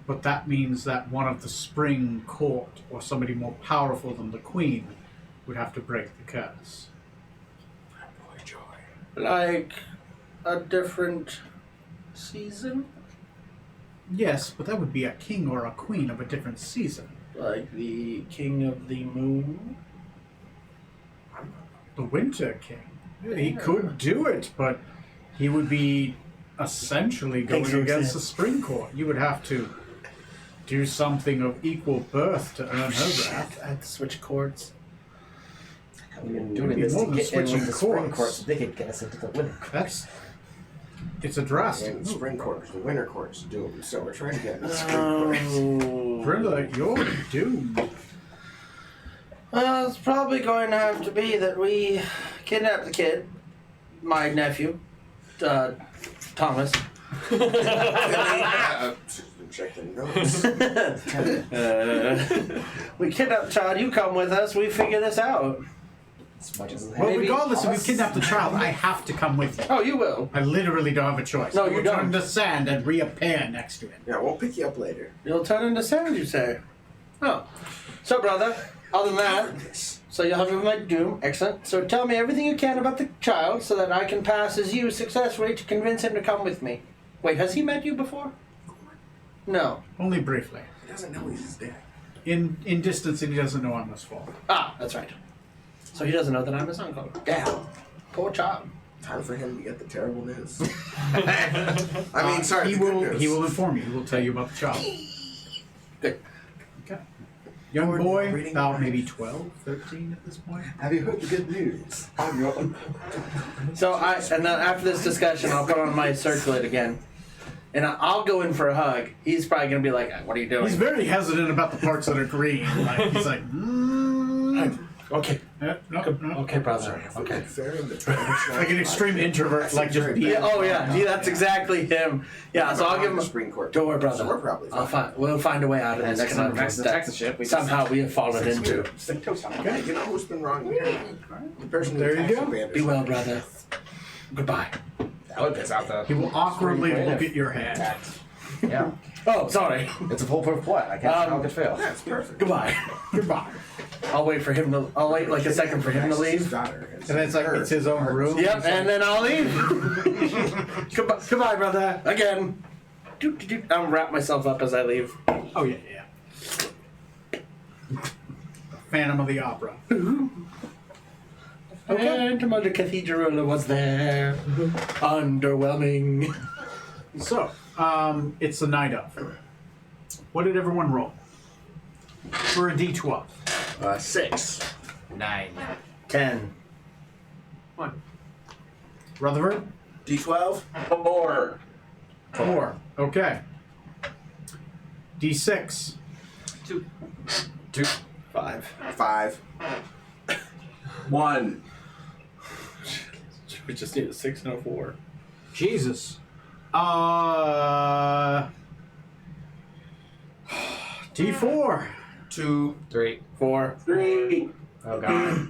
But that means that one of the Spring Court, or somebody more powerful than the Queen, would have to break the curse. Like a different season? Yes, but that would be a king or a queen of a different season. Like the King of the Moon? The Winter King. He could do it, but he would be essentially going Makes no against sense. the Spring Court. You would have to do something of equal birth to earn her wrath. I had to switch chords. We've been It'd doing be this more to than get in with switching the spring chords. court so they could get us into the winter court. That's it's a drastic And the move. spring quarters, the winter quarters do them, so we're trying to get in the spring quarters. Oh. Brilla, you're doomed. Well, it's probably going to have to be that we kidnap the kid, my nephew, Thomas. Check the notes. We kidnap the child, you come with us, we figure this out. As much as Well, Maybe regardless if you us. kidnap the child, I have to come with you. Oh, you will. I literally don't have a choice. No, I you will don't. turn to sand and reappear next to it. Yeah, we'll pick you up later. You'll turn into sand, you say. Oh. So, brother, other than that, so you'll have my doom. Excellent. So tell me everything you can about the child so that I can pass as you successfully to convince him to come with me. Wait, has he met you before? No. Only briefly. He doesn't know he's dead. in distance, and he doesn't know I'm his fault. Ah, that's right. So he doesn't know that I'm his uncle. Damn. Poor child. Time for him to get the terrible news. I mean, sorry, He the good will. news. He will inform you. He will tell you about the child. Good. Okay. Young Lord, boy, reading about minds. maybe 12, 13 at this point. Have you heard the good news? I'm your uncle. So and then after this discussion, I'll put on my circlet again, and I'll go in for a hug. He's probably gonna be like, "What are you doing?" He's very hesitant about the parts that are green. Like, he's like, Okay. no. Okay, brother. Okay. Like an extreme introvert, like just be. Yeah. Oh yeah. That's exactly him. Yeah. So I'll give him. Supreme Court. Don't worry, So we're brother. probably I'll fine. we'll find a way out of this Next time conundrum the that Texas ship, we just somehow we have fallen into. stick toast on it. Okay, you know who's been wrong here? The person who There you attacks go. the bandits. Be well, brother. Goodbye. That would piss out the. He will awkwardly Pretty look creative. at your hand. Yeah. Oh, sorry. It's a foolproof plot. I can't see how it could fail. That's perfect. Goodbye. Goodbye. I'll wait for him to. I'll wait like a second for him to His leave. daughter. And then it's like it's his own room. Yep, and then I'll leave. Goodbye, brother. Again. I'll wrap myself up as I leave. Oh yeah. Phantom of the Opera. And Mother Cathedral was there. Underwhelming. So, it's the night of. What did everyone roll? For a D12. 6. 9. 10. 1. Rutherford? D12. 4. 4. Okay. D6. 2. 2. 5. 5. 1. We just need a 6 and a 4. Jesus. D4. 2. 3. 4. 3. Oh god.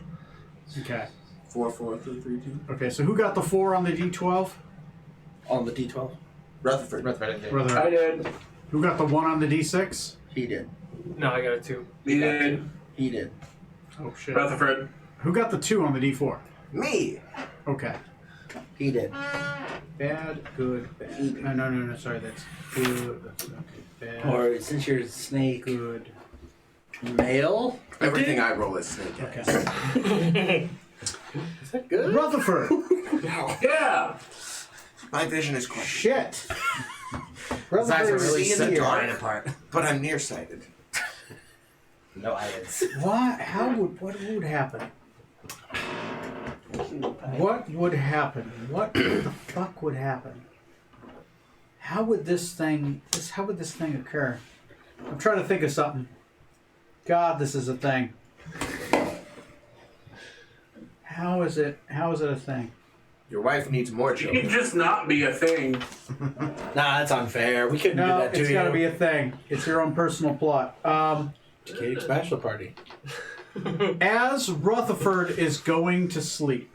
Okay. 4, 4, 3, 3, 2. Okay, so who got the 4 on the D12? On the D12. Rutherford. Rutherford did. I Rutherford. did. Who got the 1 on the D6? He did. No, I got a 2. He did. He did. Oh shit. Rutherford. Who got the 2 on the D4? Me. Okay. He did. Bad, good, bad. No, sorry, that's good. That's okay. Bad, Or since you're a snake, good. male? Everything I roll is snake eyes. Okay. Is that good? Rutherford! Yeah. My vision is quite Shit! His eyes are Rutherford, really see in set the wide dark. apart. but I'm nearsighted. No eyelids. what would happen? What would happen? What the fuck would happen? How would this thing occur? I'm trying to think of something. God, this is a thing. How is it a thing? Your wife needs more It children. could just not be a thing. Nah, that's unfair. We couldn't do No, that to it's you. gotta be a thing. It's your own personal plot. Kate's bachelor party. As Rutherford is going to sleep,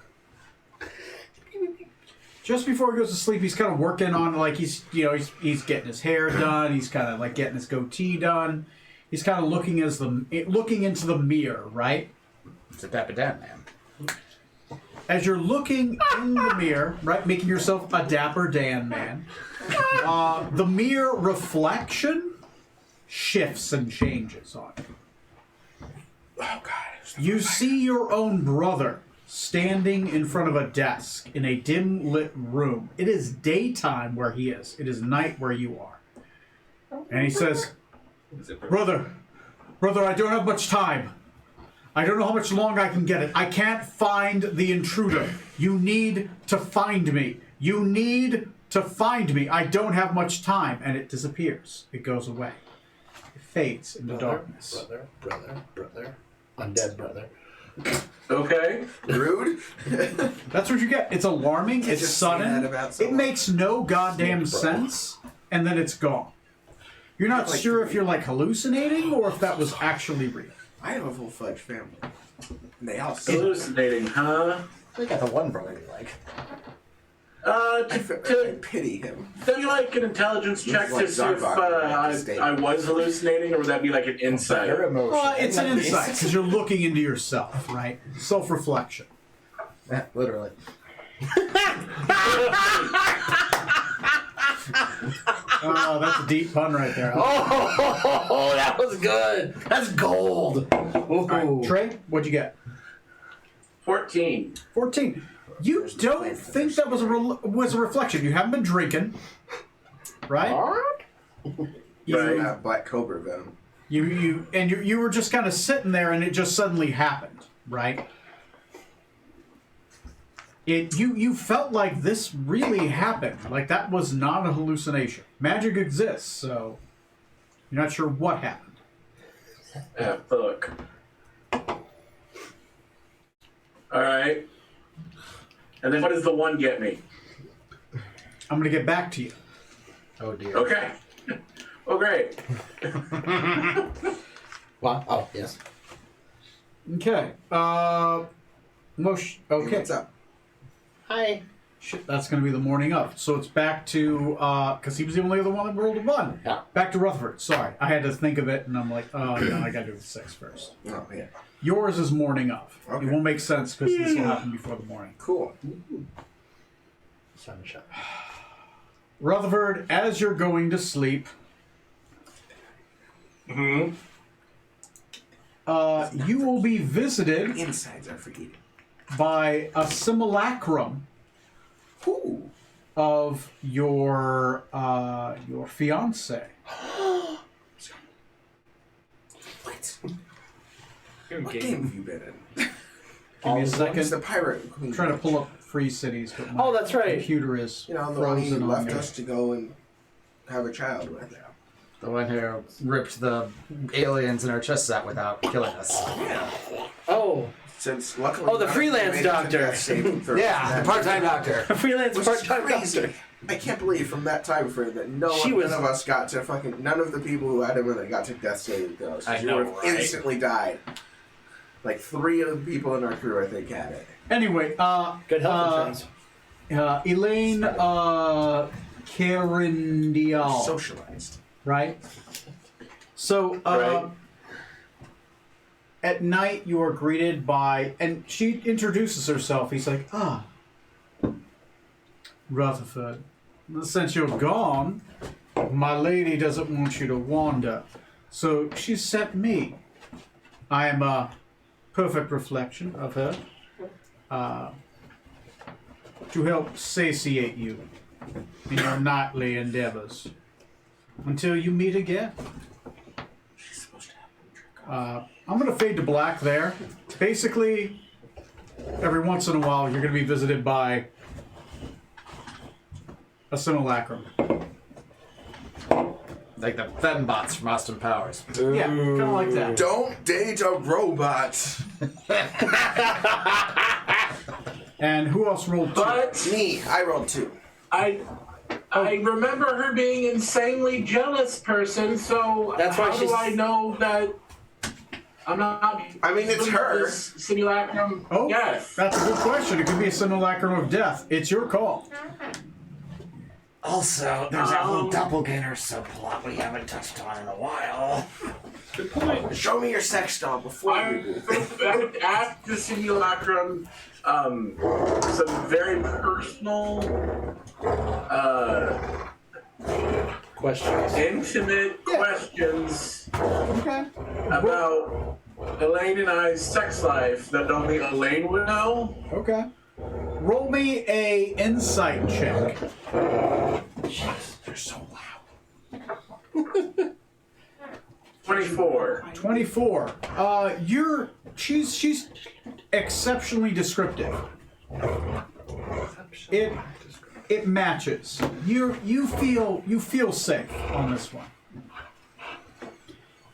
just before he goes to sleep, he's kind of working on he's getting his hair done. He's kind of like getting his goatee done. He's kind of looking into the mirror, right? It's a Dapper Dan man. As you're looking in the mirror, right, making yourself a Dapper Dan man, the mirror reflection shifts and changes on you. Oh, God. You see your own brother standing in front of a desk in a dim lit room. It is daytime where he is. It is night where you are. And he says, Brother, I don't have much time. I don't know how much longer I can get it. I can't find the intruder. You need to find me. You need to find me. I don't have much time. And it disappears. It goes away. It fades into darkness. Brother. Undead brother. Okay. Rude. That's what you get. It's alarming. It's just say sudden. that about It someone. makes no goddamn sense. And then it's gone. You're not Like sure if three. you're like hallucinating or if that was actually real. I have a full-fledged family. And they all suck. Hallucinating, huh? I got the one brother you like. I To pity him. be like an intelligence check like to see if Zarkbot, I was hallucinating, or would that be like an insight? Your emotion. Well, it's an insight because you're looking into yourself, right? Self-reflection. Yeah, literally. Oh, that's a deep pun right there. Oh, that was good. That's gold. All right, Trey, what'd you get? 14. 14. You don't think that was was a reflection. You haven't been drinking, right? Yeah, Black Cobra venom. You were just kind of sitting there, and it just suddenly happened, right? You felt like this really happened. Like that was not a hallucination. Magic exists, so you're not sure what happened. Yeah, fuck. Alright. And then what does the 1 get me? I'm gonna get back to you. Oh dear. Okay. Oh, great. What? Oh, yes. Okay. Okay. Hey, what's up? Hi. Shit, that's going to be the morning of. So it's back to, because he was the only other one that rolled a 1. Yeah. Back to Rutherford. Sorry. I had to think of it, and I'm like, oh, no, I got to do the 6 first. Oh, yeah. Yours is morning of. Okay. It won't make sense because this will happen before the morning. Cool. Sunshine. Rutherford, as you're going to sleep, Mm-hmm. You will be visited Insides are for eating. by a simulacrum Ooh. of your fiance. What? You're What gay. game have you been in? Give me a Who's second. the pirate queen? I'm trying to pull up Free Cities, but my Oh, that's right. computer is You know, the one you frozen on left me. us to go and have a child with. The one who ripped the aliens in our chest set without killing us. Yeah. Oh, Since luckily. Oh, the none of freelance you made it to doctor. death saving throw. Yeah, the part-time doctor. a freelance Which is part-time crazy. doctor. I can't believe from that time frame that none of us got to fucking. None of the people who had him in it got to death saving throws. I You know, would have right? instantly died. Like 3 of the people in our crew, I think, had it. Anyway, Good health insurance. Elaine Carindial, Socialized. right? So, Right. at night you are greeted by, and she introduces herself. He's like, Rutherford, since you're gone, my lady doesn't want you to wander. So she sent me. I am a perfect reflection of her. To help satiate you in your nightly endeavors until you meet again. I'm going to fade to black there. Basically, every once in a while, you're going to be visited by a simulacrum. Like the fembots from Austin Powers. Yeah, kind of like that. Don't date a robot. And who else rolled 2? But Me, I rolled 2. I remember her being insanely jealous person, so That's why how she's- do I know that I'm not... I mean, it's her. This simulacrum, Oh, yes. that's a good question. It could be a simulacrum of death. It's your call. Also, there's that little doppelganger subplot we haven't touched on in a while. Good point. Show me your sex doll before I you do. would ask the simulacrum some very personal, Questions. intimate questions Okay. about Elaine and I's sex life that only Elaine would know. Okay. Roll me a insight check. They're so loud. 24. 24. She's exceptionally descriptive. It matches. You feel safe on this one.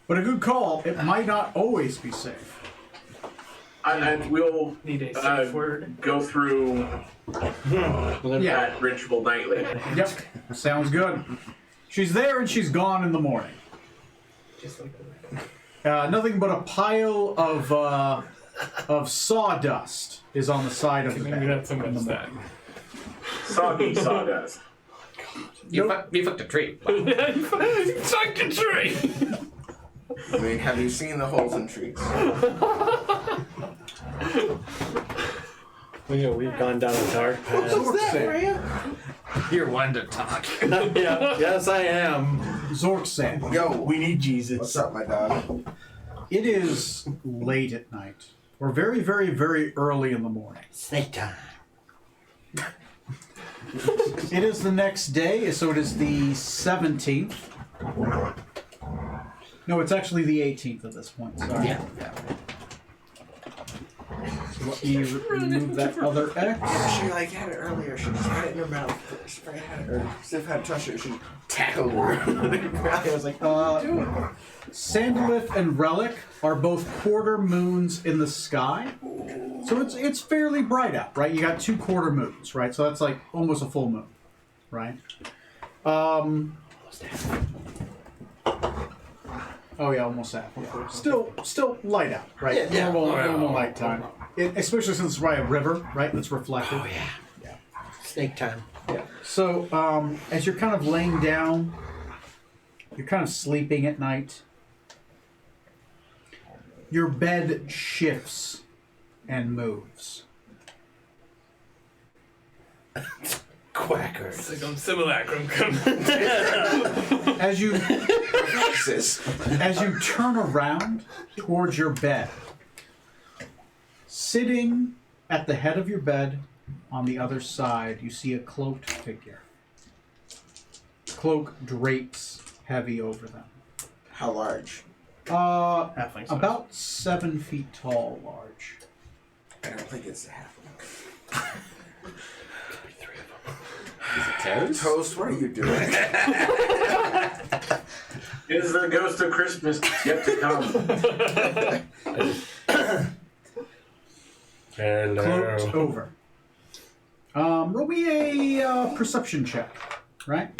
But a good call, it might not always be safe. And we'll Need a safe word. go through Yeah. that ritual nightly. Yep. Sounds good. She's there and she's gone in the morning. Just like that. Nothing but a pile of sawdust is on the side of the Maybe bed. that's someone's that. Soggy sawdust. You fucked a tree. Sucked a tree! I mean, have you seen the holes in trees? We've gone down a dark path. What's that, You're one to talk. Yeah, yes, I am. Zork-san. Yo, We need Jesus. what's up, my dog? It is late at night, or very, very, very early in the morning. Snake time. It is the next day, so it is the 17th. No, it's actually the 18th at this point. Sorry. Yeah. So let me remove that other X. She like had it earlier. She just had it in her mouth. She probably had it earlier. Sif had touched it. She tackled her. I was like, Sandalith and Relic are both quarter moons in the sky. So it's fairly bright out, right? You got 2 quarter moons, right? So that's like almost a full moon, right? Oh yeah, almost half. Yeah. Still light out, right? Yeah. Normal nighttime. Especially since it's by a river, right? That's reflective. Oh yeah. Snake time. Yeah. So as you're kind of laying down, you're kind of sleeping at night. Your bed shifts and moves. Quackers. It's like I'm simulacrum coming. As you Sis. as you turn around towards your bed, sitting at the head of your bed on the other side, you see a cloaked figure. Cloak drapes heavy over them. How large? Halfling size. About 7 feet tall, large. I don't think it's a halfling. Toes? Toast, what are you doing? Is the ghost of Christmas yet to come? Cloaked over. Roll me a perception check, right?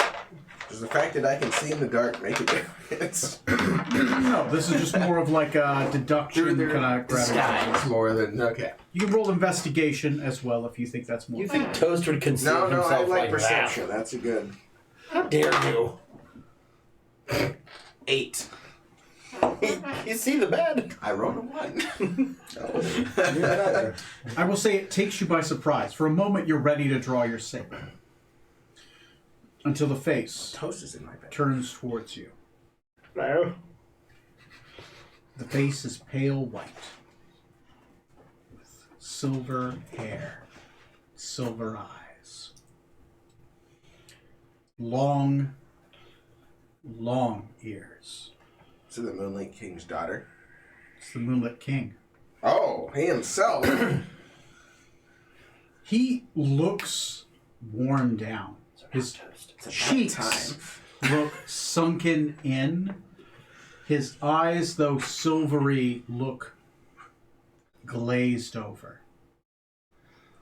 Does the fact that I can see in the dark make a difference? No, this is just more of like a deduction kind of Disguise more than okay. You can roll investigation as well if you think that's more. You think Toast would conceal No, himself I like like perception. That's a good that? How dare you? 8. You see the bed? I rolled a 1. I will say it takes you by surprise. For a moment, you're ready to draw your saber. Until the face Toast is in my bed. turns towards you. No. The face is pale white. With silver hair. Silver eyes. Long ears. So the Moonlight King's daughter. It's the Moonlit King. Oh, he himself. He looks worn down. His cheeks look sunken in. His eyes, though silvery, look glazed over.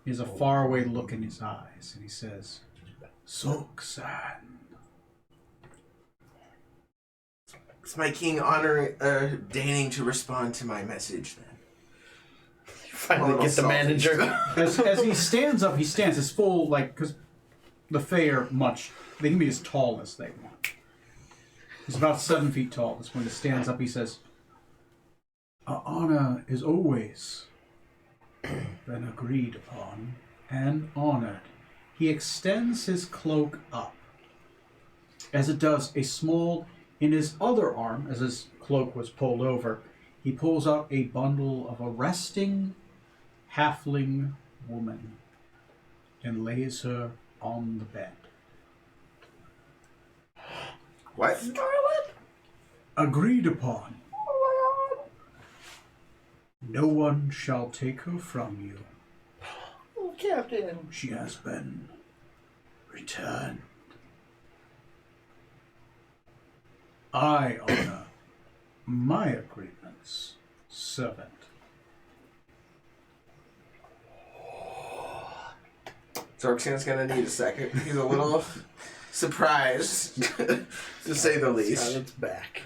He has a faraway look in his eyes, and he says, Zork-san. Is my king deigning to respond to my message then? Finally get the manager. As he stands up, his full, like, because the Fae are they can be as tall as they want. He's about 7 feet tall. That's when he stands up, he says, Our honor is always been agreed upon and honored. He extends his cloak up. As it does, in his other arm, as his cloak was pulled over, he pulls out a bundle of a resting halfling woman and lays her on the bed. What? Agreed upon. No one shall take her from you. Oh, Captain. She has been returned. I honor my agreements, servant. Zorksan's gonna need a second. He's a little surprised, to say the least. Silence back.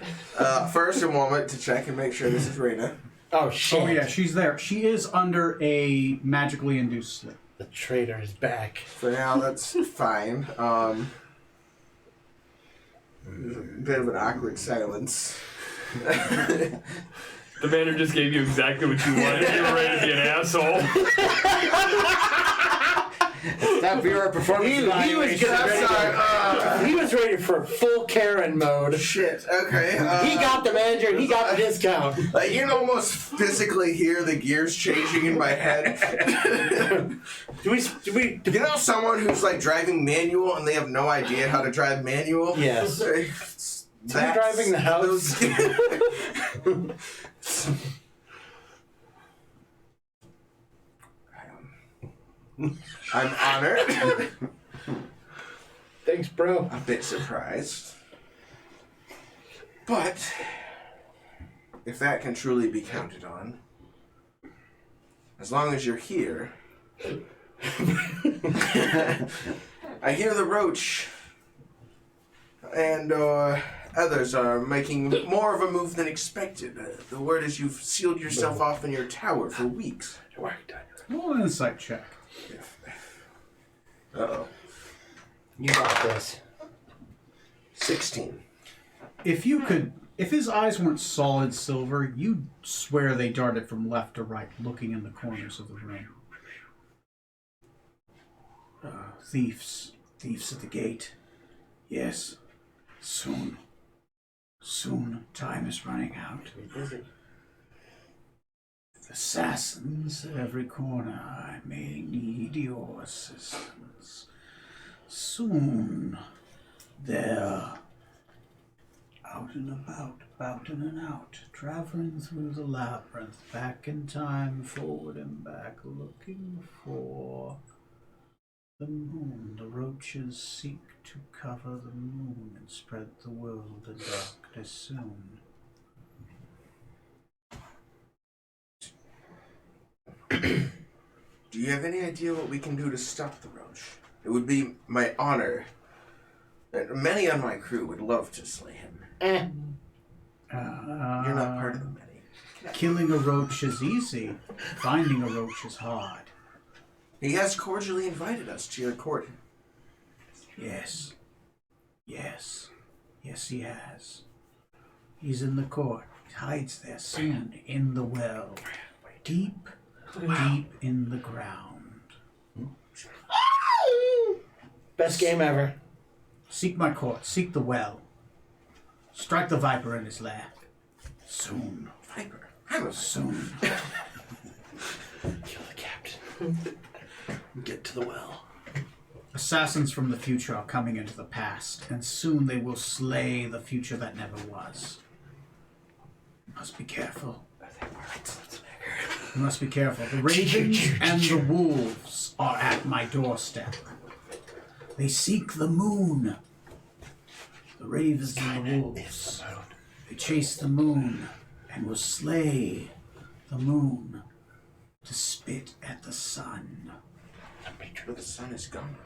First, a moment to check and make sure this is Rena. Oh, shit. Oh yeah, she's there. She is under a magically induced sleep. The traitor is back. For now, that's fine. There's a bit of an awkward silence. The manager just gave you exactly what you wanted. You were ready to be an asshole. That Bureau performance He was evaluation. he was ready for full Karen mode. Shit. Okay. He got the manager. And he got the discount. You can almost physically hear the gears changing in my head. Do we? You know someone who's like driving manual and they have no idea how to drive manual? Yes. That's driving the house. I'm honored. Thanks, bro. A bit surprised. But if that can truly be counted on, as long as you're here, I hear the Roach and others are making more of a move than expected. The word is you've sealed yourself off in your tower for weeks. Roll an insight check. Uh-oh. You got this. 16. If his eyes weren't solid silver, you'd swear they darted from left to right, looking in the corners of the room. Thieves at the gate. Yes, soon. Time is running out. Assassins at every corner. I may need your assistance. Soon, they're out and about and out, traveling through the labyrinth, back in time, forward and back, looking for the moon. The roaches seek to cover the moon and spread the world in darkness soon. Do you have any idea what we can do to stop the Roach? It would be my honor. Many on my crew would love to slay him. You're not part of the many. Killing a roach is easy. Finding a roach is hard. He has cordially invited us to your court. Yes, he has. He's in the court. He hides there soon, in the well. Deep in the ground. Best game ever. Seek my court. Seek the well. Strike the viper in his lair. Soon. Viper. I'm a Soon. Kill the captain. Get to the well. Assassins from the future are coming into the past, and soon they will slay the future that never was. Must be careful. You must be careful. The ravens and the wolves are at my doorstep. They seek the moon. The ravens and the wolves. They chase the moon and will slay the moon to spit at the sun. But the sun is gone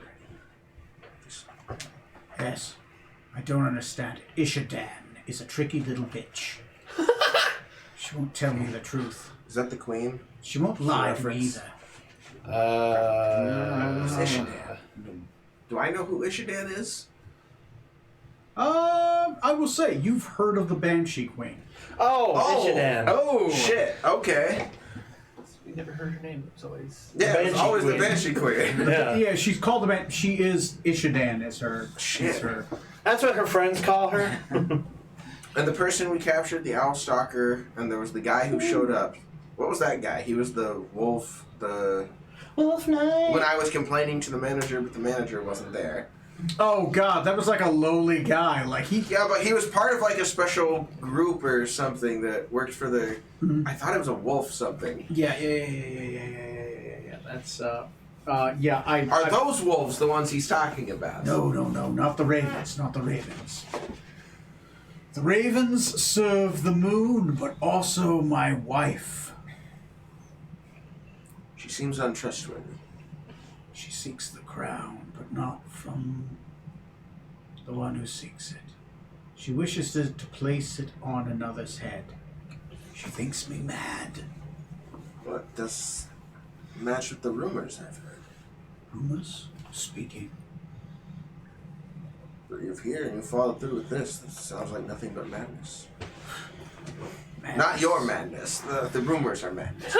already. Yes, I don't understand it. Ishadan is a tricky little bitch. She won't tell me the truth. Is that the queen? She won't lie to me either. Who's Ishadan? Do I know who Ishadan is? I will say, you've heard of the Banshee Queen. Ishadan. Oh, shit. Okay. We never heard her name. It was always. Yeah, it was Banshee always the Queen. Banshee Queen. Yeah. Yeah, she's called the Banshee. She is Ishadan is her. Shit. Is her. That's what her friends call her. And the person we captured, the Owl Stalker, and there was the guy who showed up. What was that guy? He was the wolf, Wolf Night. when I was complaining to the manager, but the manager wasn't there. Oh God, that was like a lowly guy. Like he. Yeah, but he was part of like a special group or something that worked for the... I thought it was a wolf something. Yeah. That's yeah. Are those wolves the ones he's talking about? No, not the ravens, not the ravens. The ravens serve the moon, but also my wife. She seems untrustworthy. She seeks the crown, but not from the one who seeks it. She wishes to place it on another's head. She thinks me mad. What does match with the rumors I've heard? Rumors? Speaking. But you're here and you follow through with this. This sounds like nothing but madness. Madness. Not your madness. The rumors are madness.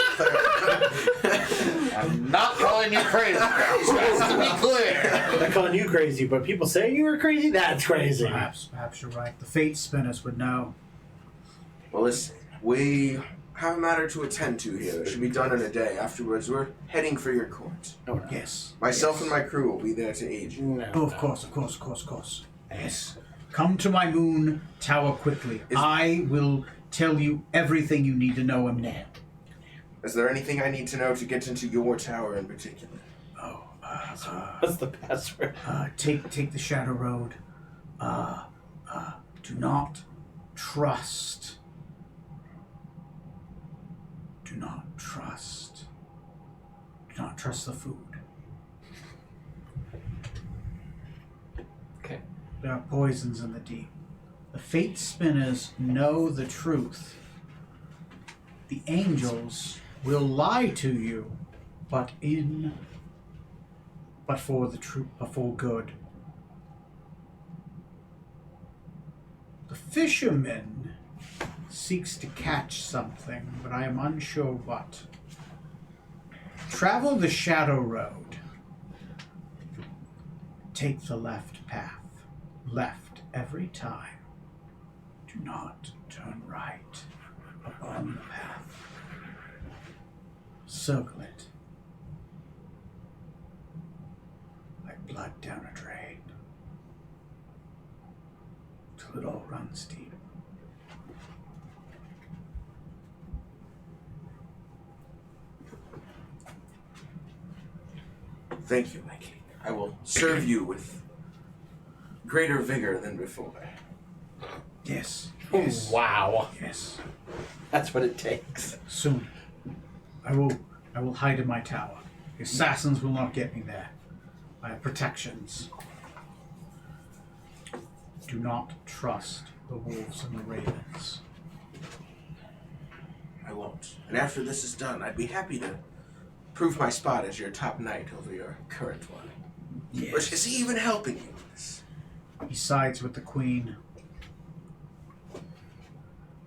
I'm not calling you crazy. Just to be clear. I'm not calling you crazy, but people say you were crazy. That's crazy. Perhaps you're right. The fate spinners would know. Well, listen, we have a matter to attend to here. It should be done in a day. Afterwards, we're heading for your court. Yes. Myself and my crew will be there to aid you. No. Oh, of course. Yes. Come to my moon tower quickly. I will tell you everything you need to know in there. Is there anything I need to know to get into your tower in particular? Oh, What's the password? take the Shadow Road. Do not trust. Do not trust. Do not trust the food. Okay. There are poisons in the deep. The fate spinners know the truth. The angels will lie to you, but for the truth, for good. The fisherman seeks to catch something, but I am unsure what. Travel the Shadow Road. Take the left path. Left every time. Do not turn right upon the path. Circle it. Like blood down a drain. Till it all runs deep. Thank you, my king. I will serve you with greater vigor than before. Yes. Oh, wow. Yes. That's what it takes. Soon. I will hide in my tower. The assassins will not get me there. I have protections. Do not trust the wolves and the ravens. I won't. And after this is done, I'd be happy to prove my spot as your top knight over your current one. Or is he even helping you with this? He sides with the queen.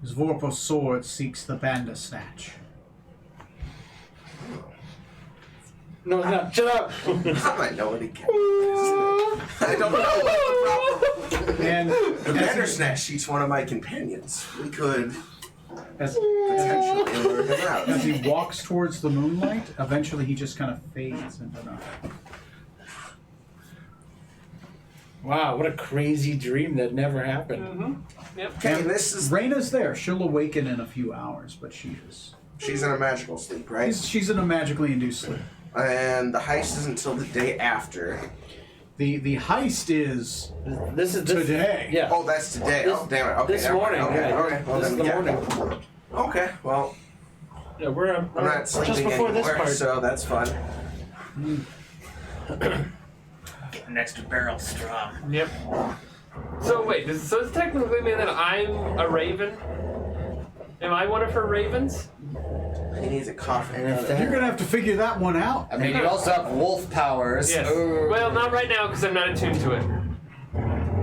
His Vorpal sword seeks the Bandersnatch. No, shut up. I might know what he can. I don't know what the proper... And The Bandersnatch, she's one of my companions. We could as potentially lure him out. he walks towards the moonlight, eventually he just kind of fades into nothing. Wow, what a crazy dream that never happened. Mm-hmm. Yep. Okay, this is... Raina's there. She'll awaken in a few hours, but she is. She's in a magical sleep, right? She's in a magically induced sleep. And the heist is until the day after. The heist is This is today. Yeah. Oh, that's today. This- Oh, damn it. Okay, this never mind. morning, Okay, yeah. okay. Well, This then, is the yeah. morning. Okay, well, Yeah, we're I'm not sleeping just before anymore, this part. so that's fun. Get next to Barrel Strom. Yep. So wait, does this technically mean that I'm a raven? Am I one of her ravens? He needs a coffin. You're gonna have to figure that one out. I mean, you also have wolf powers. Yes. Ooh. Well, not right now because I'm not attuned to it.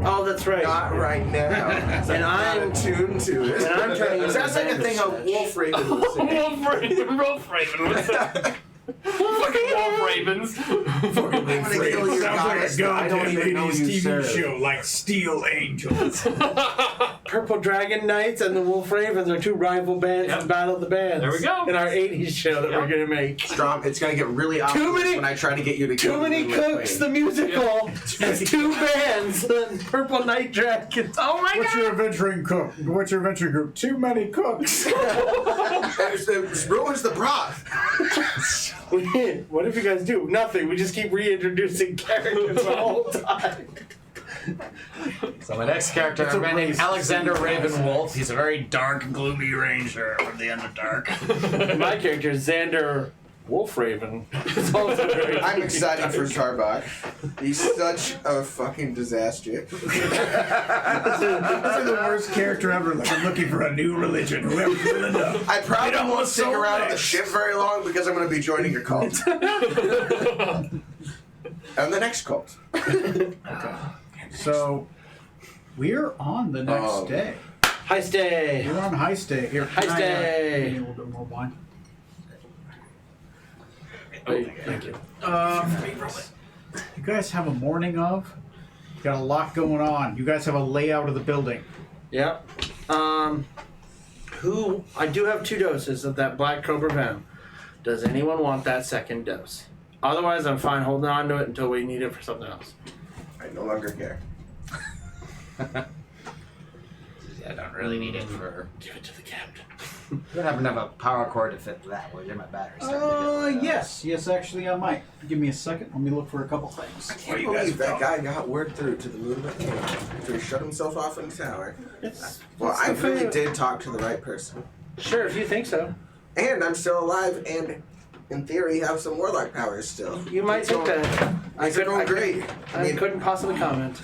Oh, that's right. Not right now. And I'm attuned to it. And I'm turning into Sounds like a thing a wolf raven would say. Wolf raven. What's that? Fucking wolf ravens. I'm gonna kill your goddess that I don't even know you serve. like Steel Angels. Purple Dragon Knights and the Wolf Ravens are two rival bands Yep. in Battle of the Bands. There we go. In our 80s show that we're gonna make. Strom, it's gonna get really obvious many- when I try to get you to Too kill Many me Cooks, the musical, has two bands, the Purple Night Dragons. Oh my What's your adventuring cook? What's your adventuring group? Too many cooks. It ruins the broth. What if you guys do? Nothing. We just keep reintroducing characters the whole time. So my next character, It's a a man named race. Alexander Ravenwolf. He's a very dark, gloomy ranger from the Underdark. My character is Xander Wolfraven. It's also very I'm excited for Tarbach. He's such a fucking disaster. This is the worst character ever. Like, I'm looking for a new religion. Whoever's willing to. I probably won't stick so around on the next. ship very long because I'm going to be joining your cult. And the next cult. So, we're on the next day. Heist Day. We're on heist day. Here, Heist day. give me a little bit more wine. Thank you. You guys have a morning of? You got a lot going on. You guys have a layout of the building. Yep. Who? I do have 2 doses of that Black Cobra Venom. Does anyone want that second dose? Otherwise, I'm fine holding on to it until we need it for something else. I no longer care. I don't really need it for. Give it to the captain. You don't happen to have a power cord to fit that, would you? My battery's starting to get low. Yes, actually I might. Give me a second. Let me look for a couple things. I can't believe that guy got word through to the Moonlit King after he shut himself off in the tower. Well, I really did talk to the right person. Sure, if you think so. And I'm still alive and, in theory, have some warlock powers still. You might think that. Things are going great. I couldn't possibly comment.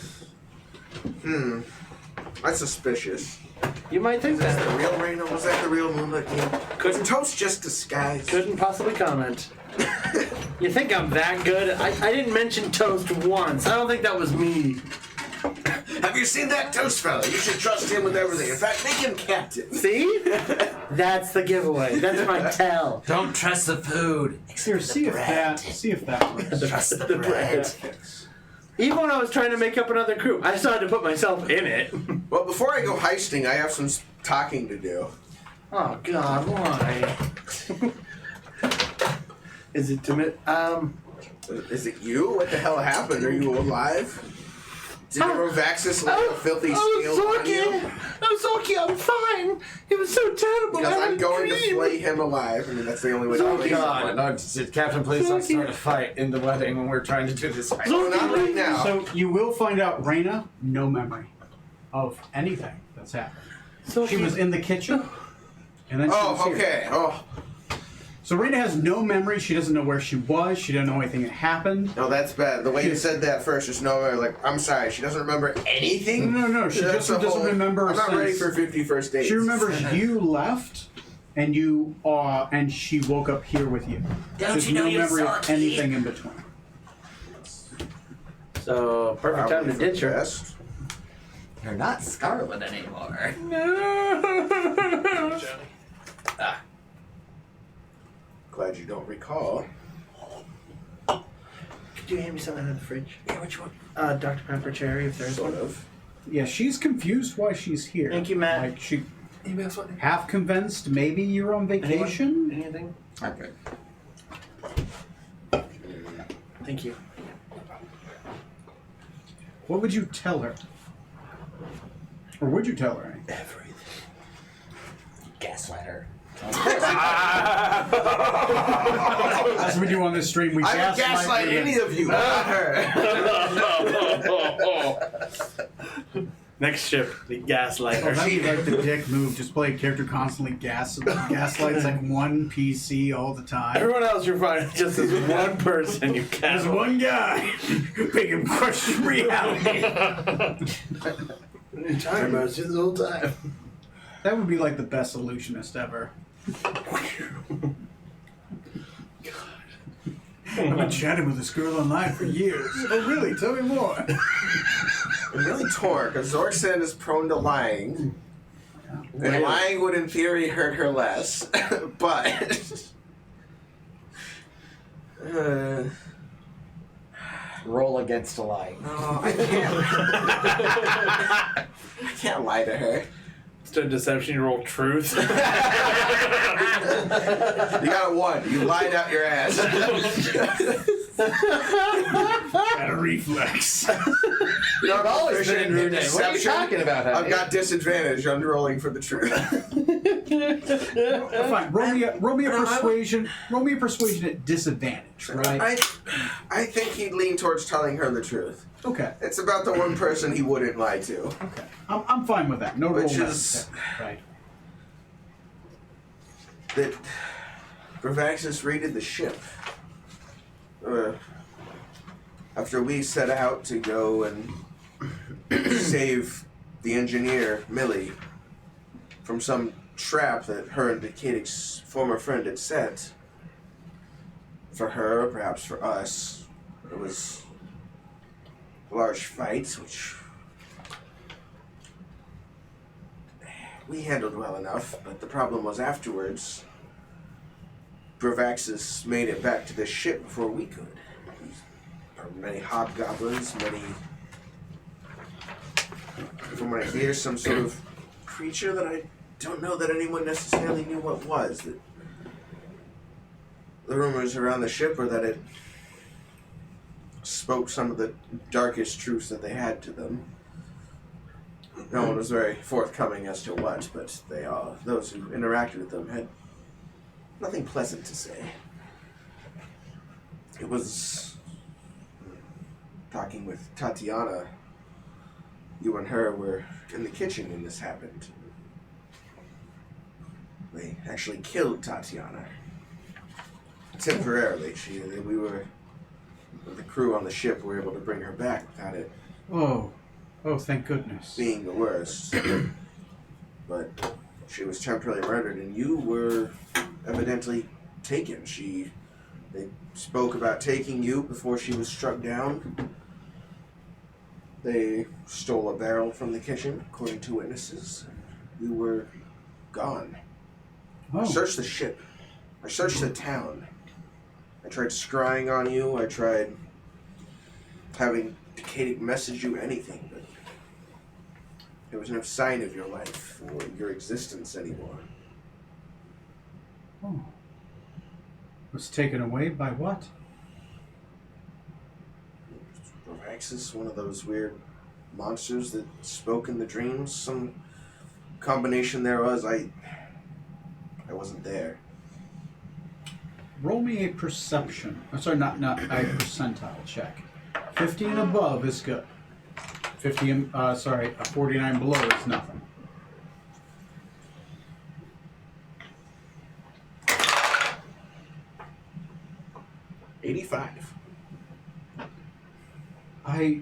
That's suspicious. You might think Is that that. the real Reyna? Was that the real Moonlit King? Couldn't Toast just disguised? Couldn't possibly comment. You think I'm that good? I didn't mention Toast once. I don't think that was me. Have you seen that Toast fella? You should trust him with everything. In fact, make him captain. See? That's the giveaway. That's my tell. Don't trust the food. Here, see if that works. Trust the bread. Even when I was trying to make up another crew, I still had to put myself in it. Well, before I go heisting, I have some talking to do. Oh God, why? Is it to me? Is it you? What the hell happened? Are you alive? Did Rovaxis lay a filthy steel on you? I'm Zorky. I'm fine. It was so terrible. Because I had I'm a going to dream. flay him alive. I mean, that's the only way to Oh, flay God. him. No, Captain, please don't start a fight in the wedding when we're trying to do this fight. No, not right now. So you will find out Reyna, no memory of anything that's happened. She was in the kitchen, and then she was Oh, here. okay. Oh, So Reyna has no memory. She doesn't know where she was. She doesn't know anything that happened. no, that's bad. The way you said that first, just no, like, I'm sorry, she doesn't remember anything? No, she That's just a doesn't whole- remember I'm not ready since- for 51st dates. She remembers you left, and and she woke up here with you. There's no memory of anything in between. So perfect time to ditch her. Best. You're not Scarlet anymore. Glad you don't recall. Could you hand me something out of the fridge? Yeah, which one? Dr. Pepper cherry, if there's Sort one. of. Yeah, she's confused why she's here. Thank you, Matt. Like she Anybody else want half convinced maybe you're on vacation. anything? I'm good. Thank you. What would you tell her? Or would you tell her anything? Everything. Gaslight her. That's what we do on this stream. We I would gaslight you. any of you, not her. Next ship, the Oh, gaslighter. that'd be like the dick move. Just play a character constantly gaslights like one PC all the time. Everyone else you're fine. Just this one person you There's can't. one guy make him question reality. What are you talking about? It's just the whole time. That would be like the best illusionist ever. I've been chatting with this girl online for years. Oh, really? Tell me more. I'm really torn, because Zorksen is prone to lying. And lying would, in theory, hurt her less. But... Roll against a lie. Oh, I can't. I can't lie to her. Instead of deception, you roll truth. You got a 1. You lied out your ass. Got a reflex. You know, always been in your name. What are you deception, talking about, honey? I've got disadvantage on rolling for the truth. Fine. Roll me a persuasion. Roll me a persuasion at disadvantage, right? I think he'd lean towards telling her the truth. Okay. It's about the one person he wouldn't lie to. Okay. I'm fine with that. No roll Which is- necessary. Right. That Bravaxis raided the ship. After we set out to go and save the engineer, Millie, from some trap that her and Kate's former friend had set. For her, perhaps for us, it was a large fight, which we handled well enough, but the problem was afterwards, Bravaxis made it back to this ship before we could. There were many hobgoblins, from what I hear, some sort of creature that I don't know that anyone necessarily knew what was. The rumors around the ship were that it spoke some of the darkest truths that they had to them. No one was very forthcoming as to what, but those who interacted with them had nothing pleasant to say. It was talking with Tatiana. You and her were in the kitchen when this happened. They actually killed Tatiana. Temporarily. The crew on the ship were able to bring her back without it Oh, thank goodness. being the worst. But she was temporarily murdered, and you were evidently taken. They spoke about taking you before she was struck down. They stole a barrel from the kitchen, according to witnesses. You were gone. I Oh, searched the ship. I searched the town. I tried scrying on you. I tried having Katie message you anything, but there was no sign of your life or your existence anymore. oh. Was taken away by what? Bravaxis, one of those weird monsters that spoke in the dreams. Some combination there was. I wasn't there. Roll me a perception. I'm sorry, not a percentile check. 50 and above is good. 49 below is nothing. $85. I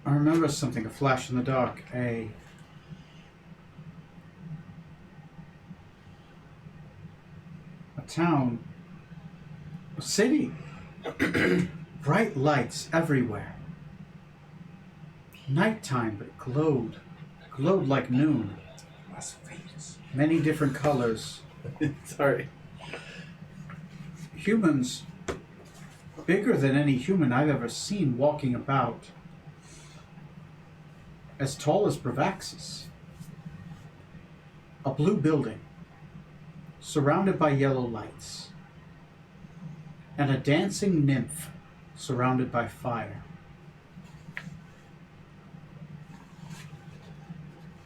remember something, a flash in the dark, a town, a city, bright lights everywhere. Nighttime, but glowed like noon. Las Vegas. Many different colors. Sorry. Humans, bigger than any human I've ever seen walking about. As tall as Bravaxis. A blue building, surrounded by yellow lights. And a dancing nymph, surrounded by fire.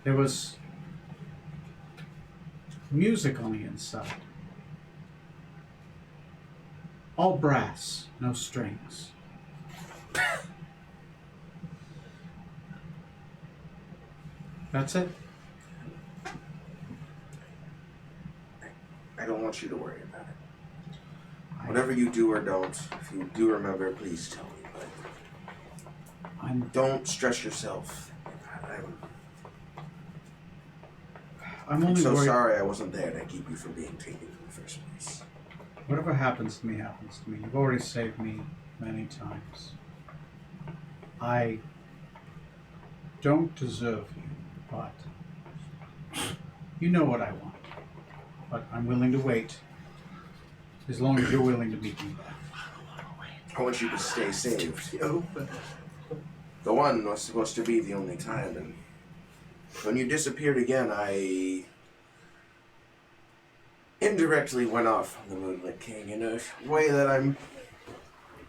There was music on the inside. All brass, no strings. That's it? I don't want you to worry about it. Whatever you do or don't, if you do remember, please tell me. But don't stress yourself. I'm I'm only so worried. sorry I wasn't there to keep you from being taken in the first place. Whatever happens to me happens to me. You've already saved me many times. I don't deserve you, but you know what I want. But I'm willing to wait as long as you're willing to meet me there. I want you to stay saved. The one was supposed to be the only time, and when you disappeared again, I indirectly went off on the Moonlit King in a way that I'm,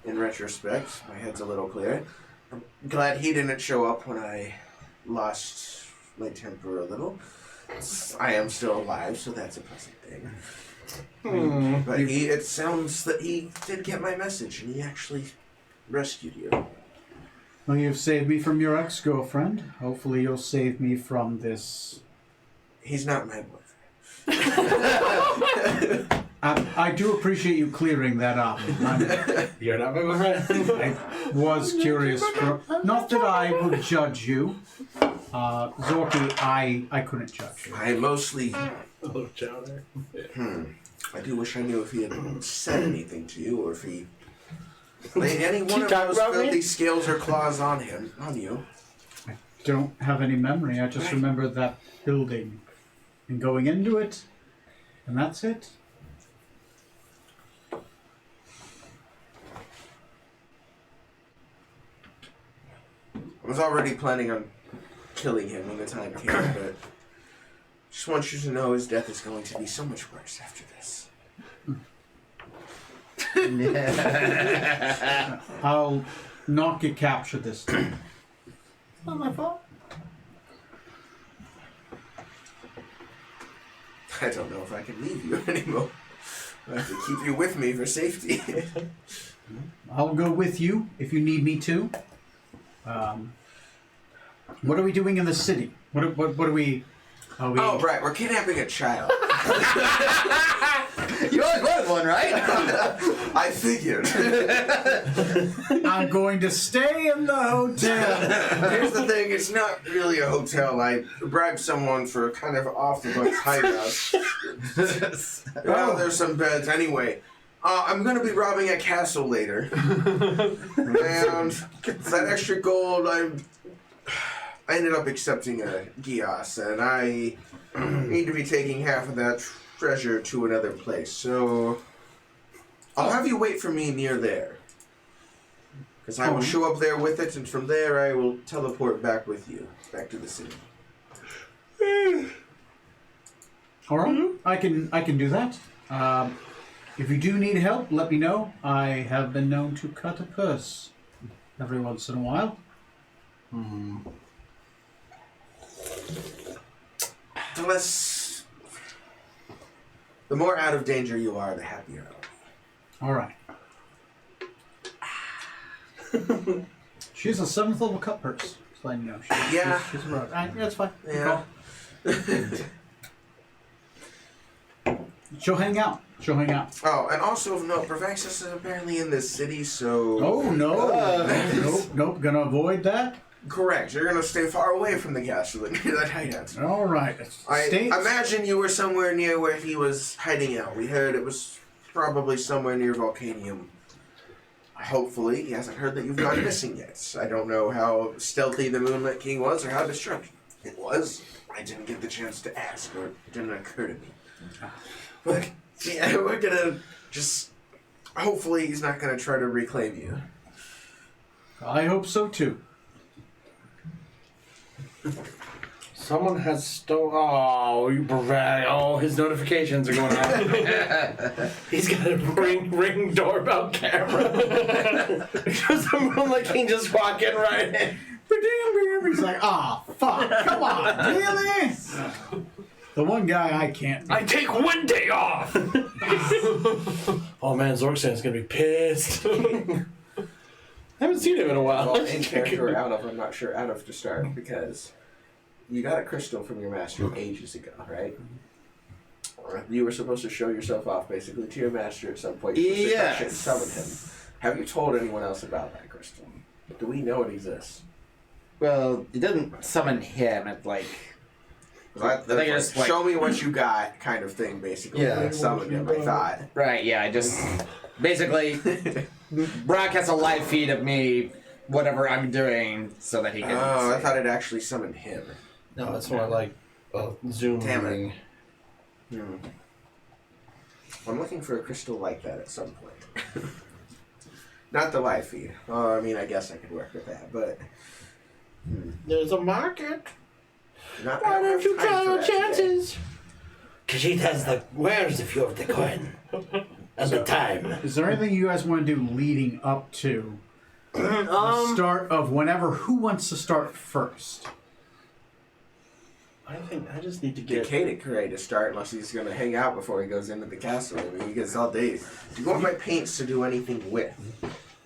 in retrospect, my head's a little clear. I'm glad he didn't show up when I lost my temper a little. I am still alive, so that's a pleasant thing. But it sounds that he did get my message, and he actually rescued you. Well, you've saved me from your ex-girlfriend. Hopefully you'll save me from this. He's not my boyfriend. I do appreciate you clearing that up. You're not my boyfriend. I was curious. Not that I would judge you. Zorky, I couldn't judge you. I mostly... Oh, Chowder. I do wish I knew if he had said anything to you, or if he laid any one You of talking those about me? filthy scales or claws on you. Don't have any memory. I just remember that building and going into it, and that's it. was already planning on killing him when the time came, but just want you to know his death is going to be so much worse after this. I'll not get captured this time. Not my fault. I don't know if I can leave you anymore. I have to keep you with me for safety. I'll go with you if you need me to. What are we doing in the city? What are we? Are we? Oh, right, we're kidnapping a child. You always wanted one, right? I figured. I'm going to stay in the hotel. Here's the thing, it's not really a hotel. I bribed someone for kind of off-the-books hideout. Well, there's some beds. Anyway, I'm going to be robbing a castle later. And that extra gold, I ended up accepting a Gios, and I need to be taking half of that treasure to another place. So I'll have you wait for me near there. Because I will show up there with it, and from there I will teleport back with you, back to the city. All right, I can do that. If you do need help, let me know. I have been known to cut a purse every once in a while. The more out of danger you are, the happier I'll be. All right. She's a 7th level cut purse. Just letting you know. She's a rogue. That's fine. Yeah. She'll hang out. Oh, and also of note, Provaxis is apparently in this city, so... Oh, no. Nope. Gonna avoid that. Correct. You're gonna stay far away from the castle and near that hideout. All right. I imagine you were somewhere near where he was hiding out. We heard it was probably somewhere near Volcanium. Hopefully, he hasn't heard that you've gone missing yet. I don't know how stealthy the Moonlit King was or how destructive it was. I didn't get the chance to ask, or it didn't occur to me. But, yeah, we're gonna just... Hopefully he's not gonna try to reclaim you. I hope so, too. Someone has stolen. Oh, you brag. Oh, his notifications are going off. He's got a ring doorbell camera. Just the Moonlit King just walking right in. He's like, fuck, come on, really? The one guy I can't. I take one day off. Oh man, Zorkstan's gonna be pissed. I haven't seen him in a while. Well, in character or out of, I'm not sure, out of to start, because you got a crystal from your master ages ago, right? You were supposed to show yourself off, basically, to your master at some point. You should touch it and summon him. Have you told anyone else about that crystal? Do we know it exists? Well, it didn't summon him. It Show me what you got, kind of thing, basically. Yeah. Like summoned him, I thought. Right, yeah, I just... Basically, broadcast a live feed of me, whatever I'm doing, so that he can... Oh, I thought it actually summoned him. No, it's more like a Zoom Damn it. meeting. I'm looking for a crystal like that at some point. Not the live feed. Oh, I mean, I guess I could work with that, but... There's a market. Why Why don't you try your chances? Khajiit has the wares if you have the coin and the time. Is there anything you guys want to do leading up to the start of whenever? Who wants to start first? I think I just need to get. Decadic ready to start unless he's going to hang out before he goes into the castle. I mean, he gets all day. Do you want my paints to do anything with?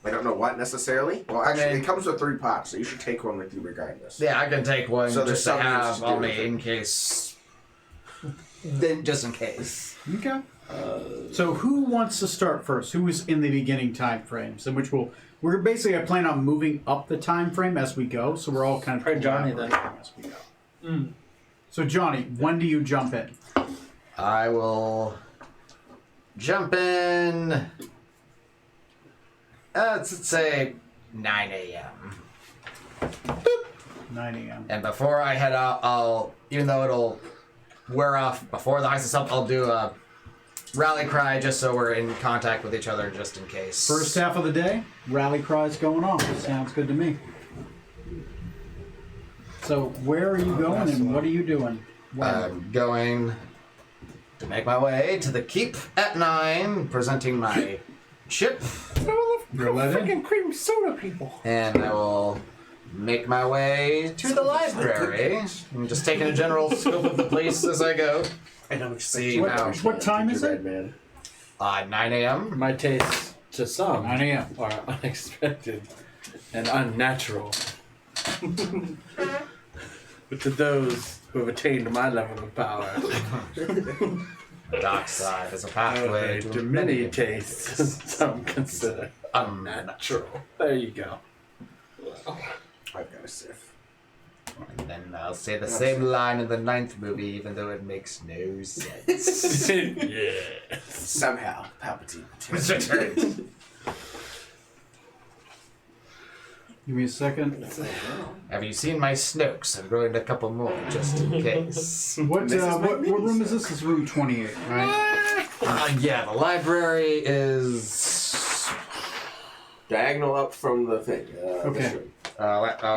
I don't know what necessarily. Well, actually, it comes with 3 pots, so you should take one with you regardless. Yeah, I can take one So there's just to something have to on do me with it. in case. Then just in case. Okay. So who wants to start first? Who is in the beginning time frames? In which we're basically, I plan on moving up the time frame as we go, so we're all kind of Try Johnny, then. collaborating as we go. So Johnny, when do you jump in? I will jump in. Let's say 9 a.m. 9 a.m. And before I head out, I'll, even though it'll wear off before the heist is up, I'll do a rally cry just so we're in contact with each other just in case. First half of the day, rally cries going on. Sounds good to me. So where are you going and what are you doing? I'm going to make my way to the keep at 9, presenting my ship, You're let in? cream soda people. and I will make my way to the library. I'm just taking a general scope of the place as I go. I know what See now. What time is it? 9 a.m. My tastes, to some, 9 a.m. are unexpected and unnatural. But to those who have attained my level of power, The dark side is a pathway to many tastes some consider unnatural. There you go. I've got a sif. And then I'll say the same line in the 9th movie, even though it makes no sense. Yeah. Somehow, Palpatine. Give me a second. Have you seen my Snokes? I'm growing a couple more just in case. What room is this? This is room 28, right? Yeah, the library is Diagonal up from the thing. Okay. this room.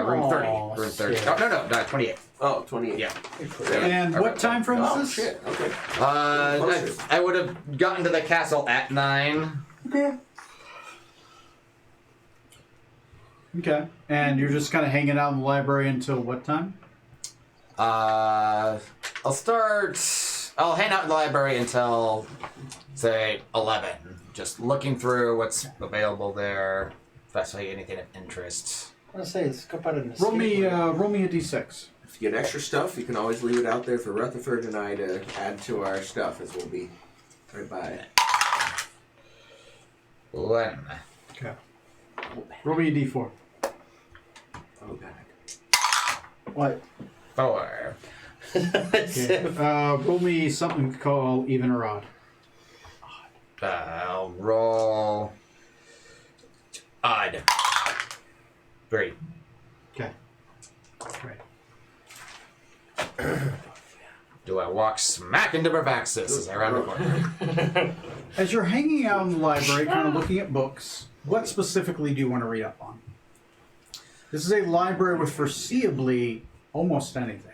room 30. Oh, Room 30. shit. Oh, no, 28. Oh, 28. Yeah. And what time frame Oh, is this? shit. Okay. I would have gotten to the castle at 9. Okay. And you're just kind of hanging out in the library until what time? I'll hang out in the library until, say, 11. Just looking through what's available there, if I see anything of interest. I was gonna say, let's go out in the Roll me a d6. If you get extra stuff, you can always leave it out there for Rutherford and I to add to our stuff, as we'll be right by it. 1. Okay. Roll me a d4. Oh, God. What? 4. Okay. Roll me something called even or odd. I'll roll odd. 3. Okay. Great. Do I walk smack into Bravaxis as I round the corner? As you're hanging out in the library, kind of looking at books, what specifically do you want to read up on? This is a library with foreseeably almost anything.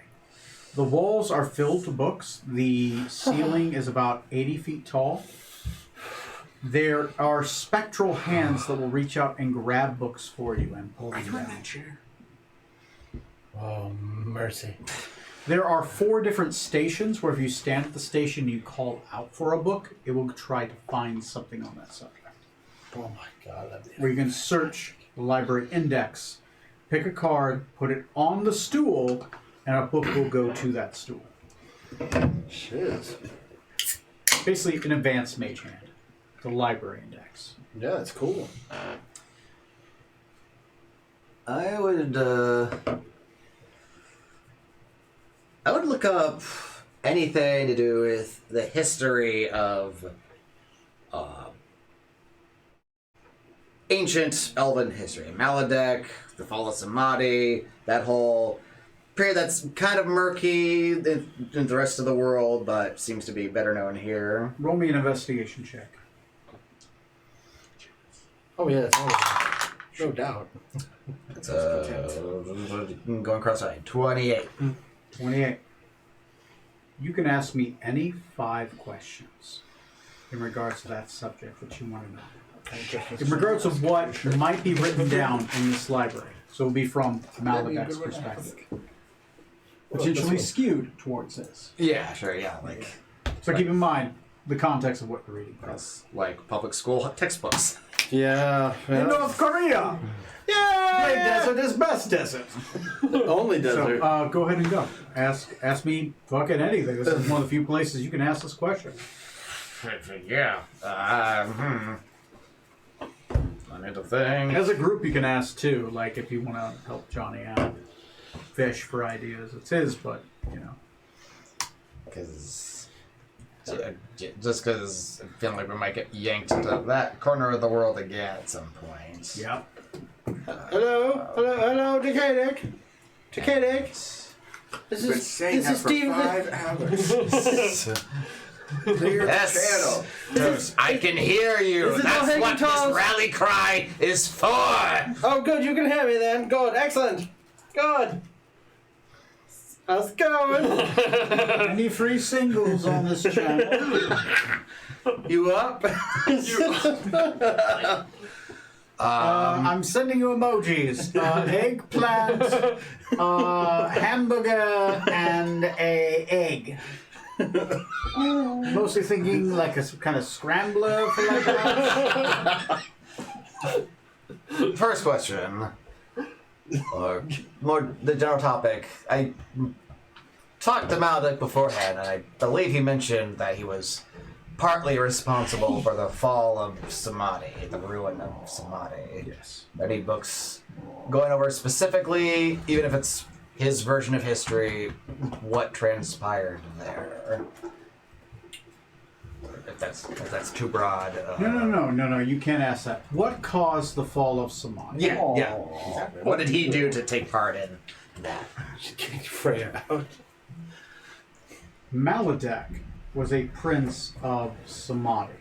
The walls are filled with books. The ceiling is about 80 feet tall. There are spectral hands that will reach out and grab books for you and pull them down. chair? Oh, mercy. There are 4 different stations where if you stand at the station you call out for a book, it will try to find something on that subject. Oh my god. That'd be Where you can search the library index, pick a card, put it on the stool, and a book will go to that stool. shit. Basically an advanced mage hand. The library index. Yeah, that's cool. I would look up anything to do with the history of ancient elven history. Maladek, the fall of Samadhi, that whole period that's kind of murky in the rest of the world, but seems to be better known here. Roll me an investigation check. Oh yeah, that's all. No doubt. It's going cross-eyed. 28. 28. You can ask me any 5 questions in regards to that subject that you want to know. In regards of what might be written down in this library. So it'll be from Maladek's perspective. Potentially skewed towards this. Yeah, sure, yeah, like So keep in mind the context of what you're reading. that's like public school textbooks. Yeah. In North Korea! Great desert is best desert. Only desert. So go ahead and go. Ask me fucking anything. This is one of the few places you can ask this question. Yeah. Another thing. As a group, you can ask too. Like if you want to help Johnny out, fish for ideas. It's his, but you know. Because just because I feel like we might get yanked into that corner of the world again at some point. Yep. Hello, Decadic. This is Steve. 5 hours. Clear Yes. the channel. I can hear you. Is it That's all what hanging this toes? rally cry is for. Oh, good. You can hear me then. Good. Excellent. Good. How's it going? Any free singles on this channel? You up? I'm sending you emojis. Eggplant, hamburger, and a egg. Mostly thinking like a kind of scrambler for like that. First question, or more the general topic. I talked to Maldic beforehand, and I believe he mentioned that he was partly responsible for the fall of Samadhi, the ruin of Samadhi. Yes. Any books going over specifically, even if it's his version of history, what transpired there? If that's too broad. No. You can't ask that. What caused the fall of Samadhi? Yeah, exactly. What did he do to take part in that? Freya out. Maladek was a prince of Samadhi.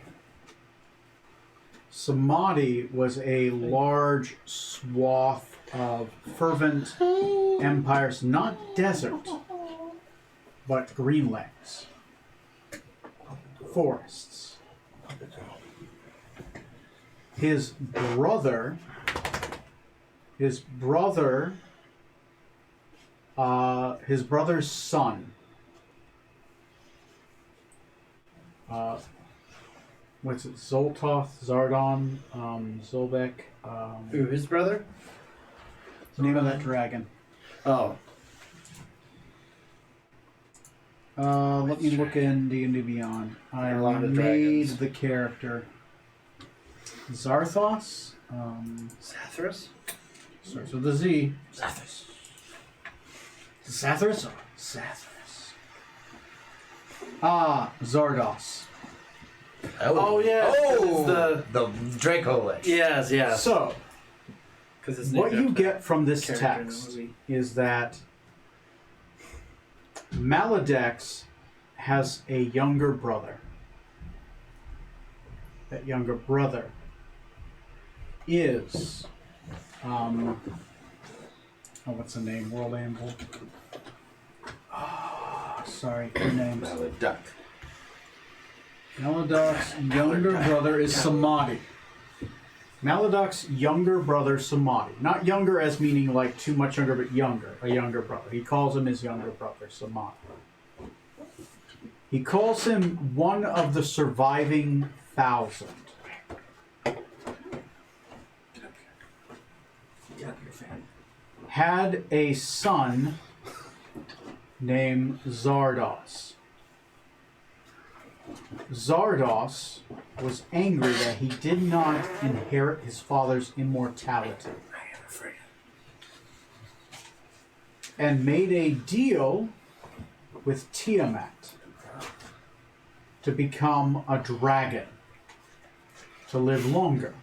Samadhi was a large swath of fervent empires, not desert, but greenlands, forests. His brother's son, what's it? Zoltoth, Zardon, Zolbek. Who, his brother? Name of that dragon. Oh. Let me look in D&D Beyond. I A lot of made dragons. the character Zarthos. Zathras? Starts with a Z. Zathras. Zathras or Zathras? Ah, Zardos. Oh, yeah. Oh, It's the Draco Lich. Yes. So, Because it's what named you after get from this character in the text movie. is that Maladex has a younger brother. That younger brother is, what's the name? World Anvil. Sorry, her name. Maladuck. Maladoc's younger brother is Samadhi. Maladoc's younger brother Samadhi. Not younger as meaning like too much younger, but younger. A younger brother. He calls him his younger brother, Samadhi. He calls him one of the surviving 1,000. Had a son named Zardos. Zardos was angry that he did not inherit his father's immortality and made a deal with Tiamat to become a dragon, to live longer.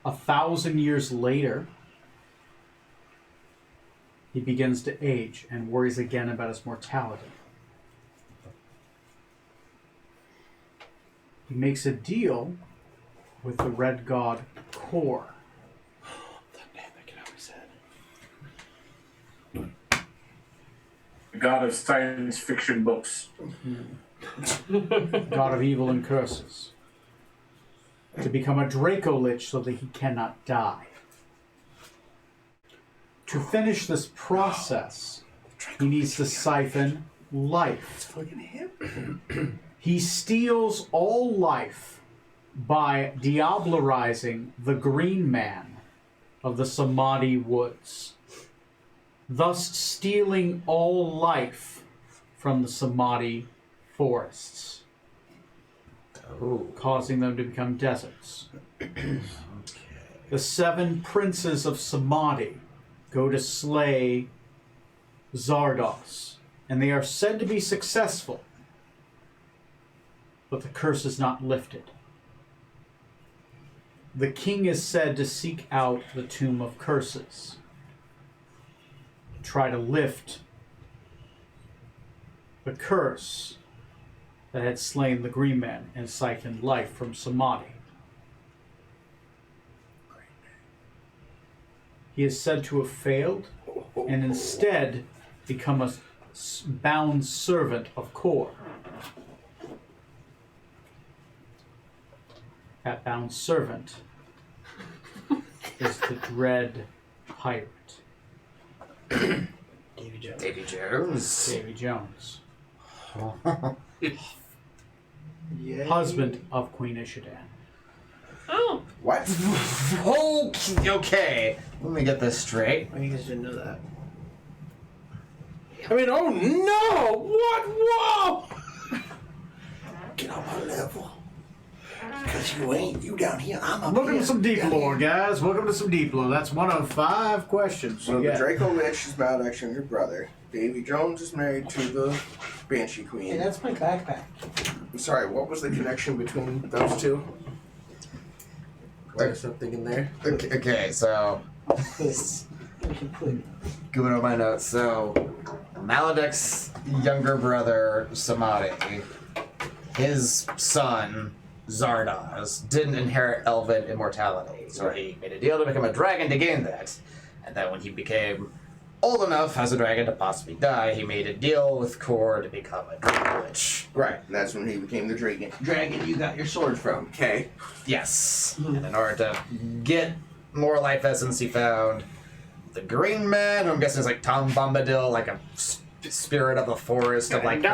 1,000 years later, he begins to age and worries again about his mortality. He makes a deal with the red god Kor. That name I can always say. The god of science fiction books. God of evil and curses, to become a Draco Lich so that he cannot die. To finish this process, he needs to siphon life. He steals all life by diablerizing the Green Man of the Samadhi Woods, thus stealing all life from the Samadhi forests, causing them to become deserts. The 7 princes of Samadhi go to slay Zardos, and they are said to be successful, but the curse is not lifted. The king is said to seek out the Tomb of Curses, try to lift the curse that had slain the Green Man and siphoned life from Samadhi. He is said to have failed, and instead become a bound servant of Kor. That bound servant is the Dread Pirate, Davy Jones. Davy Jones. Davy Jones, Yeah. husband of Queen Ishidan. Oh, What? Okay. Let me get this straight. You guys didn't know that. I mean, oh no! What? Whoa! Get on my level. Because you ain't. You down here. I'm up Welcome here. to some deep Down lore, here. guys. Welcome to some deep lore. That's one of 5 questions. So you the get. Draco Lich is Maladek's younger brother. Davy Jones is married to the Banshee Queen. Hey, that's my backpack. I'm sorry, what was the connection between those two? There's something in there. Okay, so going over my notes. So Maladek's younger brother Samadhi, his son Zardoz, didn't inherit elven immortality, so he made a deal to become a dragon to gain that. And then when he became old enough as a dragon to possibly die, he made a deal with Kor to become a Draco Lich. Right, and that's when he became the dragon. Dragon you got your sword from. Okay. Yes. And in order to get more life essence, he found the Green Man, who I'm guessing is like Tom Bombadil, like a spirit of the forest of like the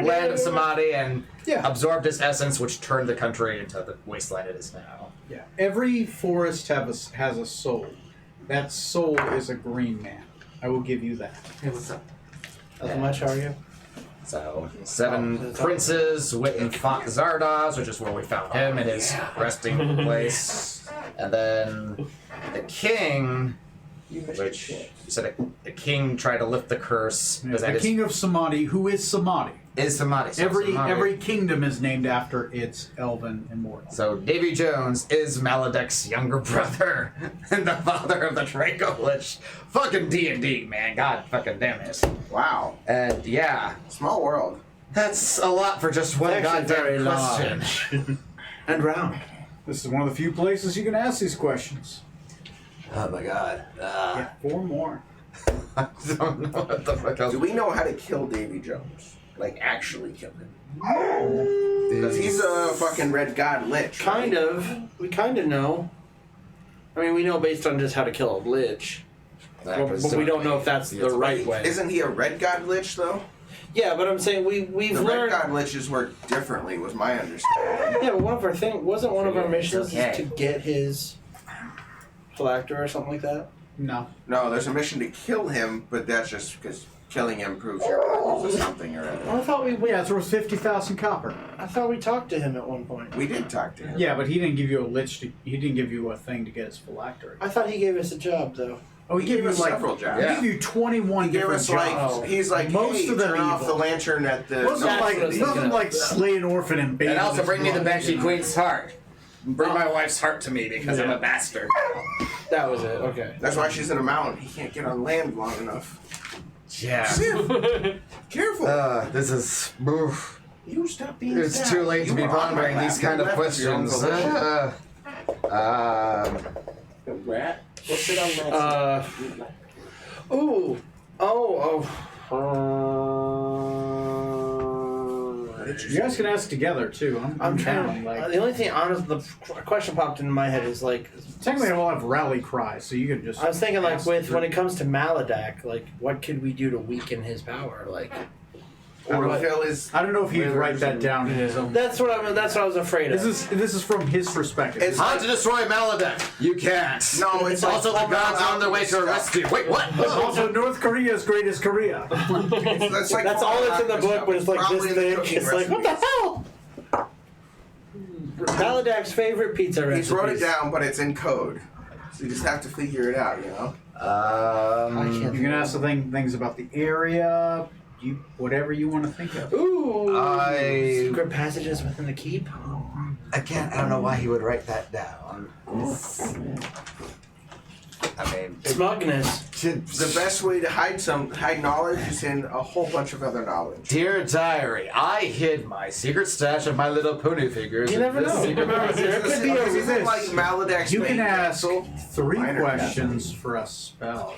land of Samadhi, and Yeah. absorbed his essence, which turned the country into the wasteland it is now. Yeah. Every forest has a soul. That soul is a green man. I will give you that. Hey, what's up? How much are you? So, 7 princes went and fought Zardoz, which is where we found him in his resting place. And then the king, which you said the king tried to lift the curse. Was that The king of Samadhi, who is Samadhi. is Samadhi. So Every Samadhi. kingdom is named after its elven immortal. So Davy Jones is Maladek's younger brother and the father of the Draco Lich. Fucking D&D, man. God fucking damn it. Wow. And yeah, Small world. that's a lot for just one Actually very goddamn question. And round. This is one of the few places you can ask these questions. Oh my god. Yeah, 4 more. I don't know what the fuck else. Do we know how to kill Davy Jones? Like, actually kill him? Because he's a fucking Red God Lich. Kind of. We kind of know. I mean, we know based on just how to kill a lich. But we don't know if that's the right way. Isn't he a Red God Lich, though? Yeah, but I'm saying we've The Red learned. God Liches work differently, was my understanding. Yeah, but one of our wasn't one of our missions Okay. is to get his phylactery or something like that. No. No, there's a mission to kill him, but that's just because killing him proves your values or something or other. I thought Yeah, it's worth 50,000 copper. I thought we talked to him at one point. We did talk to him. Yeah, but he didn't give you a lich. He didn't give you a thing to get his phylactery. I thought he gave us a job though. Oh, He gave us like several jobs. He gave you 21 He gave different us like, jobs. he's like, Most hey, of them turn off evil. the lantern at the... Wasn't That's like what he's nothing gonna- like slay an orphan and bathe. And also in bring me its the blood. Banshee Queen's heart. Bring my wife's heart to me because I'm a bastard. That was it. Okay. That's why she's in a mountain. He can't get on land long enough. Yeah. Careful. This is. Oof. You stop being It's sad. too late to You be were on my pondering lap. these You kind of left with your own questions. volition. The rat? Go sit on that seat. Ooh. Oh. You guys can ask together too. I'm trying. down. Like The only thing, honest, the question popped into my head is like, technically, I will have rally cries, so you can just. I was thinking like ask with the- when it comes to Maladak, like what could we do to weaken his power? Like, Or what- fill his... I don't know if he'd write that down in his own. that's what I was afraid of. This is from his perspective. It's How to destroy Maladek? You can't. No, it's Also, like the gods are on their way to stuff. arrest you. Wait, what? Also, North Korea's greatest Korea. That's, like That's all that's in the book, but it's like Probably this the thick. cooking It's like, what the recipes. hell? Maladak's favorite pizza He recipe. wrote it down, but it's in code. So you just have to figure it out, you know? You can ask the things about the area, whatever you want to think of. Ooh. I- Secret passages within the keep. I don't know why he would write that down. I mean, Smugness. The best way to hide knowledge is in a whole bunch of other knowledge. Dear Diary, I hid my secret stash of My Little Pony figures. You in never this know. secret There could be a Isn't it like Maladek's You can main ask castle? 3 Minor questions for a spell.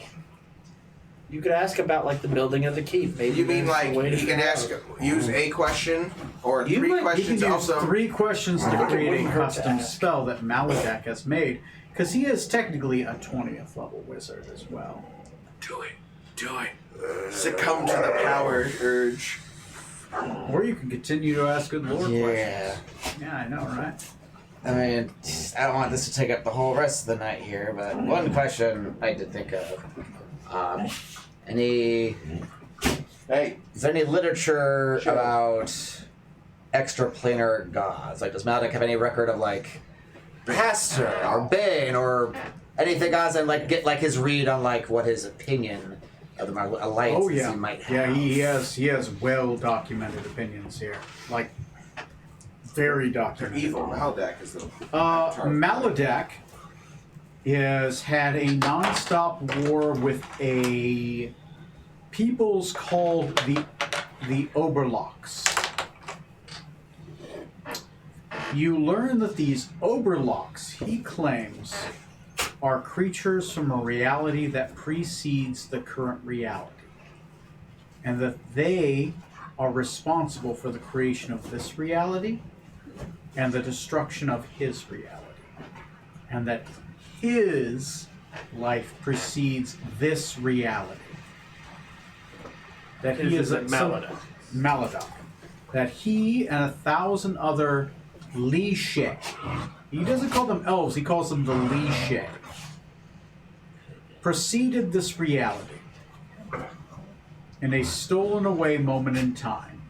You could ask about like the building of the keep. Maybe You mean there's like a way to he can figure ask, out. use a question or You three might- He can questions use also? 3 questions to think it create wouldn't a hurt to custom ask. spell that Maladek has made, because he is technically a 20th level wizard as well. Do it. Succumb to the power urge. Or you can continue to ask good lore Yeah. questions. Yeah, I know, right? I mean, I don't want this to take up the whole rest of the night here, but one question I did think of. Any Hey, Is there any literature about extraplanar gods? Like, does Maldic have any record of like Pastor or Bane or anything gods, and like get like his read on like what his opinion of the alliances Oh yeah, he might have? yeah. He has well documented opinions here, like very they're documented. evil. Maldak is the. Maladek has had a non-stop war with a peoples called the Oberlocks. You learn that these Oberlocks, he claims, are creatures from a reality that precedes the current reality, and that they are responsible for the creation of this reality and the destruction of his reality, and that his life precedes this reality. That he is Maladek. Maladok. That he and 1,000 other Lishe, he doesn't call them elves, he calls them the Lishe, preceded this reality in a stolen away moment in time.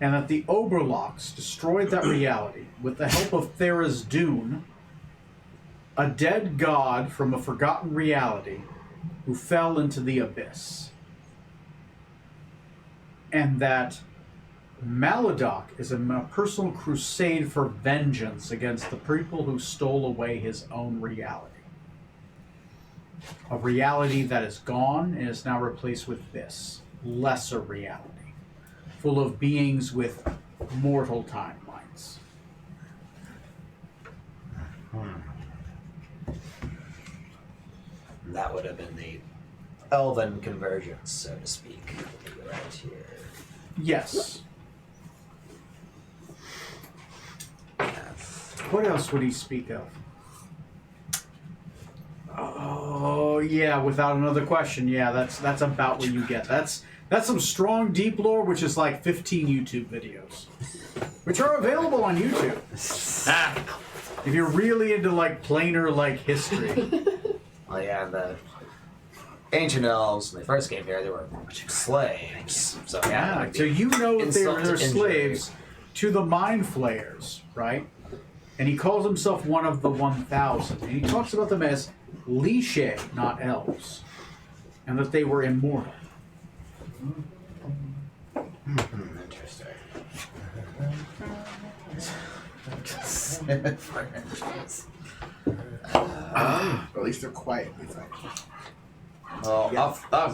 And that the Oberlocks destroyed that reality with the help of Tharizdun, a dead god from a forgotten reality who fell into the abyss. And that Maladok is in a personal crusade for vengeance against the people who stole away his own reality. A reality that is gone and is now replaced with this lesser reality, full of beings with mortal timelines. That would have been the elven convergence, so to speak, right here. Yes. What else would he speak of? Oh yeah, without another question, yeah, that's about what you get. That's some strong deep lore, which is like 15 YouTube videos, which are available on YouTube. If you're really into like planar like history. Well, yeah, the ancient elves, when they first came here, they were slaves. So, yeah, Yeah, so you know that they're insult to slaves to the Mind Flayers, right? And he calls himself one of the 1,000. And he talks about them as Lishe, not elves. And that they were immortal. Interesting. At least they're quiet. It's like, Well,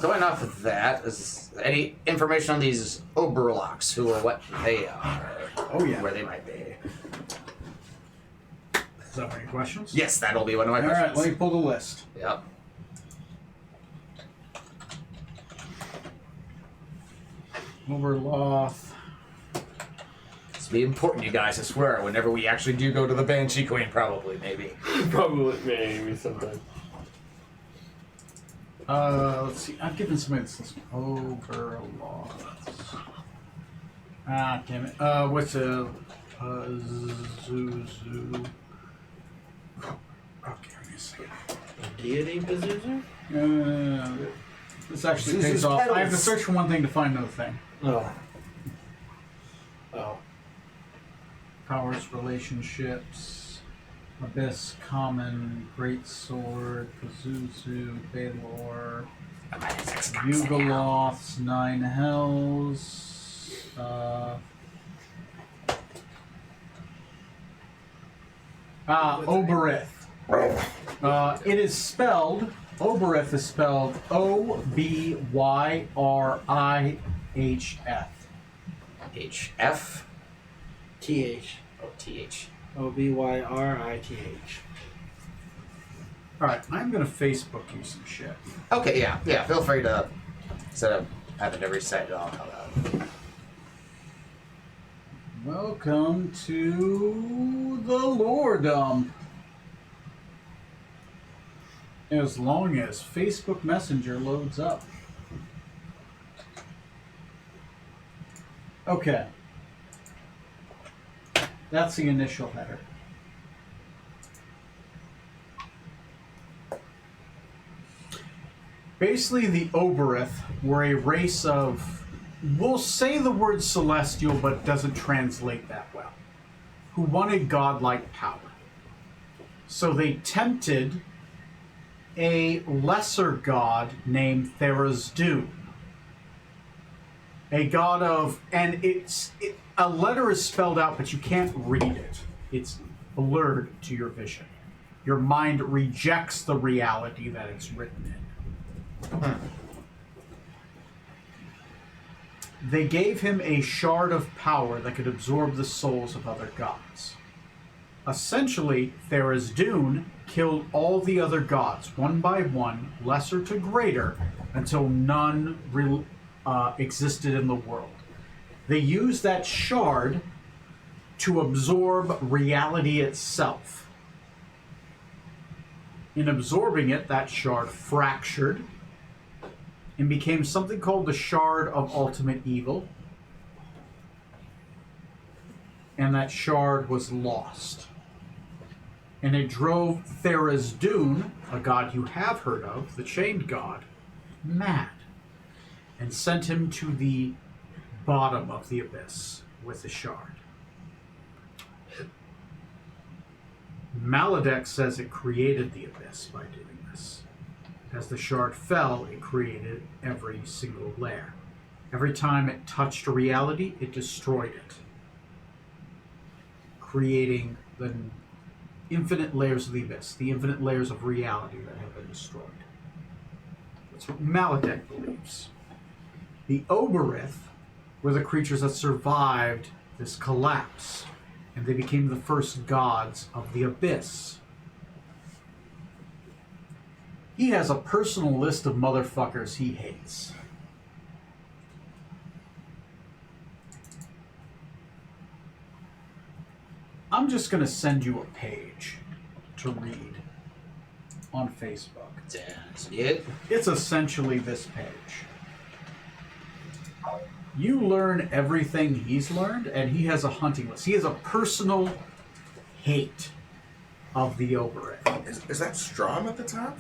going off of that, is any information on these Oberlocks, who or what they are? Oh, yeah. Where they might be? Is that any questions? Yes, that'll be one of my All right, questions. let me pull the list. Yep. Overloth. It's be important, you guys, I swear, whenever we actually do go to the Banshee Queen, probably, maybe. Probably, maybe sometime. Let's see. I've given somebody this list. Overloth. Ah, damn it. What's a Pazuzu? Okay, give me a second. Deity Pazuzu? This actually Zuzu's pays off. I have to petals. search for one thing to find another thing. Oh. Oh. Powers, relationships, Abyss, Common, Great Sword, Pazuzu, Balor, Yugoloths, Nine Hells, Oberith. It is spelled, Oberith is spelled O-B-Y-R-I-H-F. H-F? TH. Oh, T-H. OBYRITH. All right, I'm gonna Facebook you some shit. Okay, yeah. Feel free to instead of having to reset it all out. Welcome to the lore dump. As long as Facebook Messenger loads up. Okay. That's the initial header. Basically, the Oberith were a race of, we'll say the word celestial, but it doesn't translate that well, who wanted godlike power. So they tempted a lesser god named Tharizdun. A god of, and a letter is spelled out, but you can't read it. It's blurred to your vision. Your mind rejects the reality that it's written in. They gave him a shard of power that could absorb the souls of other gods. Essentially, Tharizdun killed all the other gods, one by one, lesser to greater, until none existed in the world. They used that shard to absorb reality itself. In absorbing it, that shard fractured and became something called the Shard of Ultimate Evil. And that shard was lost. And it drove Tharizdun, a god you have heard of, the chained god, mad. And sent him to the bottom of the abyss with the shard. Maledek says it created the abyss by doing this. As the shard fell, it created every single layer. Every time it touched a reality, it destroyed it, creating the infinite layers of the abyss, the infinite layers of reality that have been destroyed. That's what Maledek believes. The Oberith were the creatures that survived this collapse, and they became the first gods of the abyss. He has a personal list of motherfuckers he hates. I'm just going to send you a page to read on Facebook. That's it. It's essentially this page. You learn everything he's learned, and he has a hunting list. He has a personal hate of the Oberith. Is that Strom at the top?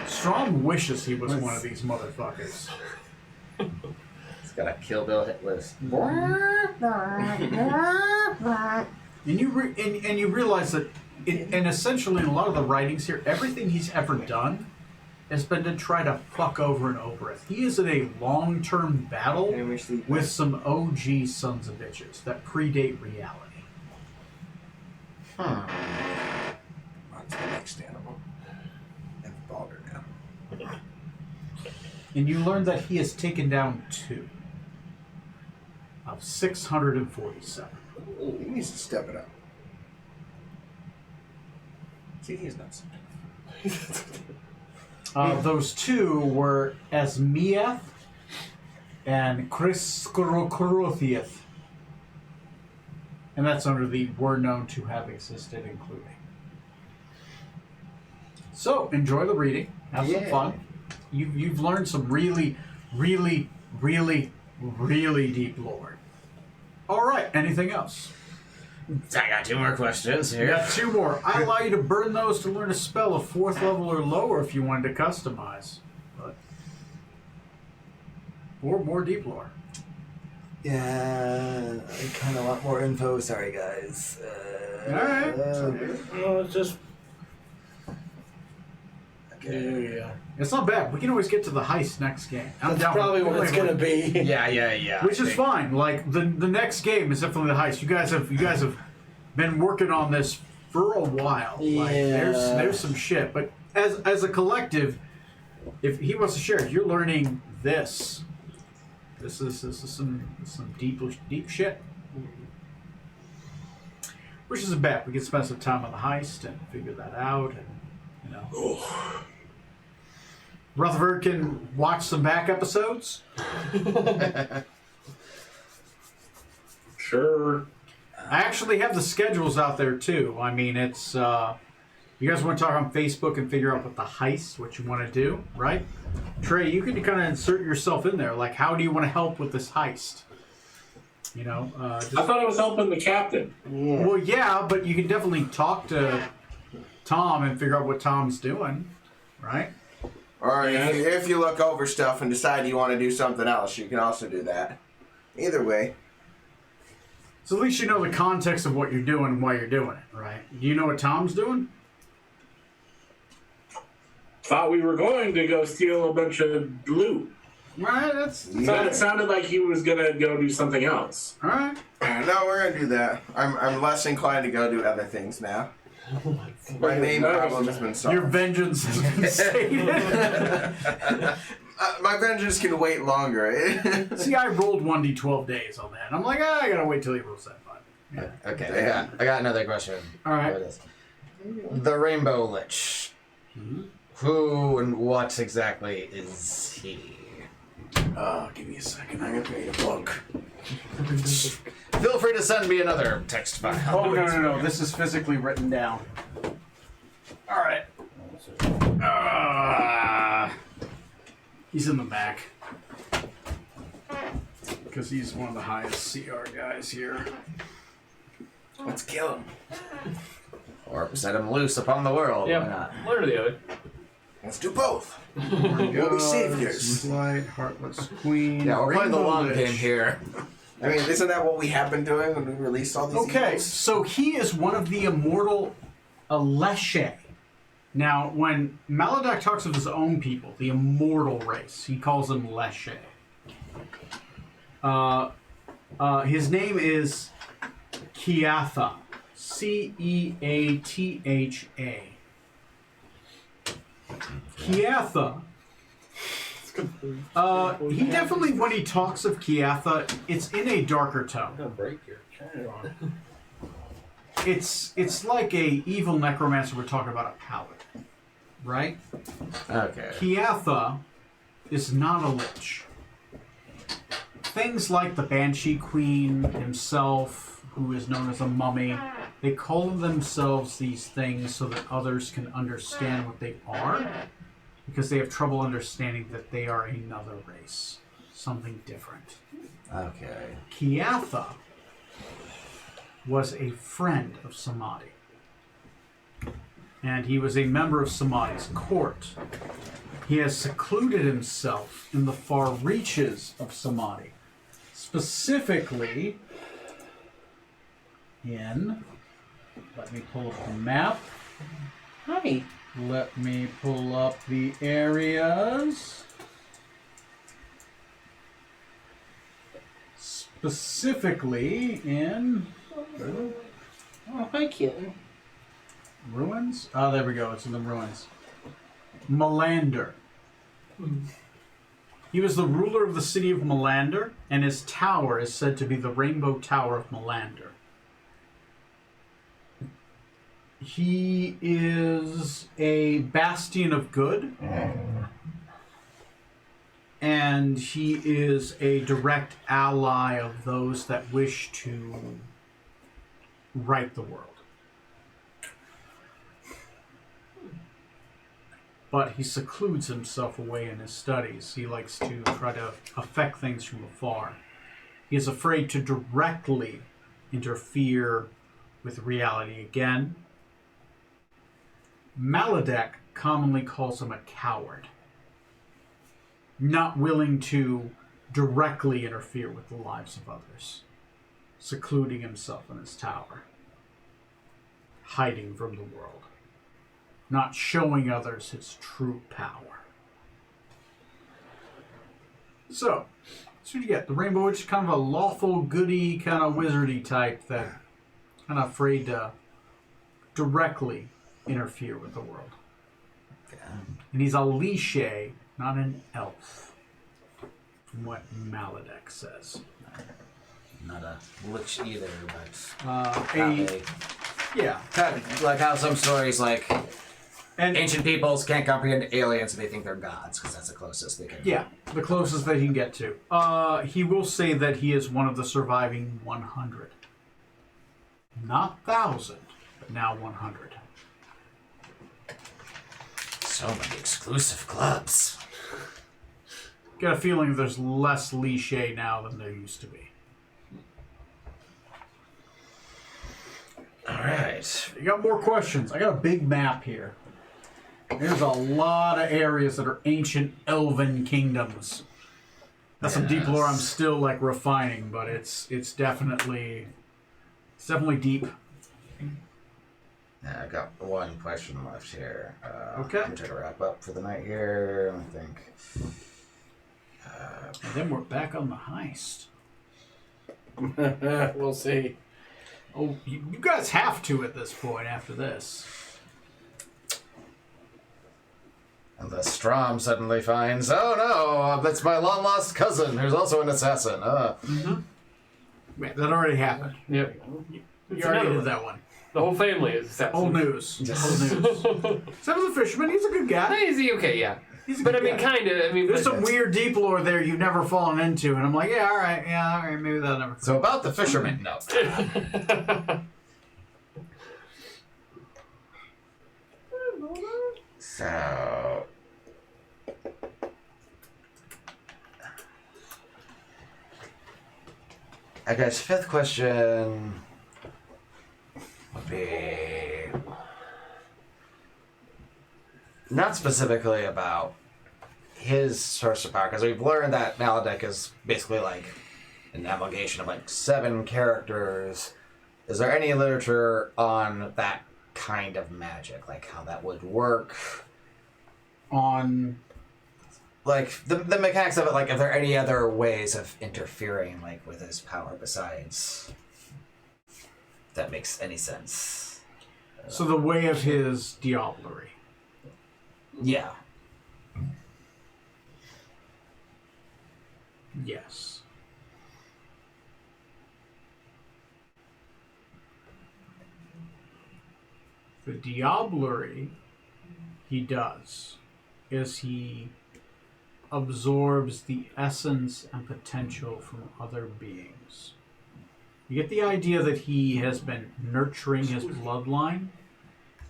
Strong wishes he was one of these motherfuckers. It's got a Kill Bill hit list. And you realize that, and essentially in a lot of the writings here, everything he's ever done has been to try to fuck over an Oberith. He is in a long-term battle with some OG sons of bitches that predate reality. On to the next animal. And Baldur now. And you learn that he has taken down 2 of 647. He needs to step it up. See, he's not something. Those 2 were Esmieth and Chryskorothith. And that's under the were known to have existed, including. So, enjoy the reading. Have some fun. You've learned some really, really, really, really deep lore. All right, anything else? I got 2 more questions You here. got 2 more. I allow you to burn those to learn a spell of 4th level or lower if you wanted to customize. But, or more deep lore. Yeah, I kind of want more info. Sorry, guys. Alright. No, it's just. Okay. Yeah. It's not bad. We can always get to the heist next game. I'm That's down probably with- what it's gonna be. Yeah. Which is fine. Like the next game is definitely the heist. You guys have been working on this for a while. Like Yeah. there's some shit. But as a collective, if he wants to share, you're learning this. This is some deep shit. which is a bet. We can spend some time on the heist and figure that out, and you know. Oh. Rutherford can watch some back episodes. Sure. I actually have the schedules out there too. I mean, it's you guys want to talk on Facebook and figure out what the heist, what you want to do, right? Trey, you can kind of insert yourself in there. Like, how do you want to help with this heist? You know, just, I thought I was helping the captain. Yeah. well, yeah, but you can definitely talk to Tom and figure out what Tom's doing, right? Or Yeah. if you look over stuff and decide you want to do something else, you can also do that. Either way. So at least you know the context of what you're doing and why you're doing it, right? Do you know what Tom's doing? Thought we were going to go steal a bunch of loot. Right, that's So it sounded like he was gonna go do something else. all right. No, we're going to do that. I'm less inclined to go do other things now. My main problem has been solved. Your vengeance has been sated. My vengeance can wait longer. See, I rolled 1d12 days on that. I'm like, I gotta wait till he rolls that 5. Yeah. Okay, I got another question. All right. Here it is. The Rainbow Lich. Who and what exactly is he? Give me a second. I'm gonna read a book. Feel free to send me another text file. Oh, no. This is physically written down. All right. He's in the back. Because he's one of the highest CR guys here. Let's kill him. Or set him loose upon the world. Yeah. Why not? One or the other. Let's do both. We'll be saviors. Light, Heartless Queen. Yeah, we're playing the Rainbow long Lich. game here. I mean, isn't that what we have been doing when we released all these Okay, evils? so he is one of the immortal Leshe. Now, when Maladak talks of his own people, the immortal race, he calls them Leshe. His name is Keatha. Ceatha. Keatha. He definitely, when he talks of Keatha, it's in a darker tone. Gonna break your channel. It's like a evil necromancer. We're talking about a paladin, right? Okay. Keatha is not a lich. Things like the Banshee Queen himself, who is known as a mummy, they call themselves these things so that others can understand what they are, because they have trouble understanding that they are another race, something different. Okay. Keatha was a friend of Samadhi. And he was a member of Samadhi's court. He has secluded himself in the far reaches of Samadhi. Specifically in... Let me pull up the map. Hi. Let me pull up the areas. Specifically in... Oh, hi, kitten. Ruins? Oh, there we go. It's in the ruins. Melander. He was the ruler of the city of Melander, and his tower is said to be the Rainbow Tower of Melander. He is a bastion of good, and he is a direct ally of those that wish to right the world. But he secludes himself away in his studies. He likes to try to affect things from afar. He is afraid to directly interfere with reality again. Maladak commonly calls him a coward, not willing to directly interfere with the lives of others, secluding himself in his tower, hiding from the world, not showing others his true power. So, that's what you get. The Rainbow Witch is kind of a lawful, goody, kind of wizardy type that kind of afraid to directly interfere with the world. And he's a Lishe, not an elf, from what Maladak says. Not a lich either, but A probably Yeah. Kind of like how some stories, like And ancient peoples can't comprehend aliens and they think they're gods because that's the closest they can. yeah, the closest that he can get to. He will say that he is one of the surviving 100. Not 1,000, but now 100. So many exclusive clubs. Got a feeling there's less leash now than there used to be. All right. You got more questions? I got a big map here. There's a lot of areas that are ancient elven kingdoms. That's some deep lore I'm still like refining, but it's definitely deep. Yeah, I got one question left here. Okay. I'm trying to wrap up for the night here. I think. And then we're back on the heist. We'll see. Oh, you guys have to at this point after this. Unless Strom suddenly finds, oh no, that's my long lost cousin who's also an assassin. Wait, that already happened. Yep. You It's already another did one. that one. The whole family is assassins. Old news. Yes. Old news. Sam's a fisherman. He's a good guy. Is he okay? Yeah. He's a But I good mean, guy. kind of. I mean, There's but- some weird deep lore there you've never fallen into, and I'm like, yeah, all right, maybe that'll never. So about the fisherman, no. So I guess fifth question would be not specifically about his source of power, because we've learned that Maledek is basically like an amalgamation of like 7 characters. Is there any literature on that kind of magic, like how that would work? On Like the mechanics of it, like if there are any other ways of interfering like with his power besides, if that makes any sense. so the way of his diablerie. Yeah. Yes. The diablerie he does is he absorbs the essence and potential from other beings. You get the idea that he has been nurturing his bloodline,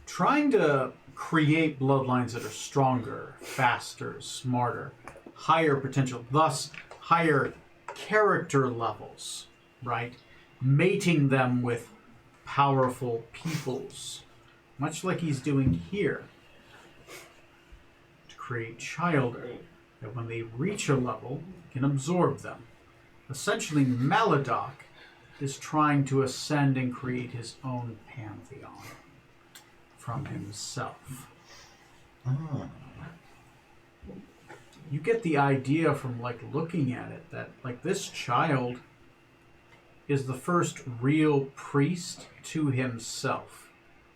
trying to create bloodlines that are stronger, faster, smarter, higher potential, thus higher character levels, right? Mating them with powerful peoples, much like he's doing here, to create children that when they reach a level can absorb them. Essentially, Maledok is trying to ascend and create his own pantheon from himself. You get the idea from like looking at it that like this child is the first real priest to himself.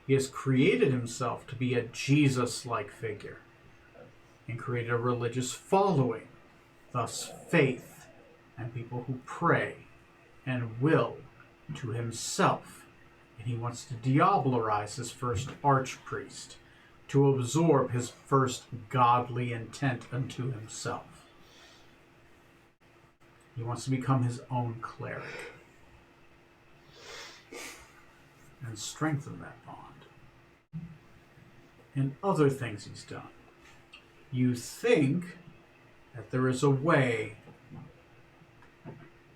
He has created himself to be a Jesus-like figure and created a religious following, thus faith and people who pray and will to himself. And he wants to diablerize his first archpriest, to absorb his first godly intent unto himself. He wants to become his own cleric and strengthen that bond. And other things he's done. You think that there is a way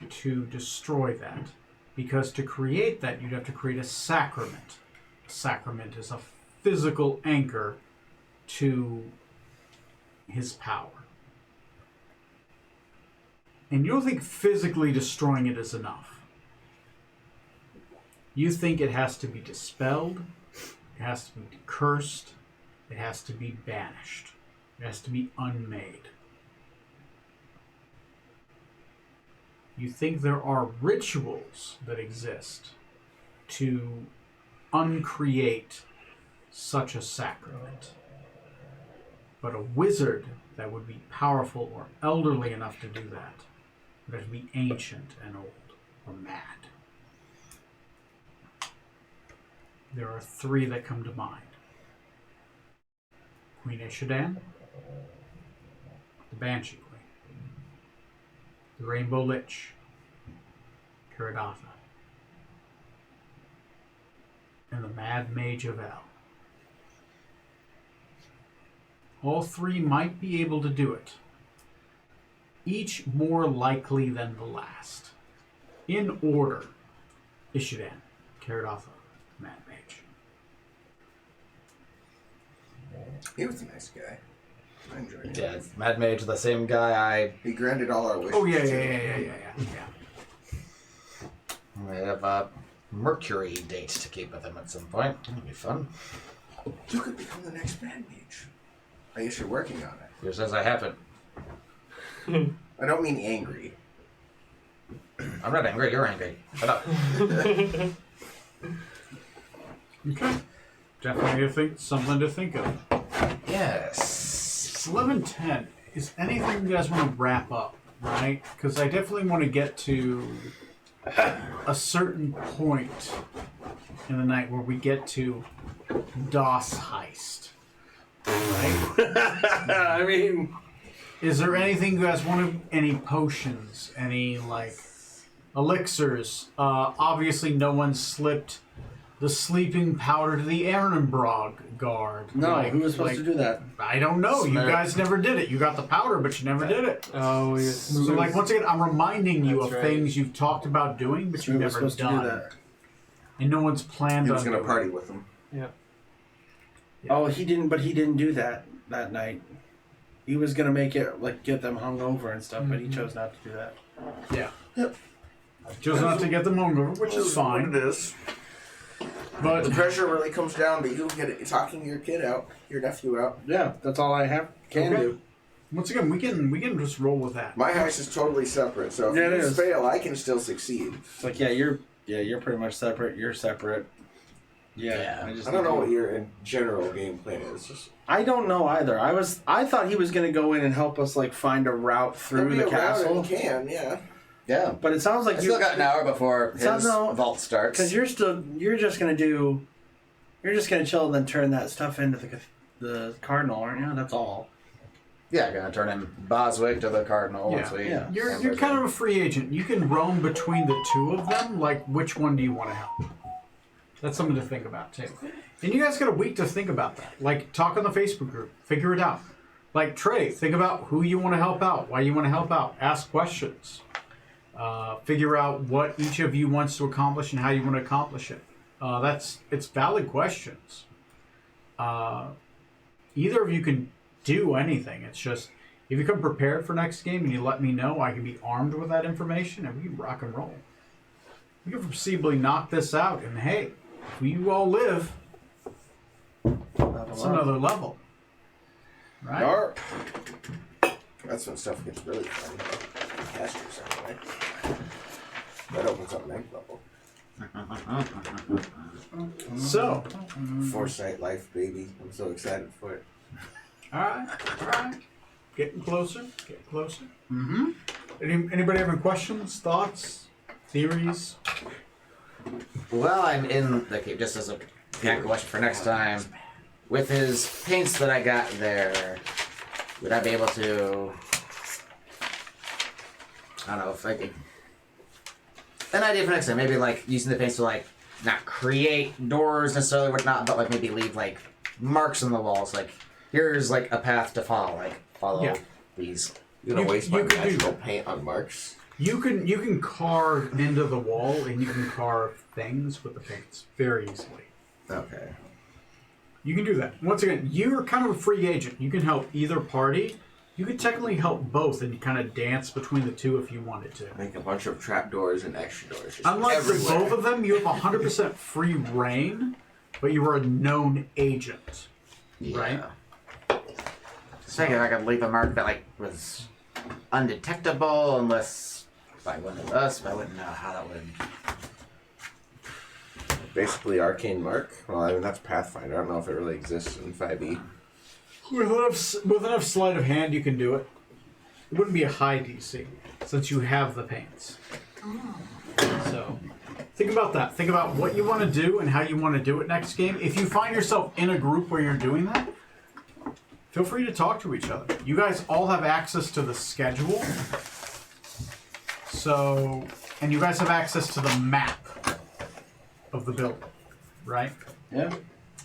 to destroy that, because to create that you'd have to create a sacrament. A sacrament is a physical anchor to his power. And you don't think physically destroying it is enough. You think it has to be dispelled, it has to be cursed, it has to be banished, it has to be unmade. You think there are rituals that exist to uncreate such a sacrament. But a wizard that would be powerful or elderly enough to do that would have to be ancient and old or mad. there are 3 that come to mind. Queen Ishadan, the Banshee Queen, the Rainbow Lich, Karadatha, and the Mad Mage of El. All 3 might be able to do it, each more likely than the last. In order: Ishadan, Karadatha, Mad Mage. He was a nice guy. I enjoyed him. Yeah, it's Mad Mage, the same guy He granted all our wishes. Oh yeah. We have a Mercury date to keep with him at some point. That'll be fun. You could become the next Mad Mage. I guess you're working on it. Who says I haven't? I don't mean angry. I'm not angry, you're angry. Shut up. Okay. Definitely something to think of. Yes. It's 11:10. Is anything you guys want to wrap up, right? Because I definitely want to get to a certain point in the night where we get to DOS heist. Right? I mean, Is there anything you guys want to? Any potions? Any like elixirs? Obviously, no one slipped the sleeping powder to the Ehrenbrog guard. no, who was supposed to do that? I don't know. You Smart. guys never did it. You got the powder, but you never did it. Oh, yes. So, like, once again, I'm reminding you That's of right. things you've talked about doing, but Who you've was never supposed done. to do that? And no one's planned He on was going to doing party it. with him. Yeah. Oh, he didn't. But he didn't do that night. He was gonna make it like get them hung over and stuff, but he chose not to do that. Yeah. Yep. Chose not to get them hungover, which is fine. It is. But The pressure really comes down to you talking your kid out, your nephew out. Yeah, that's all I can Okay. do. once again, we can just roll with that. My house is totally separate, so if Yeah, it you is. fail, I can still succeed. It's like you're pretty much separate. You're separate. Yeah. Yeah. I don't know what your general game plan is. Just I don't know either. I thought he was gonna go in and help us like find a route through be the a route castle. and can, yeah. Yeah. But it sounds like I still got an hour before his Sounds no- vault starts. because you're just gonna chill and then turn that stuff into the cardinal, aren't you? That's all. Yeah, gonna turn him Boswick to the Cardinal once we... yeah. You're kind of a free agent. You can roam between the 2 of them. Like, which one do you want to help? That's something to think about too. And you guys got a week to think about that. Like, talk on the Facebook group, figure it out. Like Trey, think about who you want to help out, why you want to help out. Ask questions. Figure out what each of you wants to accomplish and how you want to accomplish it. It's valid questions. Either of you can do anything. It's just if you come prepared for next game and you let me know, I can be armed with that information and we can rock and roll. We can foreseeably knock this out, and hey, if you all live, that's another level, right? Yarp. That's when stuff gets really fun. Cast yourself, right? That opens up next level. So, Foresight life, baby. I'm so excited for it. all right, getting closer. Mm-hmm. Anybody having questions, thoughts, theories? Well, I'm in the cave, just as a question for next time. With his paints that I got there, would I be able to... I don't know, if I could... An idea for next time, maybe like using the paints to like, not create doors necessarily, whatnot, but like maybe leave like marks on the walls, like, here's like a path to follow, like, follow these. You don't waste my you could do magical that. paint on marks. You can carve into the wall, and you can carve things with the paints very easily. Okay. You can do that. Once again, you're kind of a free agent. You can help either party. You could technically help both, and you kind of dance between the 2 if you wanted to. Make a bunch of trapdoors and extra doors. Just Unlike with everywhere. both of them, you have 100% free reign, but you are a known agent, right? Thinking I could leave a mark that like was undetectable unless by one of us, but I wouldn't know how that would... Basically, arcane mark. Well, I mean that's Pathfinder. I don't know if it really exists in 5e. With enough sleight of hand, you can do it. It wouldn't be a high DC, since you have the paints. So, Think about that. Think about what you want to do and how you want to do it next game. If you find yourself in a group where you're doing that, feel free to talk to each other. You guys all have access to the schedule. So, and you guys have access to the map of the building, right? Yeah.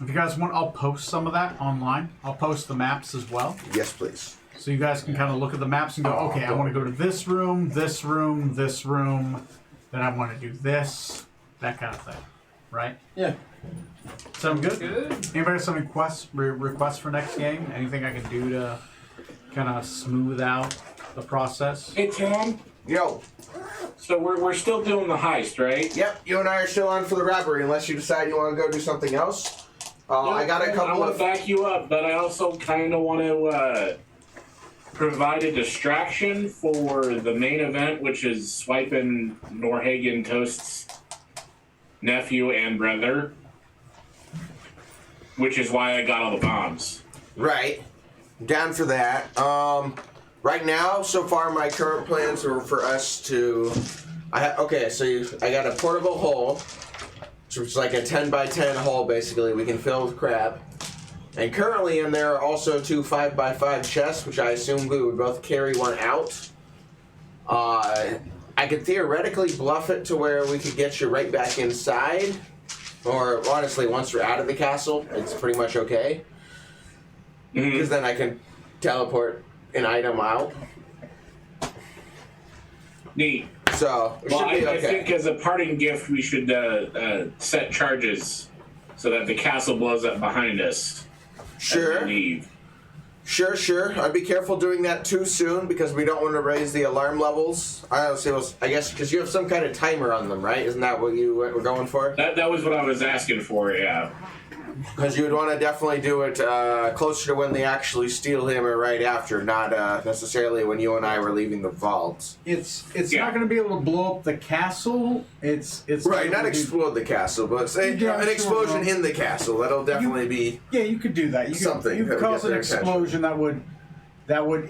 If you guys want, I'll post some of that online. I'll post the maps as well. Yes, please. So you guys can kind of look at the maps and go, okay, I want to go to this room, this room, this room. Then I want to do this, that kind of thing, right? Yeah. Sound good? Good. Anybody have some requests for next game? Anything I can do to kind of smooth out the process? Hey, Tom. Yo. So we're still doing the heist, right? Yep, you and I are still on for the robbery unless you decide you want to go do something else. I got a I couple want of... to back you up, but I also kind of want to provide a distraction for the main event, which is swiping Norhagen Toast's nephew and brother, which is why I got all the bombs. Right. Down for that. Right now, so far, my current plans are for us to... I got a portable hole, which is like a 10 by 10 hole, basically, we can fill with crab. And currently in there are also 2 5 by 5 chests, which I assume we would both carry one out. I could theoretically bluff it to where we could get you right back inside. Or, honestly, once we're out of the castle, it's pretty much okay. Because then I can teleport an item out. Neat. So, it Well, should be I okay. think as a parting gift, we should set charges so that the castle blows up behind us. As we Sure. leave. Sure. I'd be careful doing that too soon because we don't want to raise the alarm levels. I guess because you have some kind of timer on them, right? Isn't that what you were going for? That was what I was asking for, yeah. Because you would want to definitely do it closer to when they actually steal him or right after, not necessarily when you and I were leaving the vault. It's Yeah. not going to be able to blow up the castle. It's Right, not gonna be- explode the castle, but say Yeah, an sure, explosion well, in the castle. That'll definitely be... Yeah, you could do that. You Something could that would cause get an their attention. explosion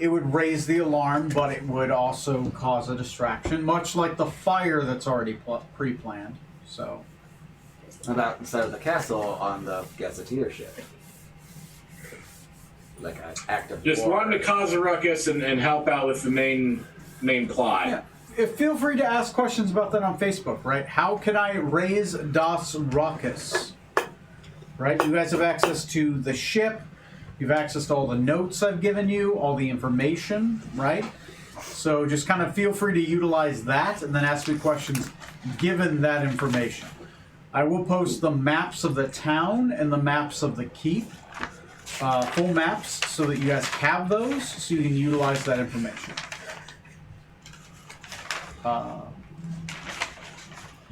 it would raise the alarm, but it would also cause a distraction, much like the fire that's already pre-planned. So. About instead of the castle on the Gazetteer ship. Like an active Just war. wanted to cause a ruckus and help out with the main plot. Yeah. Feel free to ask questions about that on Facebook, right? How can I raise Das Ruckus? Right? You guys have access to the ship. You have access to all the notes I've given you, all the information, right? So just kind of feel free to utilize that and then ask me questions given that information. I will post the maps of the town and the maps of the keep, full maps, so that you guys have those, so you can utilize that information.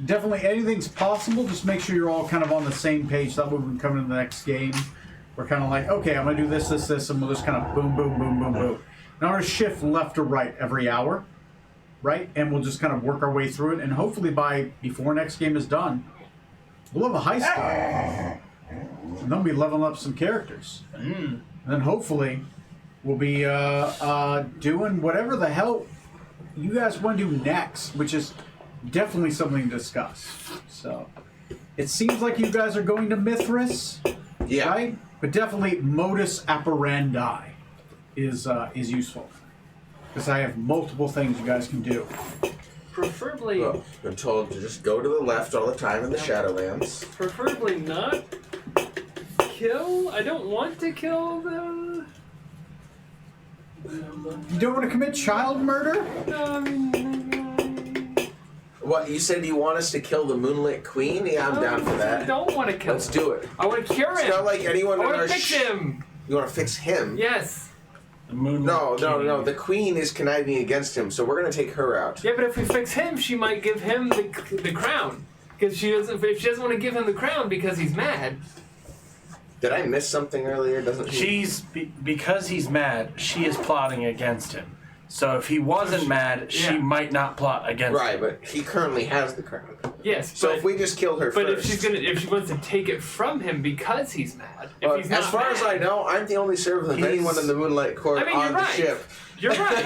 Definitely anything's possible, just make sure you're all kind of on the same page. That way we can come into the next game. We're kind of like, okay, I'm going to do this, and we'll just kind of boom, boom, boom, boom, boom. And I'm going to shift left or right every hour, right? And we'll just kind of work our way through it, and hopefully before next game is done, we'll have a heist game. And then we'll be leveling up some characters. And then hopefully we'll be doing whatever the hell you guys want to do next, which is definitely something to discuss. So it seems like you guys are going to Mithras, Yeah. right? But definitely modus operandi is useful. Because I have multiple things you guys can do. Preferably, Well, been told to just go to the left all the time in the Shadowlands. preferably not kill. I don't want to kill the. You don't want to commit child murder? What, you said you want us to kill the Moonlit Queen? Yeah, I'm down for I that. don't want to kill Let's him. do it. I want to cure It's him. not like anyone I in want our to fix him. You want to fix him? Yes. The moon. No. The Queen is conniving against him, so we're gonna take her out. Yeah, but if we fix him, she might give him the crown. Because she doesn't. If she doesn't want to give him the crown because he's mad. Did I miss something earlier? Doesn't she? Because he's mad, she is plotting against him. So if he wasn't mad, she Yeah. might not plot against Right, him. but he currently has the crown. Yes, So but, if we just killed her but first. if she wants to take it from him because he's mad, if he's not as far mad, as I know, I'm the only servant of He's- anyone in the Moonlight Court I mean, on you're the right. ship. You're right.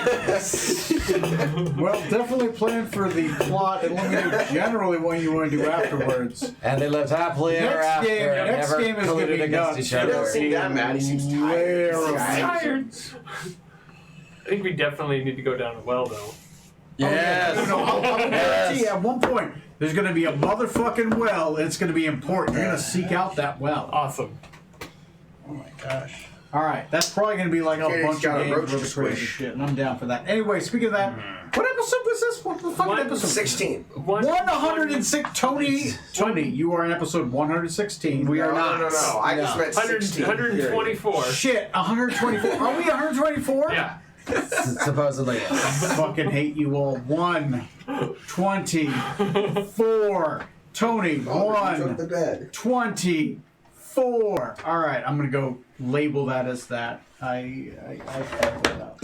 Well, definitely plan for the plot and let me know generally what you want to do afterwards. And they lived happily ever Next after. game- and next never game is gonna colluded be against nuts. each He other. doesn't seem that mad. He seems tired. Terrible. Tired. I think we definitely need to go down a well, though. Yes. No, I'm gonna guarantee you at one point there's going to be a motherfucking well, and it's going to be important. You're going to seek out that well. Awesome. Oh my gosh. All right, that's probably going to be like a Okay, bunch it's got a of games roach with to the crazy squish. shit, and I'm down for that. Anyway, speaking of that, what episode was this? What the fucking One- episode? 16. 106. Tony, you are in episode 116. We are No, not. no, no. I just meant 100, 16. 124. Shit, 124. Are we 124? Yeah. Supposedly. Fucking hate you all. 124. Tony, Took the bed. 124. All right, I'm gonna go label that as that. I figured it out.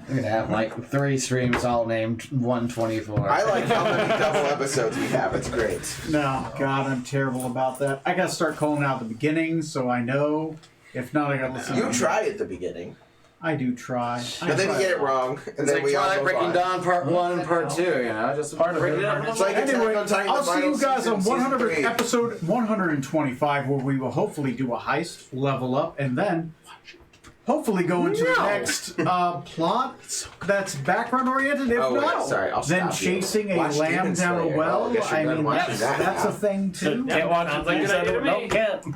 We're gonna have like 3 streams all named 124. I like how many double episodes we have. It's great. No, God, I'm terrible about that. I gotta start calling out the beginning so I know. If not, I gotta listen. You to try at the beginning, I do try. but then you get it wrong, and It's then like we all Twilight go Breaking by. Dawn Part 1 and Part 2, you know? Just Part of break it. it up. It's like Attack Anyway, on Titan, I'll the see final you guys on season, 100 season 3. episode 125, where we will hopefully do a heist, level up, and then hopefully go into the next plot that's background oriented. If Oh, wait, not, sorry, I'll then stop you. chasing a Watch lamb Demon down a Slayer. well. Oh, I guess you're I done mean, watching that that's now. a thing too. Can't watch Sounds it. like a good idea to me. Nope, can't.